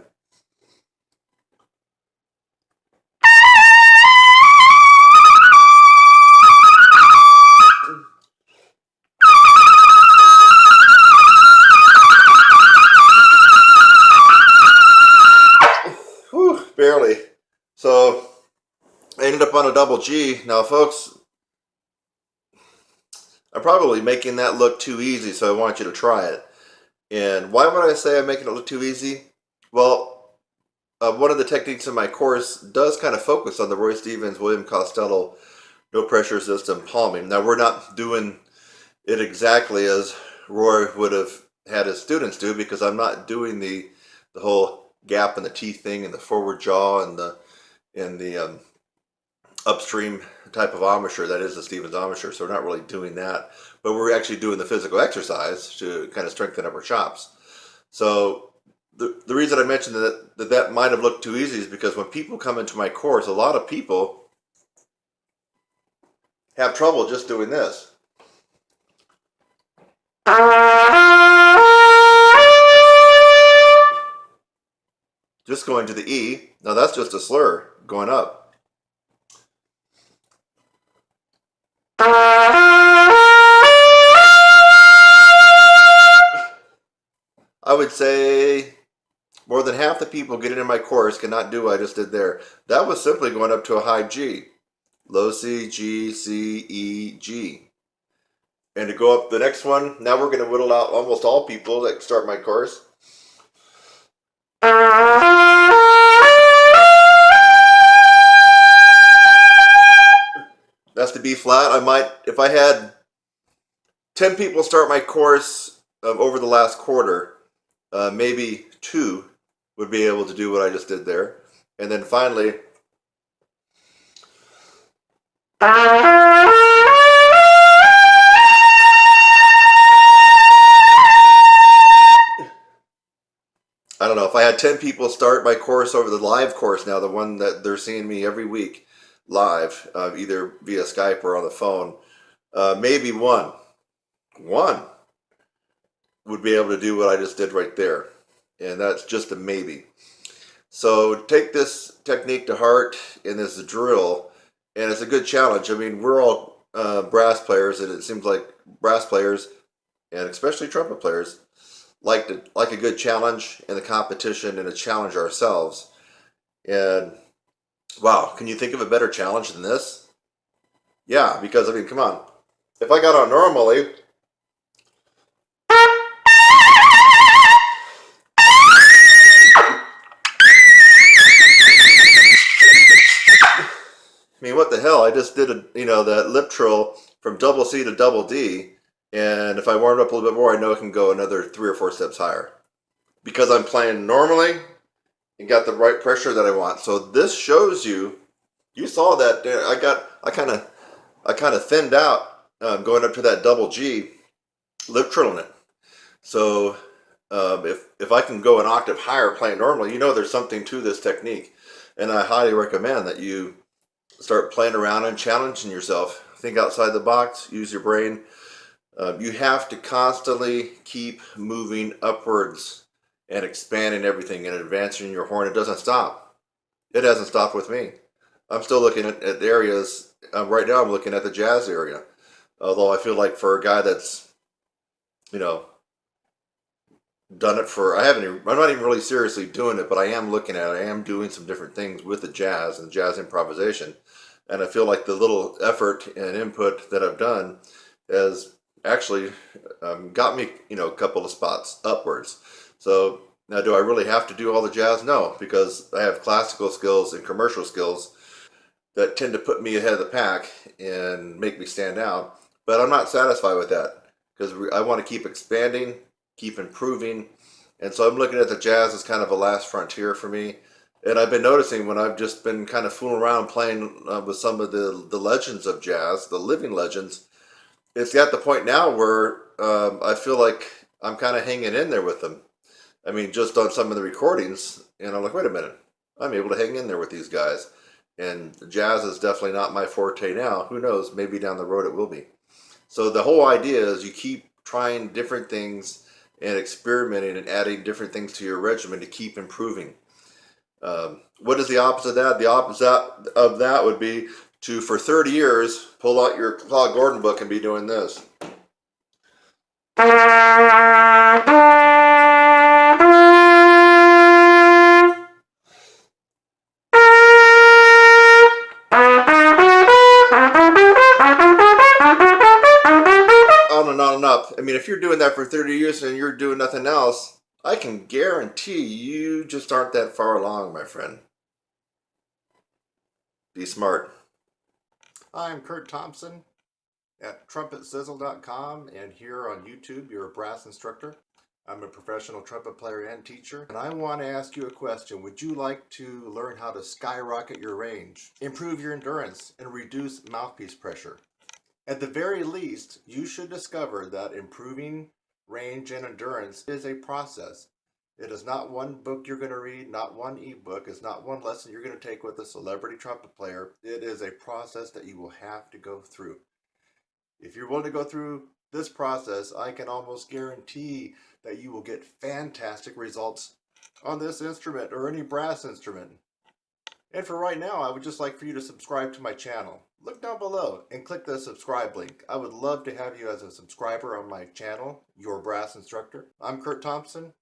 Whew, barely. So I ended up on a double G. Now, folks, I'm probably making that look too easy, so I want you to try it. And why would I say I'm making it look too easy? Well, one of the techniques in my course does kind of focus on the Roy Stevens, William Costello, no pressure system palming. Now, we're not doing it exactly as Roy would have had his students do, because I'm not doing the whole gap in the teeth thing and the forward jaw and the upstream type of embouchure that is the Stevens embouchure. So we're not really doing that, but we're actually doing the physical exercise to kind of strengthen up our chops. So the reason I mentioned that might have looked too easy is because when people come into my course, a lot of people have trouble just doing this. Just going to the E. Now that's just a slur going up. I would say more than half the people getting in my course cannot do what I just did there. That was simply going up to a high G. Low C, G, C, E, G. And to go up the next one, now we're going to whittle out almost all people that start my course. That's the B flat. I might, if I had 10 people start my course over the last quarter, maybe 2 would be able to do what I just did there. And then finally, had 10 people start my course over the live course now, the one that they're seeing me every week live, either via Skype or on the phone. Maybe one would be able to do what I just did right there. And that's just a maybe. So take this technique to heart in this drill, and it's a good challenge. I mean, we're all brass players, and it seems like brass players, and especially trumpet players, like a good challenge in the competition and a challenge ourselves. And wow, can you think of a better challenge than this? Yeah, because I mean, come on. If I got on normally, I mean, what the hell? I just did that lip trill from double C to double D, and if I warmed up a little bit more, I know I can go another 3 or 4 steps higher because I'm playing normally and got the right pressure that I want. So this shows you. You saw that I kind of thinned out going up to that double G, lip trilling it. So if I can go an octave higher playing normally, there's something to this technique, and I highly recommend that you start playing around and challenging yourself. Think outside the box. Use your brain. You have to constantly keep moving upwards and expanding everything and advancing your horn. It doesn't stop. It hasn't stopped with me. I'm still looking at areas. Right now I'm looking at the jazz area. Although I feel like for a guy that's, done it for, I'm not even really seriously doing it, but I am looking at it. I am doing some different things with the jazz and jazz improvisation. And I feel like the little effort and input that I've done has actually got me, a couple of spots upwards. So now, do I really have to do all the jazz? No, because I have classical skills and commercial skills that tend to put me ahead of the pack and make me stand out. But I'm not satisfied with that because I want to keep expanding, keep improving. And so I'm looking at the jazz as kind of a last frontier for me. And I've been noticing when I've just been kind of fooling around playing with some of the legends of jazz, the living legends, it's at the point now where I feel like I'm kind of hanging in there with them. I mean, just on some of the recordings, and I'm like, wait a minute, I'm able to hang in there with these guys. And jazz is definitely not my forte now. Who knows? Maybe down the road it will be. So the whole idea is you keep trying different things and experimenting and adding different things to your regimen to keep improving. What is the opposite of that? The opposite of that would be to, for 30 years, pull out your Claude Gordon book and be doing this. On and on and up. I mean, if you're doing that for 30 years and you're doing nothing else, I can guarantee you just aren't that far along, my friend. Be smart. I'm Kurt Thompson at TrumpetSizzle.com and here on YouTube, you're a brass instructor. I'm a professional trumpet player and teacher, and I want to ask you a question. Would you like to learn how to skyrocket your range, improve your endurance, and reduce mouthpiece pressure? At the very least, you should discover that improving range and endurance is a process. It is not one book you're going to read, not one ebook. It's not one lesson you're going to take with a celebrity trumpet player. It is a process that you will have to go through. If you're willing to go through this process, I can almost guarantee that you will get fantastic results on this instrument or any brass instrument. And for right now, I would just like for you to subscribe to my channel. Look down below and click the subscribe link. I would love to have you as a subscriber on my channel, Your Brass Instructor. I'm Kurt Thompson.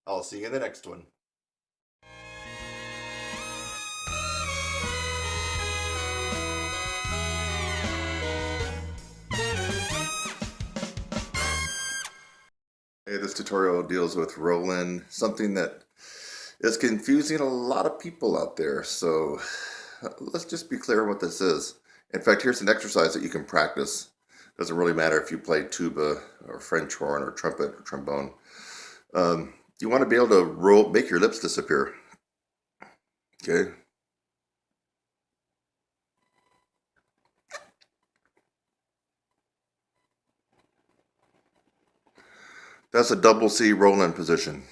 I'll see you in the next one. Hey, this tutorial deals with Roland, something that is confusing a lot of people out there. So let's just be clear on what this is. In fact, here's an exercise that you can practice. Doesn't really matter if you play tuba or French horn or trumpet or trombone. You want to be able to make your lips disappear. Okay. That's a double C Roland position.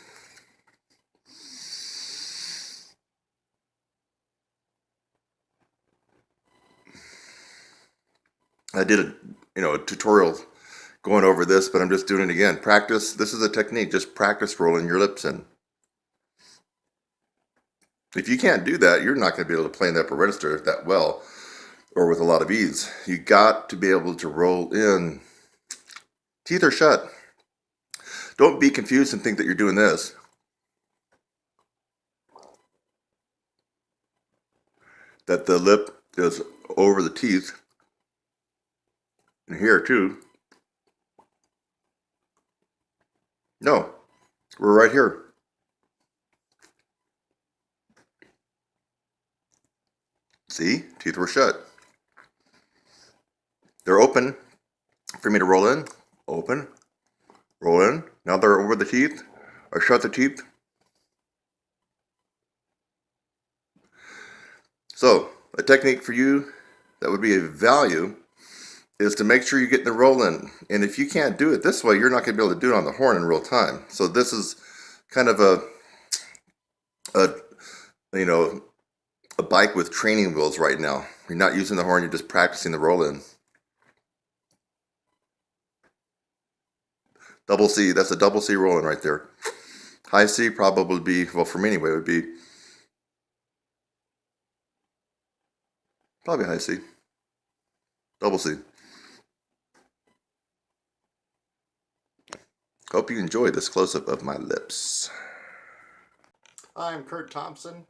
I did a tutorial going over this, but I'm just doing it again. Practice. This is a technique. Just practice rolling your lips in. If you can't do that, you're not going to be able to play in the upper register that well or with a lot of ease. You got to be able to roll in. Teeth are shut. Don't be confused and think that you're doing this. That the lip is over the teeth. And here too. No, we're right here. See, teeth were shut. They're open for me to roll in. Open, roll in. Now they're over the teeth. Or shut the teeth. So, a technique for you that would be of value is to make sure you get the roll in. And if you can't do it this way, you're not going to be able to do it on the horn in real time. So this is kind of a bike with training wheels right now. You're not using the horn, you're just practicing the roll in. Double C, that's a double C roll in right there. High C probably be, well for me anyway, would be probably high C. Double C. Hope you enjoyed this close-up of my lips. I'm Kurt Thompson